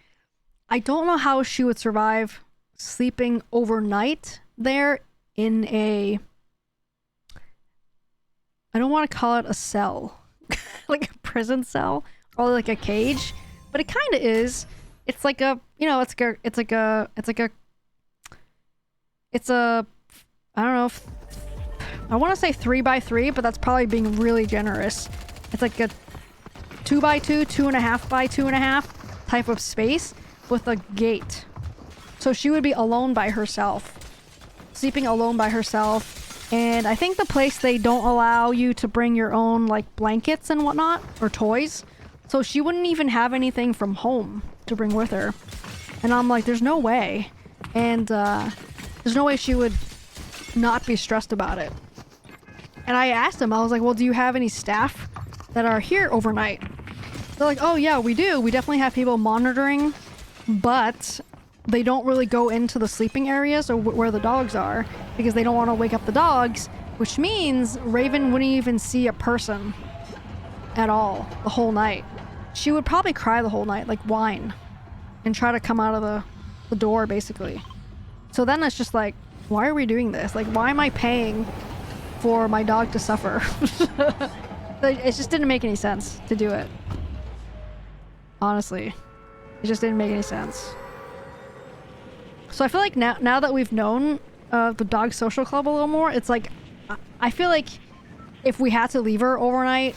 Speaker 1: I don't know how she would survive sleeping overnight there in a, I don't want to call it a cell, like a prison cell or like a cage, but it kind of is. It's like a, you know, it's a, I don't know, I want to say 3x3, but that's probably being really generous. It's like a 2x2, 2.5x2.5 type of space with a gate. So she would be alone by herself, sleeping alone by herself. And I think the place, they don't allow you to bring your own like blankets and whatnot or toys. So she wouldn't even have anything from home to bring with her. And I'm like, there's no way. And there's no way she would not be stressed about it. And I asked them, I was like, well, do you have any staff that are here overnight? They're like, oh yeah, we do. We definitely have people monitoring, but they don't really go into the sleeping areas or where the dogs are because they don't want to wake up the dogs, which means Raven wouldn't even see a person at all the whole night. She would probably cry the whole night, like whine, and try to come out of the door, basically. So then it's just like, why are we doing this? Like, why am I paying for my dog to suffer? It just didn't make any sense to do it. Honestly. It just didn't make any sense. So I feel like now that we've known the dog social club a little more, it's like, I feel like if we had to leave her overnight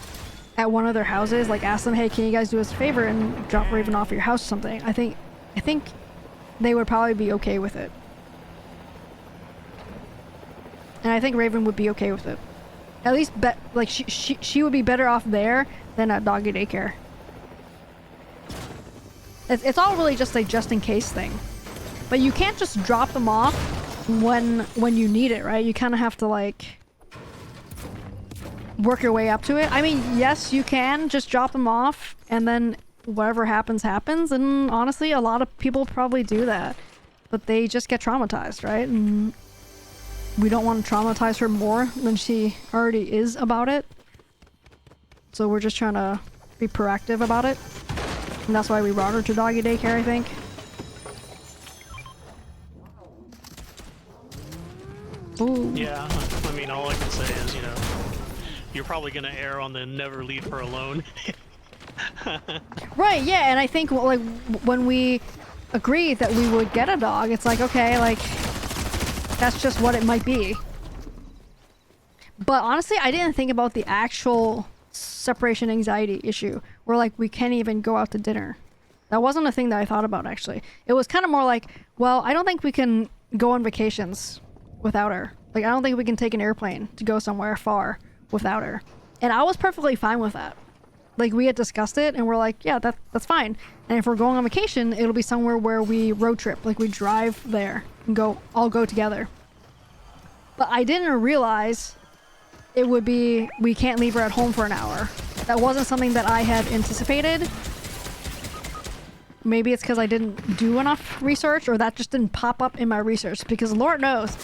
Speaker 1: at one of their houses, like ask them, hey, can you guys do us a favor and drop Raven off at your house or something, I think they would probably be okay with it. And I think Raven would be okay with it. At least like she would be better off there than at doggy daycare. It's all really just a just in case thing. But you can't just drop them off when you need it, right? You kind of have to like work your way up to it. I mean, yes, you can just drop them off and then whatever happens, happens. And honestly, a lot of people probably do that. But they just get traumatized, right? And we don't want to traumatize her more than she already is about it. So we're just trying to be proactive about it. And that's why we brought her to doggy daycare, I think. Ooh.
Speaker 2: Yeah, I mean, all I can say is, you know, you're probably gonna err on the never leave her alone.
Speaker 1: Right, yeah, and I think like when we agreed that we would get a dog, it's like, okay, like that's just what it might be. But honestly, I didn't think about the actual separation anxiety issue where like we can't even go out to dinner. That wasn't a thing that I thought about, actually. It was kind of more like, well, I don't think we can go on vacations without her. Like, I don't think we can take an airplane to go somewhere far without her. And I was perfectly fine with that. Like, we had discussed it and we're like, yeah, that's fine. And if we're going on vacation, it'll be somewhere where we road trip. Like, we drive there and all go together. But I didn't realize it would be, we can't leave her at home for an hour. That wasn't something that I had anticipated. Maybe it's because I didn't do enough research, or that just didn't pop up in my research, because Lord knows,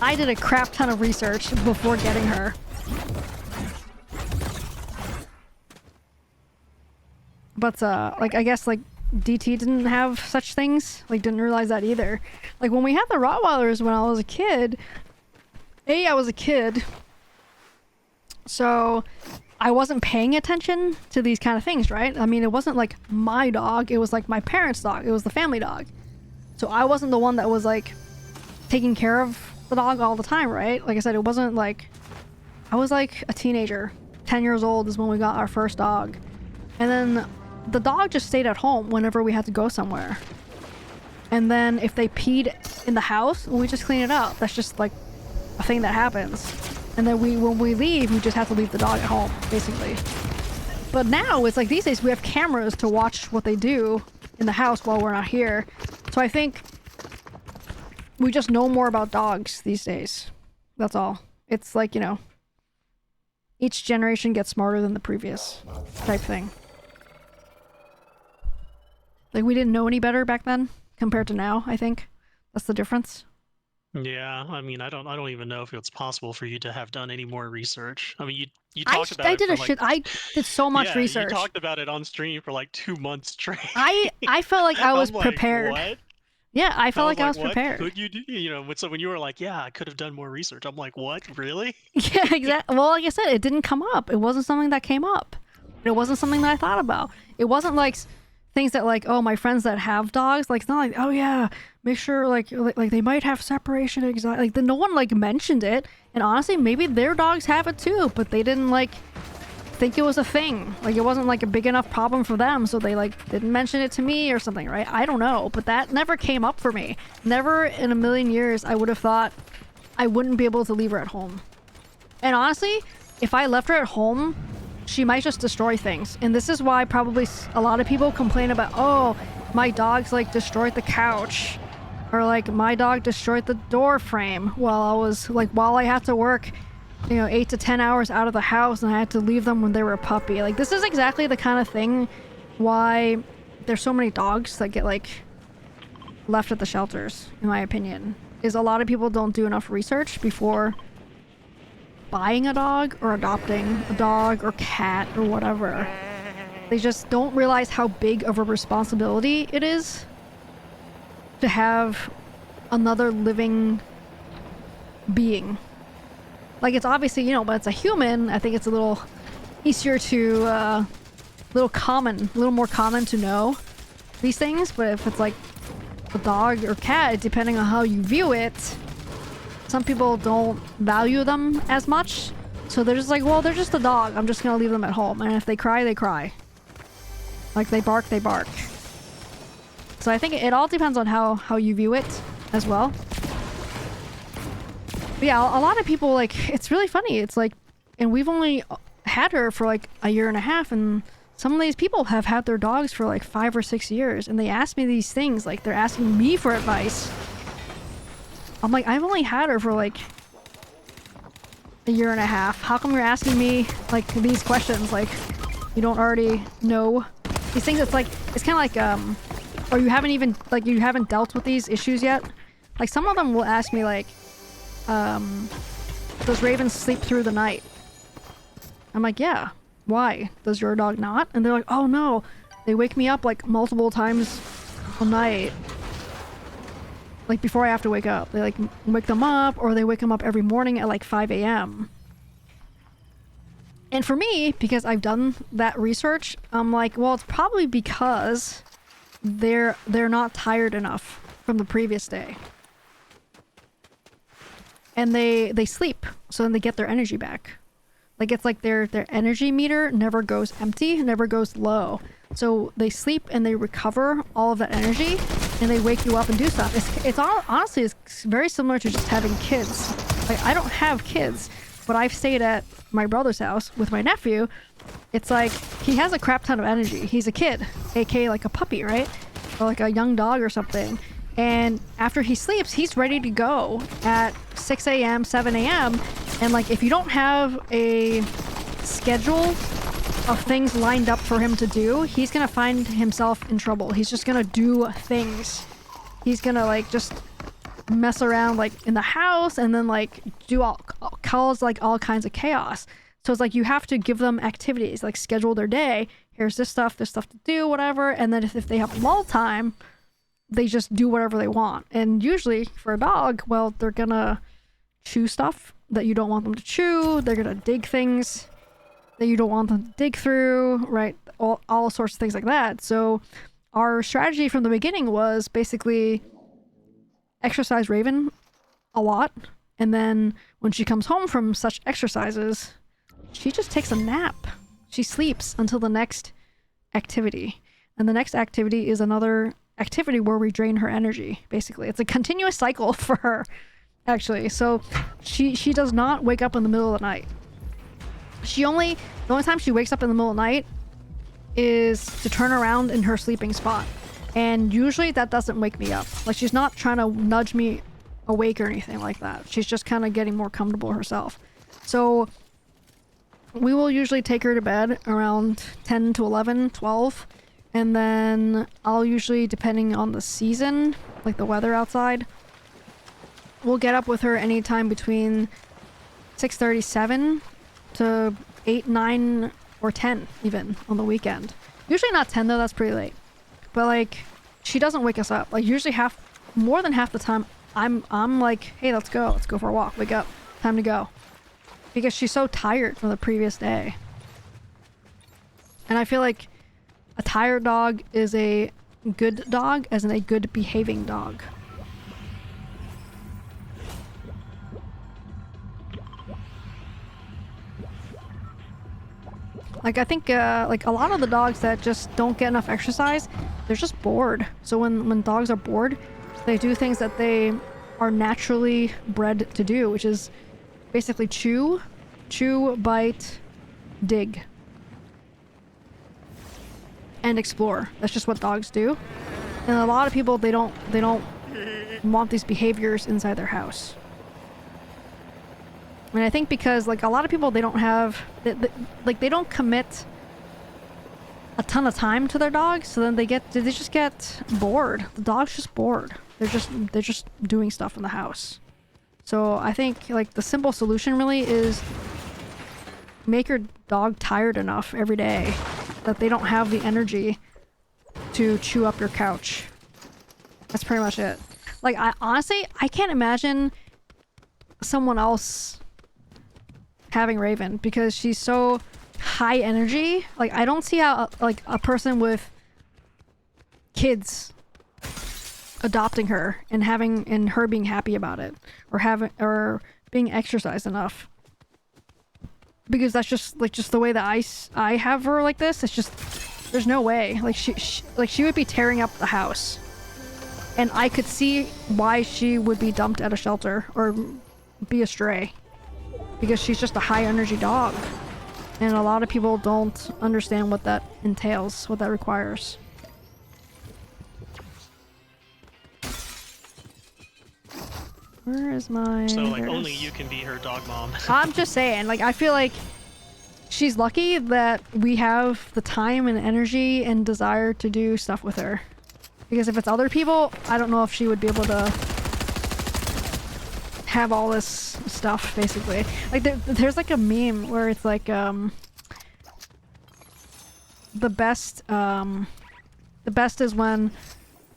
Speaker 1: I did a crap ton of research before getting her. But, like, I guess, like, DT didn't have such things. Like, didn't realize that either. Like, when we had the Rottweilers when I was a kid, I was a kid, so I wasn't paying attention to these kind of things, right? I mean, it wasn't like my dog, it was like my parents' dog. It was the family dog. So I wasn't the one that was like taking care of the dog all the time, right? Like I said, it wasn't like, I was like a teenager. 10 years old is when we got our first dog. And then the dog just stayed at home whenever we had to go somewhere. And then if they peed in the house, we just clean it up. That's just like a thing that happens. And then when we leave, we just have to leave the dog at home, basically. But now, it's like these days, we have cameras to watch what they do in the house while we're not here. So I think we just know more about dogs these days. That's all. It's like, you know, each generation gets smarter than the previous type thing. Like, we didn't know any better back then compared to now, I think. That's the difference.
Speaker 2: Yeah, I mean, I don't even know if it's possible for you to have done any more research. I mean, you talked about it for like,
Speaker 1: I did so much
Speaker 2: yeah,
Speaker 1: research.
Speaker 2: you talked about it on stream for like 2 months straight.
Speaker 1: I felt like I was
Speaker 2: I'm like,
Speaker 1: prepared.
Speaker 2: what?
Speaker 1: Yeah, I felt like I was
Speaker 2: what
Speaker 1: prepared.
Speaker 2: could you do? You know, so when you were like, yeah, I could have done more research. I'm like, what? Really?
Speaker 1: Yeah, exactly. Well, like I said, it didn't come up. It wasn't something that came up. It wasn't something that I thought about. It wasn't like things that like, oh, my friends that have dogs, like, it's not like, oh yeah, make sure like they might have separation anxiety. Like, no one like mentioned it. And honestly, maybe their dogs have it too, but they didn't like think it was a thing. Like, it wasn't like a big enough problem for them, so they like didn't mention it to me or something, right? I don't know, but that never came up for me. Never in a million years I would have thought I wouldn't be able to leave her at home. And honestly, if I left her at home, she might just destroy things. And this is why probably a lot of people complain about, oh, my dog's like destroyed the couch, or like my dog destroyed the door frame while I had to work, you know, 8 to 10 hours out of the house, and I had to leave them when they were a puppy. Like, this is exactly the kind of thing why there's so many dogs that get like left at the shelters, in my opinion, is a lot of people don't do enough research before buying a dog or adopting a dog or cat or whatever. They just don't realize how big of a responsibility it is to have another living being. Like, it's obviously, you know, but it's a human. I think it's a little easier to, a little more common to know these things. But if it's like a dog or cat, depending on how you view it, some people don't value them as much. So they're just like, well, they're just a dog. I'm just gonna leave them at home. And if they cry, they cry. Like, they bark, they bark. So I think it all depends on how you view it as well. But yeah, a lot of people, like, it's really funny. It's like, and we've only had her for like a year and a half, and some of these people have had their dogs for like 5 or 6 years, and they ask me these things, like they're asking me for advice. I'm like, I've only had her for like a year and a half. How come you're asking me like these questions? Like, you don't already know these things? It's like, it's kind of like, or you haven't dealt with these issues yet. Like, some of them will ask me like, does Raven sleep through the night? I'm like, yeah. Why? Does your dog not? And they're like, oh no, They wake me up like multiple times a night. Like before I have to wake up. They like wake them up, or they wake them up every morning at like 5 a.m. And for me, because I've done that research, I'm like, well, it's probably because they're not tired enough from the previous day. And they sleep, so then they get their energy back. Like it's like their energy meter never goes empty, never goes low. So they sleep and they recover all of that energy, and they wake you up and do stuff. It's all, honestly, it's very similar to just having kids. Like I don't have kids, but I've stayed at my brother's house with my nephew. It's like he has a crap ton of energy. He's a kid, aka like a puppy, right? Or like a young dog or something. And after he sleeps, he's ready to go at 6 a.m., 7 a.m. And like if you don't have a schedule of things lined up for him to do, he's gonna find himself in trouble. He's just gonna do things. He's gonna like just mess around like in the house, and then like cause like all kinds of chaos. So it's like you have to give them activities, like schedule their day. Here's this stuff to do, whatever. And then if they have lull time, they just do whatever they want. And usually for a dog, well, they're gonna chew stuff that you don't want them to chew. They're gonna dig things that you don't want them to dig through, right? All sorts of things like that. So our strategy from the beginning was basically exercise Raven a lot, and then when she comes home from such exercises, she just takes a nap. She sleeps until the next activity, and the next activity is another activity where we drain her energy. Basically, it's a continuous cycle for her, actually. So she does not wake up in the middle of the night. The only time she wakes up in the middle of the night is to turn around in her sleeping spot. And usually that doesn't wake me up. Like she's not trying to nudge me awake or anything like that. She's just kind of getting more comfortable herself. So we will usually take her to bed around 10 to 11, 12. And then I'll usually, depending on the season, like the weather outside, we'll get up with her anytime between 6:37 to 8, 9, or 10 even on the weekend. Usually not 10 though, that's pretty late. But like, she doesn't wake us up. Like usually more than half the time, I'm like, hey, let's go for a walk. Wake up, time to go. Because she's so tired from the previous day. And I feel like a tired dog is a good dog, as in a good behaving dog. Like I think like a lot of the dogs that just don't get enough exercise, they're just bored. So when dogs are bored, they do things that they are naturally bred to do, which is basically chew, bite, dig, and explore. That's just what dogs do. And a lot of people, they don't want these behaviors inside their house. And I think because like a lot of people, they don't have like they don't commit a ton of time to their dogs, so then they just get bored. The dog's just bored. They're just doing stuff in the house. So I think like the simple solution really is make your dog tired enough every day that they don't have the energy to chew up your couch. That's pretty much it. Like I honestly can't imagine someone else having Raven because she's so high energy. Like I don't see how like a person with kids adopting her and her being happy about it, or being exercised enough, because that's just the way that I have her like this. It's just there's no way. Like she would be tearing up the house, and I could see why she would be dumped at a shelter or be a stray, because she's just a high energy dog, and a lot of people don't understand what that entails, what that requires. Where is my...
Speaker 2: So, like, only you can be her dog mom.
Speaker 1: I'm just saying, like, I feel like she's lucky that we have the time and energy and desire to do stuff with her. Because if it's other people, I don't know if she would be able to have all this stuff, basically. Like, there's like a meme where it's like, the best is when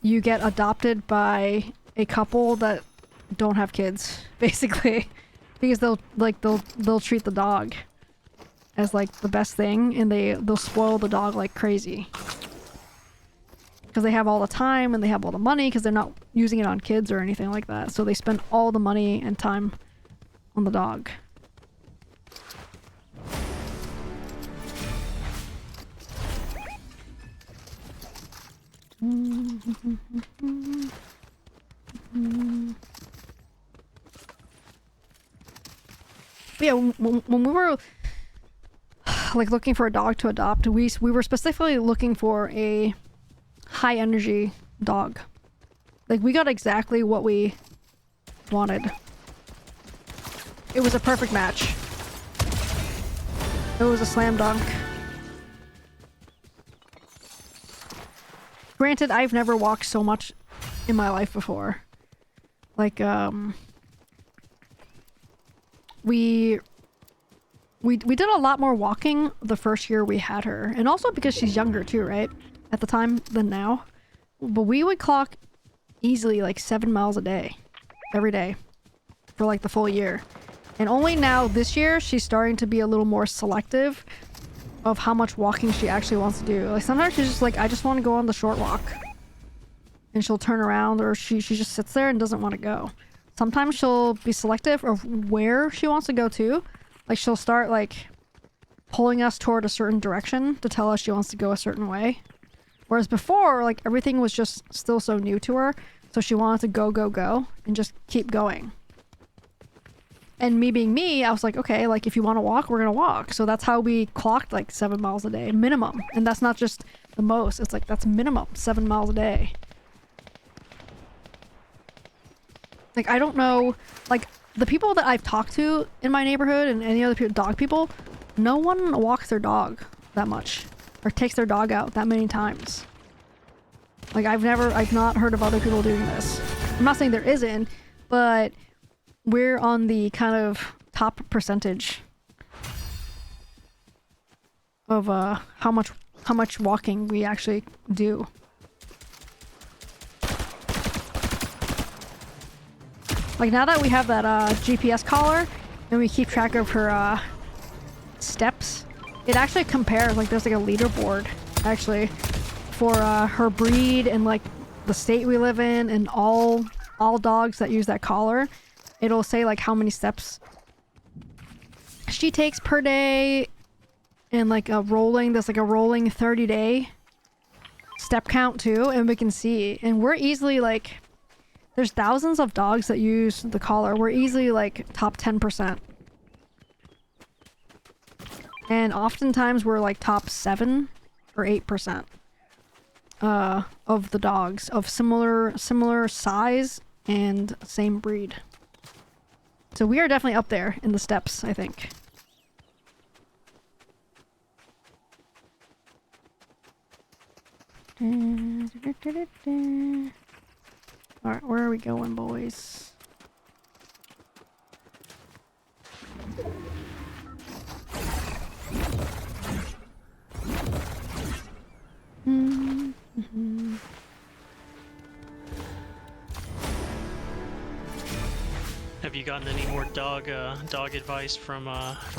Speaker 1: you get adopted by a couple that don't have kids, basically, because they'll treat the dog as like the best thing, and they'll spoil the dog like crazy because they have all the time and they have all the money because they're not using it on kids or anything like that, so they spend all the money and time on the dog. But yeah, when we were like looking for a dog to adopt, we were specifically looking for a high energy dog. Like we got exactly what we wanted. It was a perfect match. It was a slam dunk. Granted, I've never walked so much in my life before. Like, we did a lot more walking the first year we had her. And also because she's younger too, right? At the time than now. But we would clock easily like 7 miles a day. Every day. For like the full year. And only now, this year, she's starting to be a little more selective of how much walking she actually wants to do. Like sometimes she's just like, I just want to go on the short walk. And she'll turn around, or she just sits there and doesn't want to go. Sometimes she'll be selective of where she wants to go to. Like she'll start like pulling us toward a certain direction to tell us she wants to go a certain way. Whereas before, like everything was just still so new to her. So she wanted to go and just keep going. And me being me, I was like, okay, like if you want to walk, we're gonna walk. So that's how we clocked like 7 miles a day, minimum. And that's not just the most, it's like that's minimum 7 miles a day. Like I don't know, like the people that I've talked to in my neighborhood and any other people, dog people, no one walks their dog that much or takes their dog out that many times. Like I've not heard of other people doing this. I'm not saying there isn't, but we're on the kind of top percentage of how much walking we actually do. Like now that we have that GPS collar and we keep track of her steps, it actually compares, like there's like a leaderboard actually for her breed and like the state we live in and all dogs that use that collar. It'll say like how many steps she takes per day and like there's like a rolling 30-day step count too, and we can see, and we're easily like, there's thousands of dogs that use the collar. We're easily like top 10%. And oftentimes we're like top 7 or 8% of the dogs of similar size and same breed. So we are definitely up there in the steps, I think. Alright, where are we going, boys? Mm-hmm.
Speaker 2: Have you gotten any more dog advice from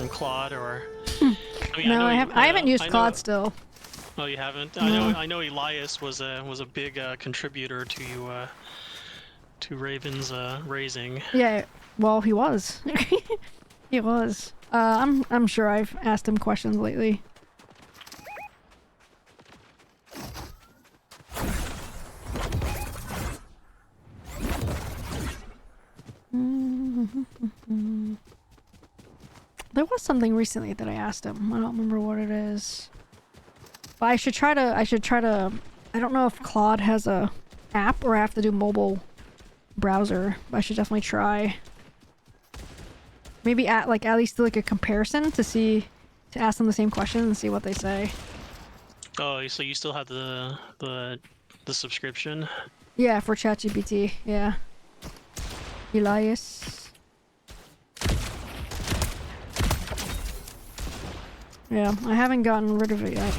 Speaker 2: Claude or? I mean,
Speaker 1: no, I haven't used Claude still.
Speaker 2: Oh, you haven't?
Speaker 1: No.
Speaker 2: I know Elias was a big contributor to Raven's raising.
Speaker 1: Yeah, well, he was. He was. I'm sure I've asked him questions lately. There was something recently that I asked him. I don't remember what it is. But I should try to I don't know if Claude has a app or I have to do mobile browser, but I should definitely try. Maybe at least do like a comparison to ask them the same question and see what they say.
Speaker 2: Oh, so you still have the subscription?
Speaker 1: Yeah, for ChatGPT, yeah. Elias. Yeah, I haven't gotten rid of it yet.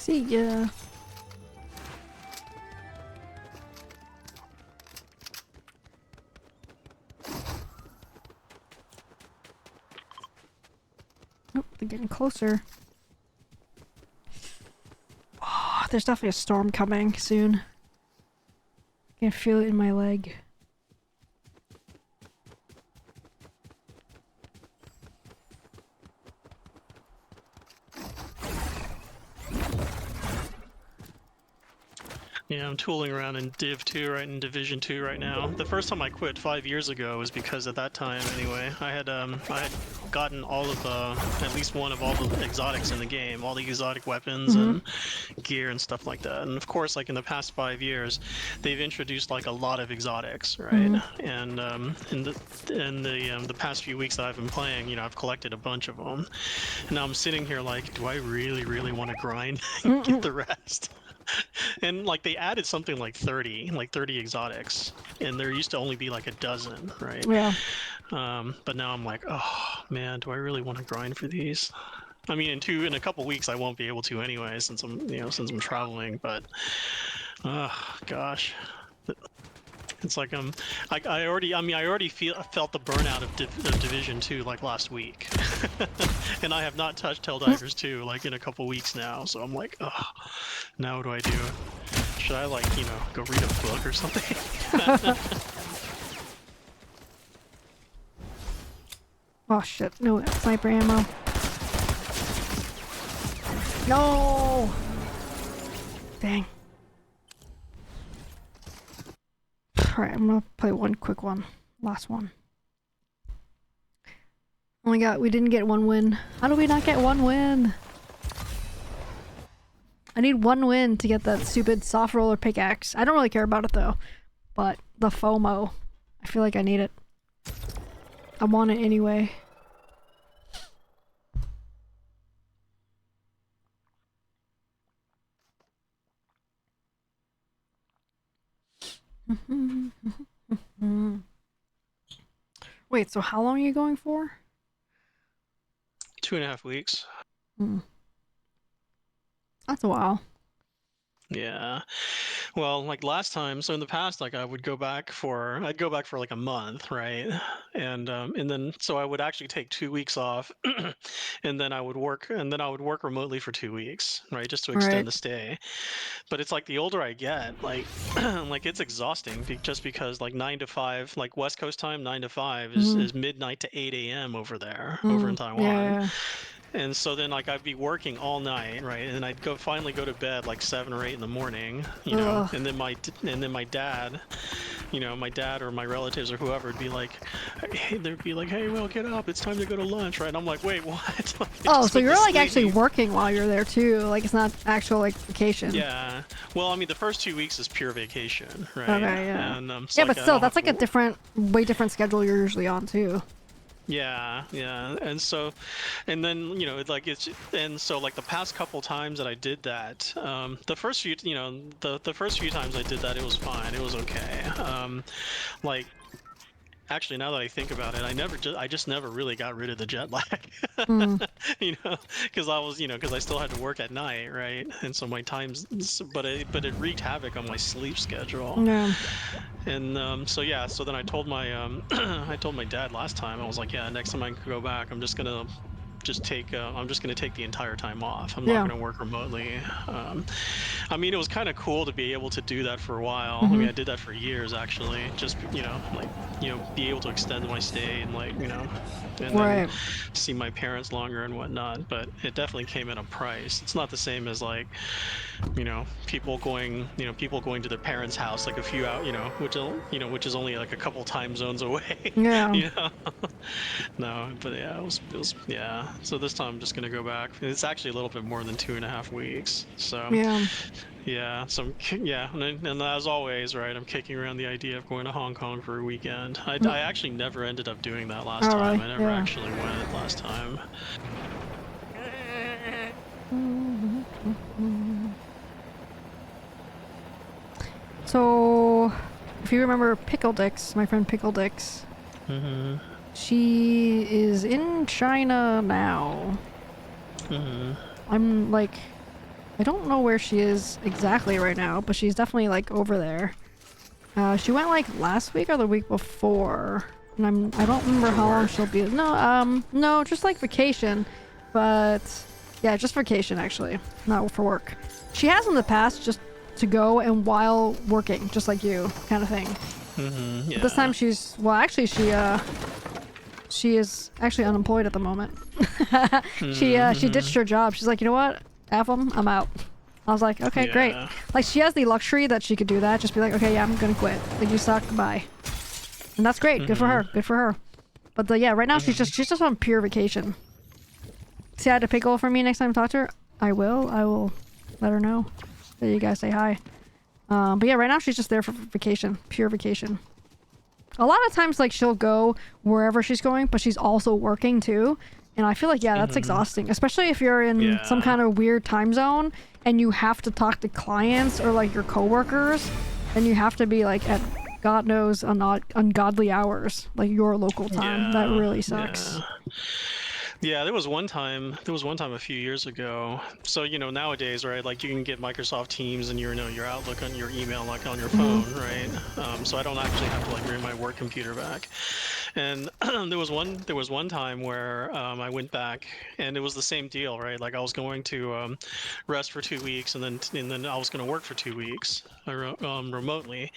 Speaker 1: See ya. Oh, they're getting closer. Oh, there's definitely a storm coming soon. I can feel it in my leg.
Speaker 2: Yeah, I'm tooling around in Div 2, right, in Division 2 right now. The first time I quit 5 years ago was because at that time, anyway, I had gotten all of the, at least one of all the exotics in the game, all the exotic weapons and gear and stuff like that. And of course, like in the past 5 years, they've introduced like a lot of exotics, right? And in the past few weeks that I've been playing, you know, I've collected a bunch of them. And now I'm sitting here like, do I really want to grind and get the rest? And like they added something like 30 exotics, and there used to only be like a dozen, right?
Speaker 1: Yeah.
Speaker 2: But now I'm like, oh man, do I really want to grind for these? I mean, in a couple weeks I won't be able to anyway, since I'm traveling. But, oh gosh, it's like I already felt the burnout of Division 2 like last week, and I have not touched Helldivers 2 like in a couple weeks now. So I'm like, oh, now what do I do? Should I like, you know, go read a book or something?
Speaker 1: Oh shit, no sniper ammo. No! Dang. Alright, I'm gonna play one quick one. Last one. Oh my god, we didn't get one win. How do we not get one win? I need one win to get that stupid soft roller pickaxe. I don't really care about it though, but the FOMO, I feel like I need it. I want it anyway. Wait, so how long are you going for?
Speaker 2: 2.5 weeks.
Speaker 1: That's a while.
Speaker 2: Yeah. Well, like last time, so in the past, like I'd go back for like a month, right? And then so I would actually take 2 weeks off, and then I would work remotely for 2 weeks, right, just to extend the stay. But it's like the older I get, like like it's exhausting just because like 9 to 5, like West Coast time, 9 to 5 is midnight to 8 a.m. over there, over in Taiwan.
Speaker 1: Yeah.
Speaker 2: And so then like I'd be working all night, right? And I'd finally go to bed like 7 or 8 in the morning, you know. And then my dad, you know, my dad or my relatives or whoever would be like, they'd be like, hey, well, get up, it's time to go to lunch, right? And I'm like, wait, what? Like,
Speaker 1: oh, so you're like actually working while you're there too, like it's not actual like vacation.
Speaker 2: Yeah. Well, I mean, the first 2 weeks is pure vacation, right?
Speaker 1: Okay, yeah.
Speaker 2: And, so
Speaker 1: yeah,
Speaker 2: like,
Speaker 1: but still, that's like a way different schedule you're usually on too.
Speaker 2: Yeah, and so, and then, you know, and so like the past couple times that I did that, the first few times I did that, it was fine, it was okay. Like, actually, now that I think about it, I just never really got rid of the jet lag, you know, because I still had to work at night, right? And so my times, but it wreaked havoc on my sleep schedule.
Speaker 1: Yeah.
Speaker 2: And so yeah, so then I told my I told my dad last time, I was like, yeah, next time I go back, I'm just gonna just take I'm just going to take the entire time off. I'm not
Speaker 1: Yeah.
Speaker 2: going to work remotely. I mean, it was kind of cool to be able to do that for a while. I mean,
Speaker 1: Mm-hmm.
Speaker 2: I did that for years actually. Just like be able to extend my stay and like and then
Speaker 1: Right.
Speaker 2: see my parents longer and whatnot. But it definitely came at a price. It's not the same as like people going to their parents' house like a few out which is only like a couple time zones away.
Speaker 1: Yeah.
Speaker 2: you know no, but yeah, it was yeah. So this time I'm just gonna go back. It's actually a little bit more than 2.5 weeks. So
Speaker 1: Yeah.
Speaker 2: yeah, yeah, and as always, right, I'm kicking around the idea of going to Hong Kong for a weekend. I actually never ended up doing that last
Speaker 1: Oh,
Speaker 2: time.
Speaker 1: really?
Speaker 2: I never
Speaker 1: Yeah.
Speaker 2: actually went last time.
Speaker 1: So, if you remember Pickle Dix, my friend Pickle Dix,
Speaker 2: Mhm.
Speaker 1: she is in China now.
Speaker 2: Mhm.
Speaker 1: I'm like, I don't know where she is exactly right now, but she's definitely like over there. She went like last week or the week before, and I don't remember
Speaker 2: For
Speaker 1: how long
Speaker 2: work?
Speaker 1: she'll be. No, just like vacation, but yeah, just vacation actually, not for work. She has in the past just to go and while working, just like you, kind of thing.
Speaker 2: Mhm.
Speaker 1: But this time
Speaker 2: Yeah.
Speaker 1: she is actually unemployed at the moment. She ditched
Speaker 2: Mhm.
Speaker 1: her job. She's like, you know what? F 'em, I'm out. I was like, okay, great.
Speaker 2: Yeah.
Speaker 1: Like, she has the luxury that she could do that. Just be like, okay, yeah, I'm gonna quit. Like, you suck, bye. And that's great. Good for
Speaker 2: Mhm.
Speaker 1: her. Good for her. But yeah, right now
Speaker 2: Mhm.
Speaker 1: she's just on pure vacation. See, I had to pickle for me next time I talk to her. I will let her know that you guys say hi. But yeah, right now she's just there for vacation, pure vacation. A lot of times, like, she'll go wherever she's going, but she's also working too. And I feel like, yeah, that's
Speaker 2: Mhm.
Speaker 1: exhausting, especially if you're in some
Speaker 2: Yeah.
Speaker 1: kind of weird time zone and you have to talk to clients or like your coworkers, and you have to be like at God knows ungodly hours, like your local time. That
Speaker 2: Yeah.
Speaker 1: really sucks.
Speaker 2: Yeah. Yeah, there was one time a few years ago. So, nowadays, right, like you can get Microsoft Teams and your Outlook on your email like on your
Speaker 1: Hmm.
Speaker 2: phone, right? So I don't actually have to like bring my work computer back. And there was one time where I went back and it was the same deal, right? Like I was going to rest for 2 weeks and then I was going to work for 2 weeks remotely.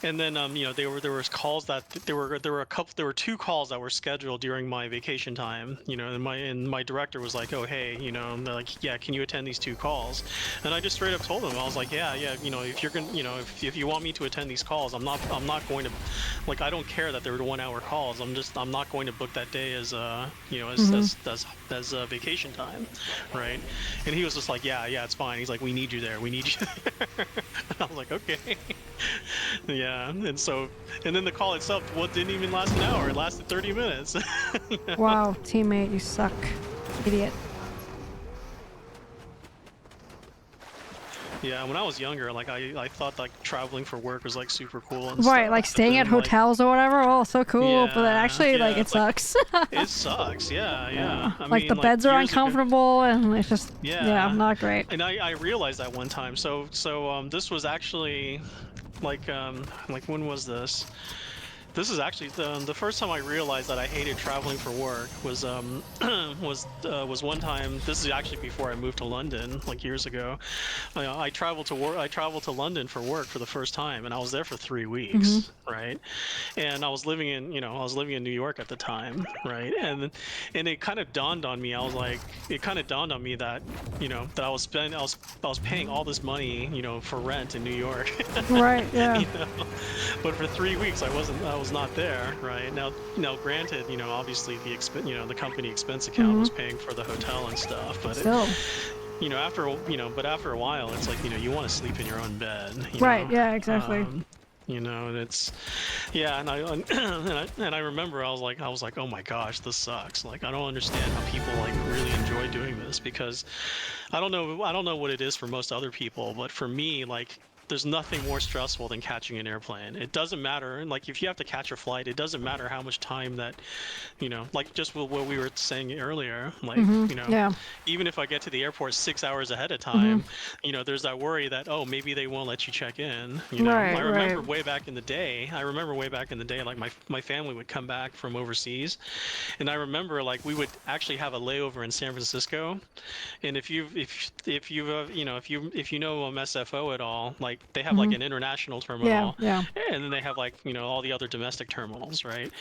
Speaker 2: And then there was calls that there were two calls that were scheduled during my vacation time, and my director was like, oh hey, and they're like, yeah, can you attend these two calls? And I just straight up told them, I was like, yeah, if you're gonna, if you want me to attend these calls, I'm not going to, like, I don't care that they were 1 hour calls. I'm not going to book that day as
Speaker 1: Hmm.
Speaker 2: as vacation time, right? And he was just like, yeah, it's fine. He's like, we need you there, we need you there. And I was like, okay. Yeah, and then the call itself, didn't even last an hour. It lasted 30 minutes.
Speaker 1: Wow, teammate, you suck, idiot.
Speaker 2: Yeah, when I was younger, like I thought like traveling for work was like super cool and
Speaker 1: Right, like
Speaker 2: stuff. But
Speaker 1: staying at
Speaker 2: then like,
Speaker 1: hotels or whatever. Oh, so cool. But then
Speaker 2: yeah,
Speaker 1: actually, like,
Speaker 2: yeah,
Speaker 1: it
Speaker 2: it's like
Speaker 1: sucks.
Speaker 2: it sucks. Yeah, yeah.
Speaker 1: Yeah,
Speaker 2: I
Speaker 1: like the
Speaker 2: mean, like
Speaker 1: beds are
Speaker 2: years ago.
Speaker 1: uncomfortable, and it's just, yeah,
Speaker 2: Yeah,
Speaker 1: not great.
Speaker 2: and I realized that one time. So this was actually like when was this? This is actually the first time I realized that I hated traveling for work was was one time. This is actually before I moved to London, like years ago. I traveled to work. I traveled to London for work for the first time, and I was there for 3 weeks,
Speaker 1: Hmm.
Speaker 2: right? And I was living in New York at the time, right? And it kind of dawned on me. It kind of dawned on me that, that I was paying all this money, for rent in New York,
Speaker 1: Right, yeah.
Speaker 2: you know. But for 3 weeks, I was not there, right? Now, granted, obviously the company expense account
Speaker 1: Hmm.
Speaker 2: was paying for the hotel and stuff, but
Speaker 1: Still.
Speaker 2: after a while, it's like, you want to sleep in your own bed,
Speaker 1: Right, yeah, exactly.
Speaker 2: and it's, yeah, and I and I remember I was like, oh my gosh, this sucks. Like, I don't understand how people like really enjoy doing this, because I don't know what it is for most other people, but for me, like, there's nothing more stressful than catching an airplane. It doesn't matter, like if you have to catch a flight, it doesn't matter how much time that, like just what we were saying earlier, like,
Speaker 1: Yeah.
Speaker 2: even if I get to the airport 6 hours ahead of
Speaker 1: Mm-hmm.
Speaker 2: time, there's that worry that, oh, maybe they won't let you check in. I
Speaker 1: Right, right.
Speaker 2: remember way back in the day, like my family would come back from overseas, and I remember like we would actually have a layover in San Francisco. And if you know SFO at all, like they have like
Speaker 1: Mm-hmm.
Speaker 2: an international
Speaker 1: Yeah,
Speaker 2: terminal,
Speaker 1: yeah.
Speaker 2: and then they have like all the other domestic terminals, right?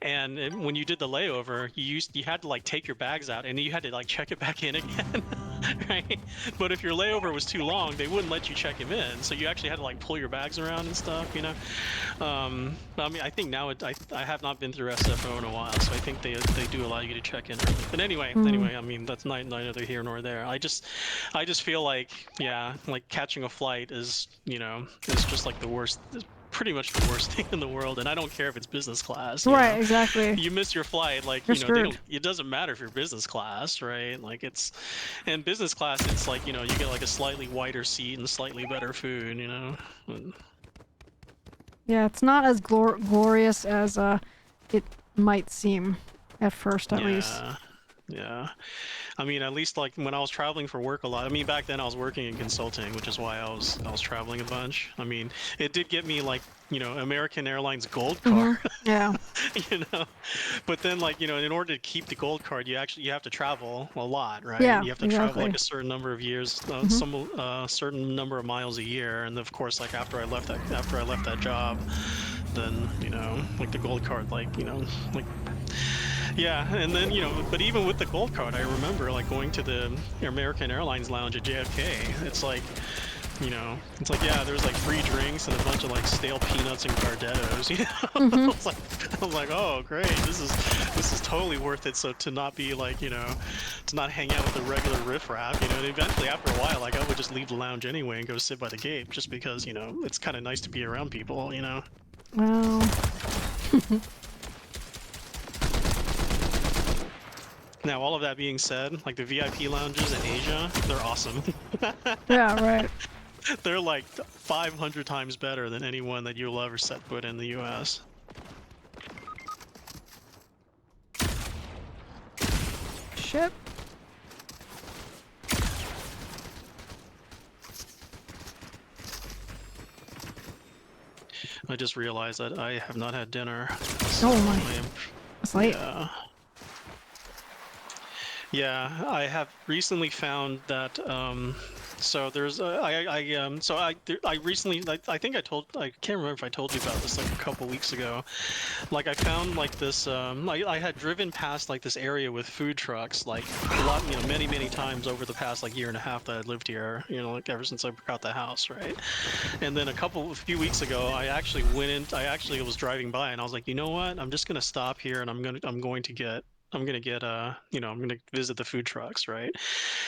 Speaker 2: And when you did the layover, you had to like take your bags out, and you had to like check it back in again, right? But if your layover was too long, they wouldn't let you check them in, so you actually had to like pull your bags around and stuff. I mean, I think now I have not been through SFO in a while, so I think they do allow you to check in early. But anyway, I mean that's neither here nor there. I just feel like, yeah, like catching a flight is just like the worst. Pretty much the worst thing in the world, and I don't care if it's business class.
Speaker 1: Right, exactly.
Speaker 2: You miss your flight, like
Speaker 1: You're
Speaker 2: they
Speaker 1: screwed.
Speaker 2: don't. It doesn't matter if you're business class, right? Like in business class, it's like you get like a slightly wider seat and slightly better food. And-
Speaker 1: Yeah, it's not as glorious as it might seem at first, at least.
Speaker 2: Yeah, yeah. I mean, at least like when I was traveling for work a lot. I mean, back then I was working in consulting, which is why I was traveling a bunch. I mean, it did get me like American Airlines Gold Card,
Speaker 1: Yeah.
Speaker 2: you know. But then like in order to keep the Gold Card, you have to travel a lot, right?
Speaker 1: Yeah,
Speaker 2: You have to travel
Speaker 1: exactly.
Speaker 2: like a certain number of years, certain number of miles a year, and of course like after I left that job, then like the Gold Card like. Yeah, and then but even with the gold card, I remember like going to the American Airlines lounge at JFK. It's like yeah, there's like free drinks and a bunch of like stale peanuts and Gardettos. I was like, oh great, this is totally worth it. So to not be like to not hang out with the regular riffraff. And eventually after a while, like I would just leave the lounge anyway and go sit by the gate, just because it's kind of nice to be around people.
Speaker 1: Well.
Speaker 2: Now, all of that being said, like the VIP lounges in Asia, they're awesome.
Speaker 1: Yeah, right.
Speaker 2: They're like 500 times better than anyone that you'll ever set foot in the US.
Speaker 1: Shit.
Speaker 2: I just realized that I have not had dinner.
Speaker 1: Oh my. It's late.
Speaker 2: Yeah. Yeah, I have recently found that so there's I recently I think I can't remember if I told you about this like a couple weeks ago. Like I found like this I had driven past like this area with food trucks like a lot many times over the past like year and a half that I lived here, like ever since I got the house, right? And then a few weeks ago I actually was driving by and I was like, you know what? I'm just gonna stop here and I'm going to get I'm gonna visit the food trucks, right?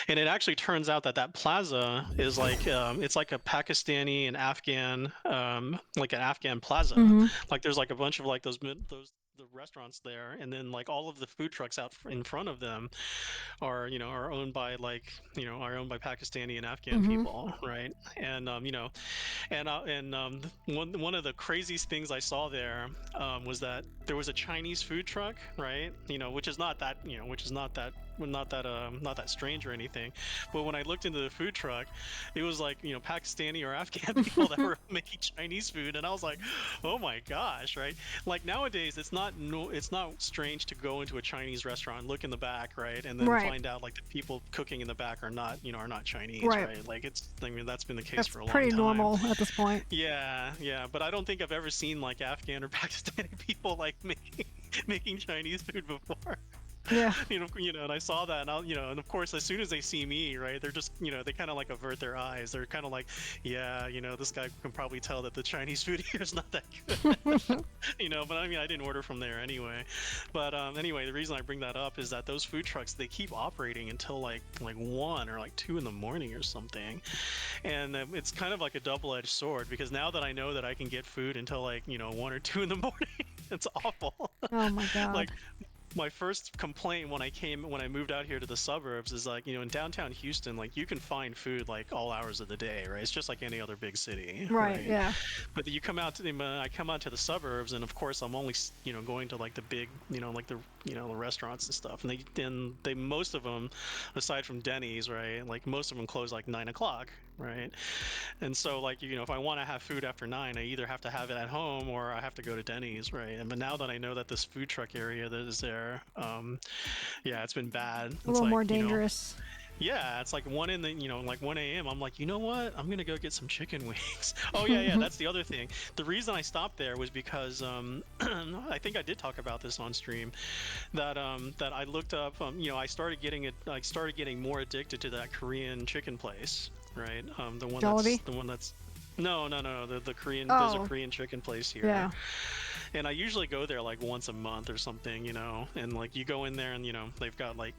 Speaker 2: And it actually turns out that that plaza is like it's like a Pakistani and Afghan like an Afghan plaza. Like there's like a bunch of like those the restaurants there, and then like all of the food trucks out in front of them are owned by Pakistani and Afghan people, right? And one of the craziest things I saw there was that there was a Chinese food truck, right? Which is not that not that strange or anything. But when I looked into the food truck, it was like Pakistani or Afghan people that were making Chinese food, and I was like, oh my gosh, right? Like nowadays, it's not strange to go into a Chinese restaurant, look in the back, right, and then find out like the people cooking in the back are not Chinese, right? Like that's been the case for a long time.
Speaker 1: Pretty normal at this point.
Speaker 2: Yeah, but I don't think I've ever seen like Afghan or Pakistani people like making Chinese food before.
Speaker 1: Yeah.
Speaker 2: And I saw that, and and of course, as soon as they see me, right, they're just, they kind of like avert their eyes. They're kind of like, yeah, this guy can probably tell that the Chinese food here is not that good. But I mean, I didn't order from there anyway. But anyway, the reason I bring that up is that those food trucks, they keep operating until like 1 or like 2 in the morning or something. And it's kind of like a double-edged sword, because now that I know that I can get food until like 1 or 2 in the morning, it's awful.
Speaker 1: Oh my god.
Speaker 2: Like my first complaint when I moved out here to the suburbs is like, in downtown Houston, like you can find food like all hours of the day, right? It's just like any other big city,
Speaker 1: Right, yeah.
Speaker 2: But you come out to I come out to the suburbs, and of course I'm only going to like the big, like the restaurants and stuff, and they most of them, aside from Denny's, right? Like most of them close like 9 o'clock, right? And so like if I want to have food after 9, I either have to have it at home or I have to go to Denny's, right? And but now that I know that this food truck area that is there, yeah, it's been bad.
Speaker 1: A little more dangerous.
Speaker 2: Yeah, it's like 1 a.m. I'm like, you know what? I'm gonna go get some chicken wings. Oh yeah, that's the other thing. The reason I stopped there was because I think I did talk about this on stream, that I looked up. I started getting more addicted to that Korean chicken place, right? The one that's no, the Korean. There's a Korean chicken place here.
Speaker 1: Yeah.
Speaker 2: And I usually go there like once a month or something, and like you go in there and they've got like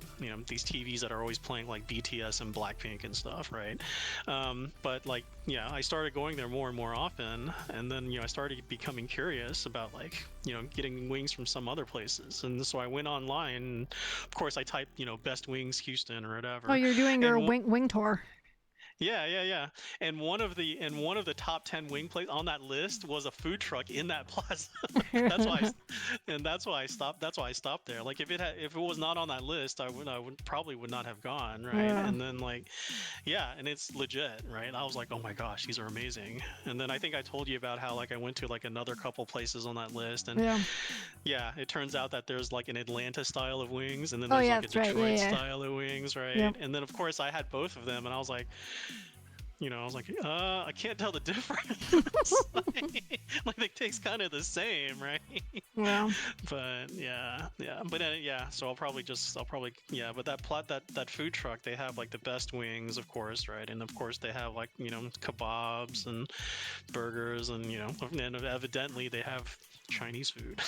Speaker 2: these TVs that are always playing like BTS and Blackpink and stuff, right? But like I started going there more and more often, and then I started becoming curious about like getting wings from some other places, and so I went online. And of course, I typed best wings Houston or whatever.
Speaker 1: Oh, you're doing your wing tour.
Speaker 2: Yeah. And one of the top 10 wing places on that list was a food truck in that plaza. That's why I stopped. That's why I stopped there. Like if it was not on that list, I probably would not have gone, right?
Speaker 1: Yeah.
Speaker 2: And then like, yeah, and it's legit, right? I was like, oh my gosh, these are amazing. And then I think I told you about how like I went to like another couple places on that list, and yeah, it turns out that there's like an Atlanta style of wings, and then there's like a Detroit style of wings, right? Yep. And then of course I had both of them, and I was like, I can't tell the difference. like they taste kind of the same, right?
Speaker 1: Yeah.
Speaker 2: But so I'll probably but that food truck, they have like the best wings, of course, right? And of course they have like kebabs and burgers, and and evidently they have Chinese food.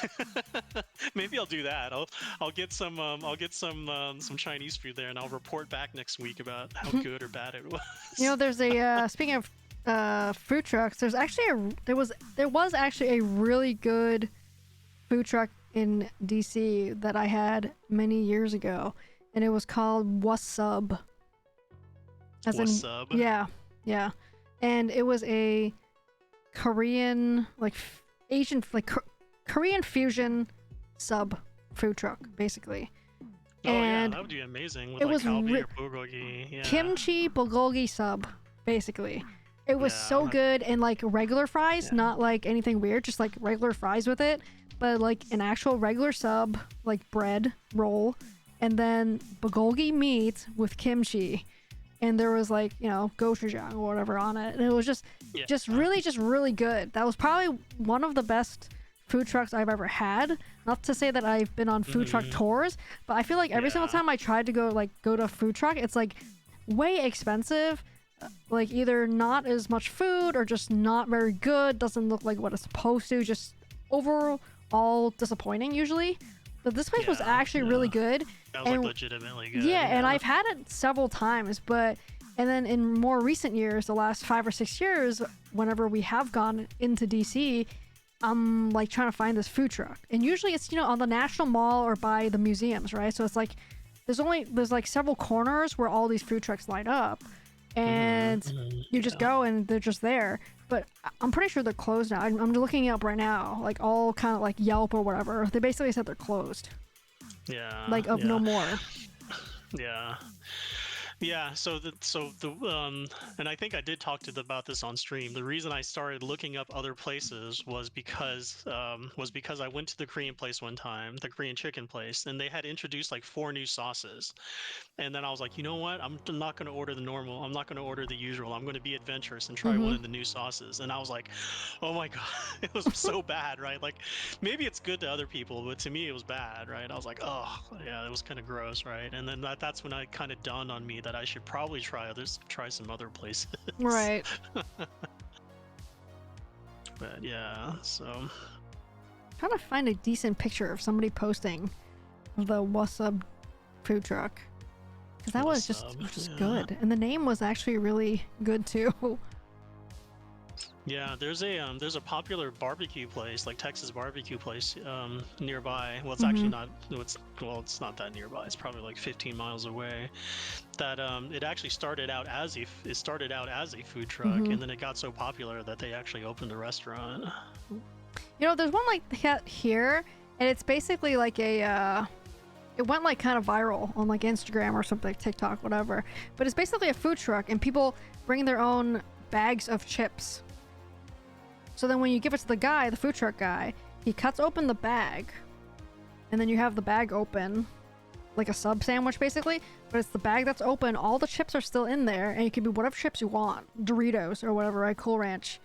Speaker 2: Maybe I'll do that. I'll get some Chinese food there, and I'll report back next week about how good or bad it was.
Speaker 1: There's a speaking of food trucks, there was actually a really good food truck in DC that I had many years ago, and it was called Wasub.
Speaker 2: Wasub?
Speaker 1: Yeah. And it was a Korean, like Asian, like Korean fusion sub food truck, basically.
Speaker 2: Oh and yeah, that would be amazing. With it like was kalbi or bulgogi. Yeah.
Speaker 1: Kimchi bulgogi sub, basically. It was so good, and like regular fries, not like anything weird, just like regular fries with it, but like an actual regular sub, like bread roll, and then bulgogi meat with kimchi, and there was like gochujang or whatever on it, and it was just really good. That was probably one of the best food trucks I've ever had. Not to say that I've been on food truck tours, but I feel like every single time I tried to go to a food truck, it's like way expensive, like either not as much food or just not very good, doesn't look like what it's supposed to, just overall disappointing usually. But this place was actually really good.
Speaker 2: That was like legitimately good.
Speaker 1: Yeah, and I've had it several times, and then in more recent years, the last 5 or 6 years, whenever we have gone into DC, I'm like trying to find this food truck, and usually it's on the National Mall or by the museums, right? So it's like there's like several corners where all these food trucks line up, and you just go and they're just there. But I'm pretty sure they're closed now. I'm looking it up right now, like all kind of like Yelp or whatever. They basically said they're closed.
Speaker 2: Yeah.
Speaker 1: Like no more.
Speaker 2: Yeah. Yeah, so and I think I did talk about this on stream. The reason I started looking up other places was because I went to the Korean place one time, the Korean chicken place, and they had introduced like 4 new sauces. And then I was like, you know what? I'm not going to order the normal. I'm not going to order the usual. I'm going to be adventurous and try one of the new sauces. And I was like, oh my God, it was so bad, right? Like maybe it's good to other people, but to me it was bad, right? I was like, oh yeah, it was kind of gross, right? And then that's when it kind of dawned on me that I should probably try some other places.
Speaker 1: Right.
Speaker 2: But yeah, so
Speaker 1: trying to find a decent picture of somebody posting the Wasub food truck, because that was just good, and the name was actually really good too.
Speaker 2: Yeah, there's a popular barbecue place, like Texas barbecue place, nearby. Well, it's actually
Speaker 1: Mm-hmm.
Speaker 2: not. It's not that nearby. It's probably like 15 miles away. That it actually it started out as a food truck,
Speaker 1: Mm-hmm.
Speaker 2: and then it got so popular that they actually opened a restaurant.
Speaker 1: You know, there's one like that here, and it's basically like a it went like kind of viral on like Instagram or something, TikTok, whatever. But it's basically a food truck, and people bring their own bags of chips. So then when you give it to the guy, the food truck guy, he cuts open the bag, and then you have the bag open, like a sub sandwich basically, but it's the bag that's open, all the chips are still in there, and it can be whatever chips you want, Doritos or whatever, right? Cool Ranch,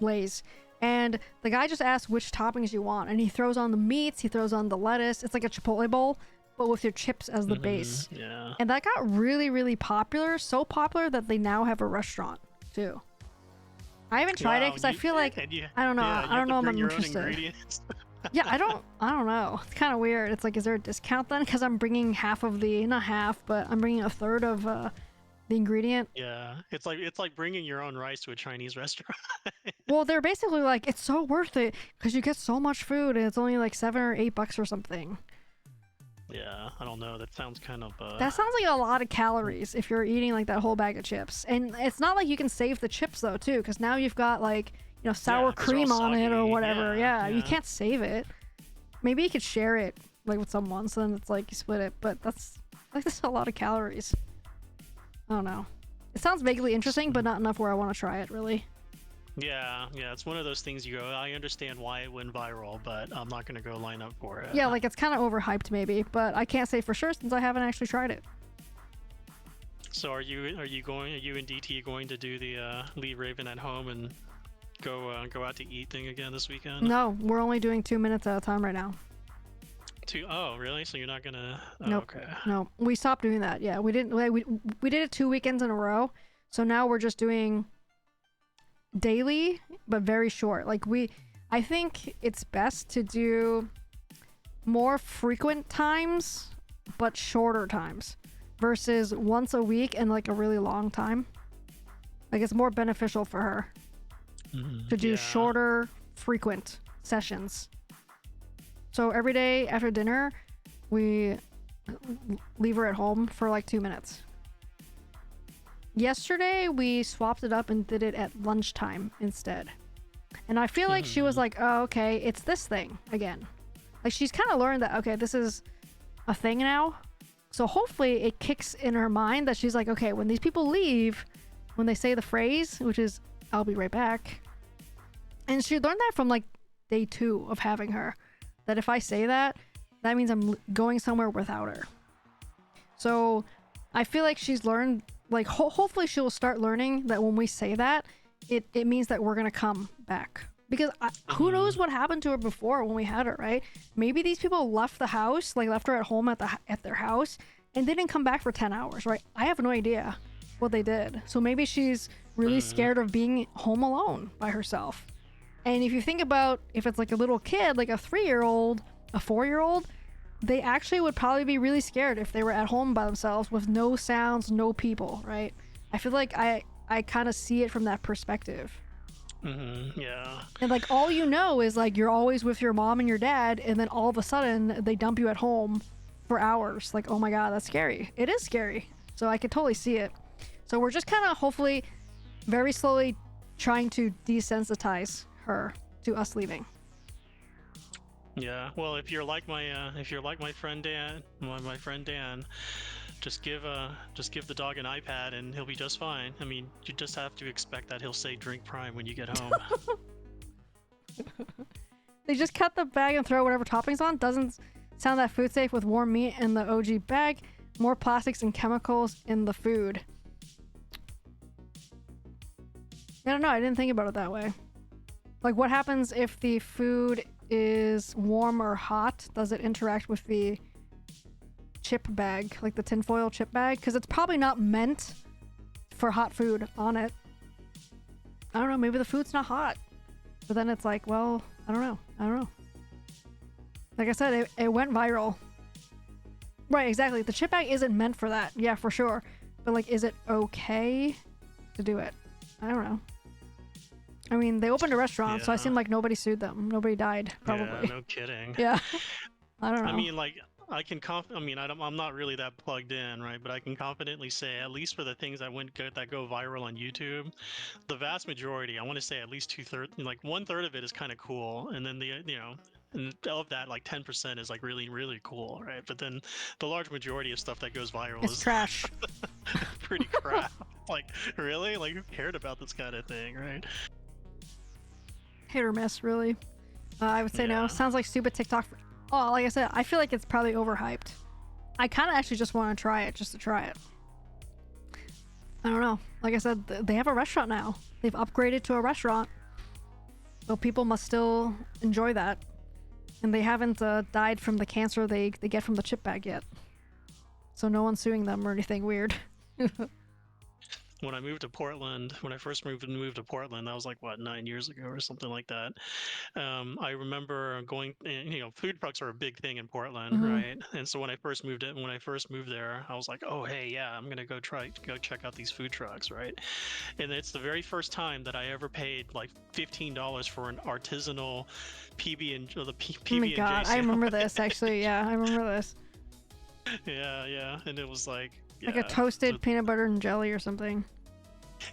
Speaker 1: Lay's. And the guy just asks which toppings you want, and he throws on the meats, he throws on the lettuce. It's like a Chipotle bowl, but with your chips as the base.
Speaker 2: Yeah.
Speaker 1: And that got really, really popular, so popular that they now have a restaurant too. I haven't tried it because I feel like I don't know.
Speaker 2: Yeah,
Speaker 1: I don't know if I'm
Speaker 2: your own
Speaker 1: interested.
Speaker 2: ingredients.
Speaker 1: Yeah, I don't know. It's kind of weird. It's like, is there a discount then? Because I'm bringing half of the, not half, but I'm bringing a third of the ingredient.
Speaker 2: Yeah, it's like bringing your own rice to a Chinese restaurant.
Speaker 1: Well, they're basically like, it's so worth it because you get so much food and it's only like $7 or $8 or something.
Speaker 2: Yeah, I don't know. That sounds kind of
Speaker 1: That sounds like a lot of calories if you're eating like that whole bag of chips. And it's not like you can save the chips though, too, because now you've got like, you know, sour
Speaker 2: 'cause they're all
Speaker 1: cream on it or
Speaker 2: soggy.
Speaker 1: whatever. Yeah, you
Speaker 2: Yeah.
Speaker 1: can't save it. Maybe you could share it like with someone, so then it's like you split it. But that's a lot of calories. I don't know. It sounds vaguely interesting, but not enough where I want to try it really.
Speaker 2: Yeah, it's one of those things you go, I understand why it went viral, but I'm not gonna go line up for it.
Speaker 1: Yeah, like it's kind of overhyped maybe, but I can't say for sure since I haven't actually tried it.
Speaker 2: So are you and DT going to do the leave Raven at home and go out to eat thing again this weekend?
Speaker 1: No, we're only doing 2 minutes at a time right now.
Speaker 2: Oh, really? So you're not gonna? Oh,
Speaker 1: Nope.
Speaker 2: okay.
Speaker 1: No, we stopped doing that. Yeah, we didn't. We did it 2 weekends in a row, so now we're just doing daily, but very short. Like I think it's best to do more frequent times, but shorter times, versus once a week and like a really long time. Like it's more beneficial for her to do shorter, frequent sessions. So every day after dinner, we leave her at home for like 2 minutes. Yesterday, we swapped it up and did it at lunchtime instead. And I feel like she was like, oh, okay, it's this thing again. Like she's kind of learned that, okay, this is a thing now. So hopefully it kicks in her mind that she's like, okay, when these people leave, when they say the phrase, which is, I'll be right back. And she learned that from like day 2 of having her. That if I say that, that means I'm going somewhere without her. So I feel like she's learned, like hopefully she'll start learning that when we say that, it means that we're going to come back. Because who knows what happened to her before when we had her, right? Maybe these people left the house, like left her at home at their house, and didn't come back for 10 hours, right? I have no idea what they did. So maybe she's really scared of being home alone by herself. And if you think about if it's like a little kid, like a 3-year-old, a 4-year-old, they actually would probably be really scared if they were at home by themselves with no sounds, no people, right? I feel like I kind of see it from that perspective.
Speaker 2: Yeah.
Speaker 1: And like all you know is like you're always with your mom and your dad, and then all of a sudden they dump you at home for hours. Like, oh my god, that's scary. It is scary. So I could totally see it. So we're just kind of hopefully very slowly trying to desensitize her to us leaving.
Speaker 2: Yeah. Well, if you're like my friend Dan, my friend Dan, just give the dog an iPad and he'll be just fine. I mean, you just have to expect that he'll say drink Prime when you get home.
Speaker 1: They just cut the bag and throw whatever toppings on. Doesn't sound that food safe with warm meat in the OG bag. More plastics and chemicals in the food. I don't know. I didn't think about it that way. Like, what happens if the food is warm or hot? Does it interact with the chip bag, like the tinfoil chip bag? Because it's probably not meant for hot food on it. I don't know. Maybe the food's not hot. But then it's like, well, I don't know. Like I said, it went viral. Right, exactly. The chip bag isn't meant for that. Yeah, for sure. But like, is it okay to do it? I don't know. I mean, they opened a restaurant, so I
Speaker 2: Yeah.
Speaker 1: seem like nobody sued them. Nobody died,
Speaker 2: Yeah,
Speaker 1: probably.
Speaker 2: no kidding.
Speaker 1: Yeah. I don't know.
Speaker 2: I mean, like, I mean, I'm not really that plugged in, right? But I can confidently say, at least for the things that go viral on YouTube, the vast majority, I want to say at least 2/3, like 1/3 of it is kind of cool, and then and of that, like 10% is like really, really cool, right? But then the large majority of stuff that goes viral
Speaker 1: It's
Speaker 2: is
Speaker 1: trash.
Speaker 2: pretty crap. Like, really? Like, who cared about this kind of thing, right?
Speaker 1: Hit or miss, really. I would say no.
Speaker 2: Yeah.
Speaker 1: Sounds like stupid TikTok. Oh, like I said, I feel like it's probably overhyped. I kind of actually just want to try it, just to try it. I don't know. Like I said, they have a restaurant now. They've upgraded to a restaurant. So people must still enjoy that. And they haven't died from the cancer they get from the chip bag yet. So no one's suing them or anything weird.
Speaker 2: When I moved to Portland, when I first moved to Portland, that was like what, 9 years ago or something like that. I remember going, food trucks are a big thing in Portland, right? And so when I first moved there, I was like, oh hey, yeah, I'm gonna go check out these food trucks, right? And it's the very first time that I ever paid like $15 for an artisanal PB and the PB
Speaker 1: Oh my
Speaker 2: and
Speaker 1: god,
Speaker 2: J
Speaker 1: I remember
Speaker 2: sandwich.
Speaker 1: this actually. Yeah, I remember this.
Speaker 2: Yeah, and it was like,
Speaker 1: Like a
Speaker 2: yeah,
Speaker 1: toasted
Speaker 2: so
Speaker 1: peanut butter and jelly or something.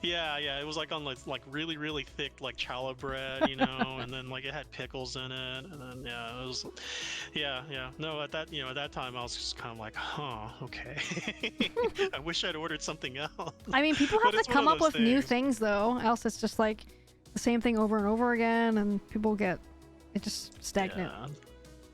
Speaker 2: yeah, it was like on like really, really thick like challah bread, and then like it had pickles in it, and then yeah, it was, yeah. No, at that time I was just kind of like, huh, okay. I wish I'd ordered something else.
Speaker 1: I mean, people have
Speaker 2: But
Speaker 1: to
Speaker 2: it's one
Speaker 1: come
Speaker 2: of
Speaker 1: up
Speaker 2: those
Speaker 1: with new
Speaker 2: things.
Speaker 1: things though, else it's just like the same thing over and over again, and people get it just stagnant.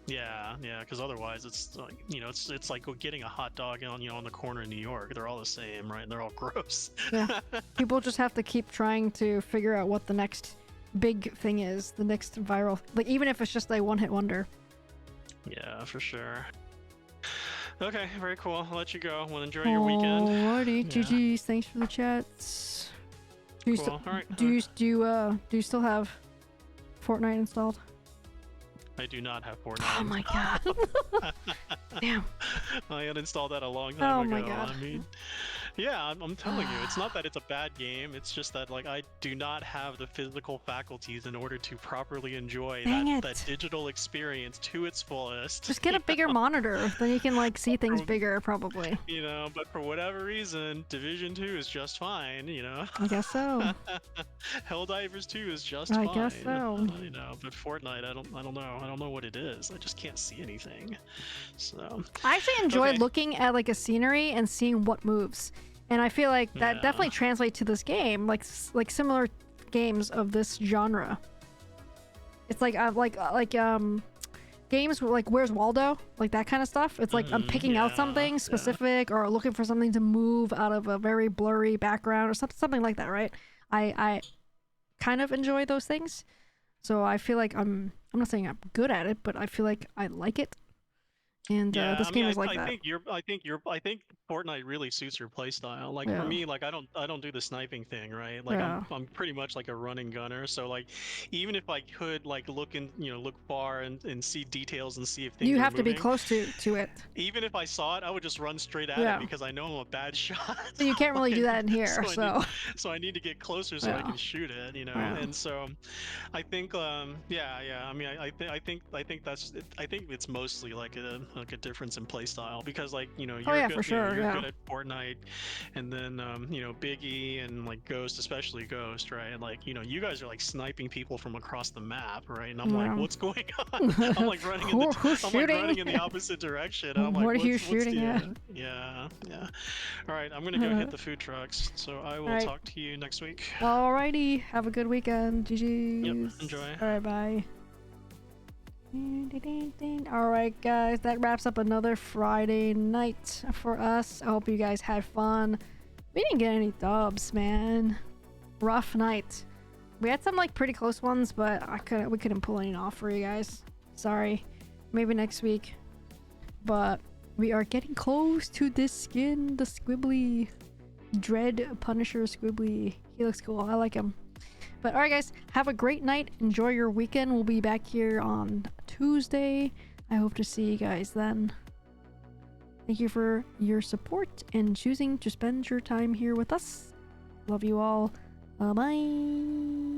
Speaker 2: Yeah, because otherwise it's like, it's like getting a hot dog on the corner in New York. They're all the same, right? And they're all gross.
Speaker 1: Yeah, people just have to keep trying to figure out what the next big thing is, the next viral, like even if it's just a one-hit wonder.
Speaker 2: Yeah, for sure. Okay, very cool. I'll let you go. Well, enjoy your weekend.
Speaker 1: Alrighty,
Speaker 2: Yeah.
Speaker 1: GG's. Thanks for the chats. Do you,
Speaker 2: Cool. All right.
Speaker 1: do you still have Fortnite installed?
Speaker 2: I do not have Fortnite.
Speaker 1: Oh my god. Damn.
Speaker 2: I uninstalled that a long time ago.
Speaker 1: my god.
Speaker 2: I mean, yeah, I'm telling you, it's not that it's a bad game. It's just that like I do not have the physical faculties in order to properly enjoy
Speaker 1: Dang
Speaker 2: that
Speaker 1: it.
Speaker 2: digital experience to its fullest.
Speaker 1: Just get a bigger monitor, then you can like see things bigger probably.
Speaker 2: But for whatever reason, Division 2 is just fine.
Speaker 1: I guess so.
Speaker 2: Helldivers 2 is just
Speaker 1: I
Speaker 2: fine.
Speaker 1: guess so.
Speaker 2: But Fortnite, I don't know. I don't know what it is. I just can't see anything. So
Speaker 1: I actually enjoy
Speaker 2: Okay.
Speaker 1: looking at like a scenery and seeing what moves, and I feel like that
Speaker 2: Yeah.
Speaker 1: definitely translates to this game, like similar games of this genre. It's like games like Where's Waldo, like that kind of stuff. It's like I'm picking out something specific or looking for something to move out of a very blurry background or something like that, right? I kind of enjoy those things, so I feel like I'm not saying I'm good at it, but I feel like I like it. And this game is like that.
Speaker 2: I think Fortnite really suits your playstyle. Like
Speaker 1: Yeah.
Speaker 2: for me, like I don't do the sniping thing, right? Like
Speaker 1: Yeah.
Speaker 2: I'm pretty much like a running gunner. So like even if I could like look far and see details and see if things
Speaker 1: You
Speaker 2: are
Speaker 1: have to be
Speaker 2: moving,
Speaker 1: close to it.
Speaker 2: even if I saw it, I would just run straight at
Speaker 1: Yeah.
Speaker 2: it because I know I'm a bad shot.
Speaker 1: So you can't really do that in here.
Speaker 2: So
Speaker 1: So
Speaker 2: I need to get closer so I
Speaker 1: Yeah.
Speaker 2: can shoot it,
Speaker 1: Yeah.
Speaker 2: And so I think I mean I think it's mostly like a difference in play style because like you're
Speaker 1: yeah,
Speaker 2: good,
Speaker 1: for sure,
Speaker 2: you're
Speaker 1: yeah.
Speaker 2: good at Fortnite, and then Biggie and like Ghost, especially Ghost, right? Like you guys are like sniping people from across the map, right? And I'm
Speaker 1: Yeah.
Speaker 2: like, what's going on? I'm like running in
Speaker 1: Who's
Speaker 2: I'm like running
Speaker 1: shooting?
Speaker 2: in the opposite direction. And I'm like,
Speaker 1: What are you
Speaker 2: what's
Speaker 1: shooting
Speaker 2: the,
Speaker 1: at?
Speaker 2: Yeah. All right, I'm gonna go hit the food trucks. So I will
Speaker 1: Alright.
Speaker 2: talk to you next week.
Speaker 1: Alrighty, have a good weekend. GG's.
Speaker 2: Yep, enjoy.
Speaker 1: Alright, bye. Alright, guys, that wraps up another Friday night for us. I hope you guys had fun. We didn't get any dubs, man. Rough night. We had some like pretty close ones, but we couldn't pull any off for you guys. Sorry. Maybe next week. But we are getting close to this skin, the Squibbly Dread Punisher Squibbly. He looks cool. I like him. But alright guys, have a great night. Enjoy your weekend. We'll be back here on Tuesday. I hope to see you guys then. Thank you for your support and choosing to spend your time here with us. Love you all. Bye.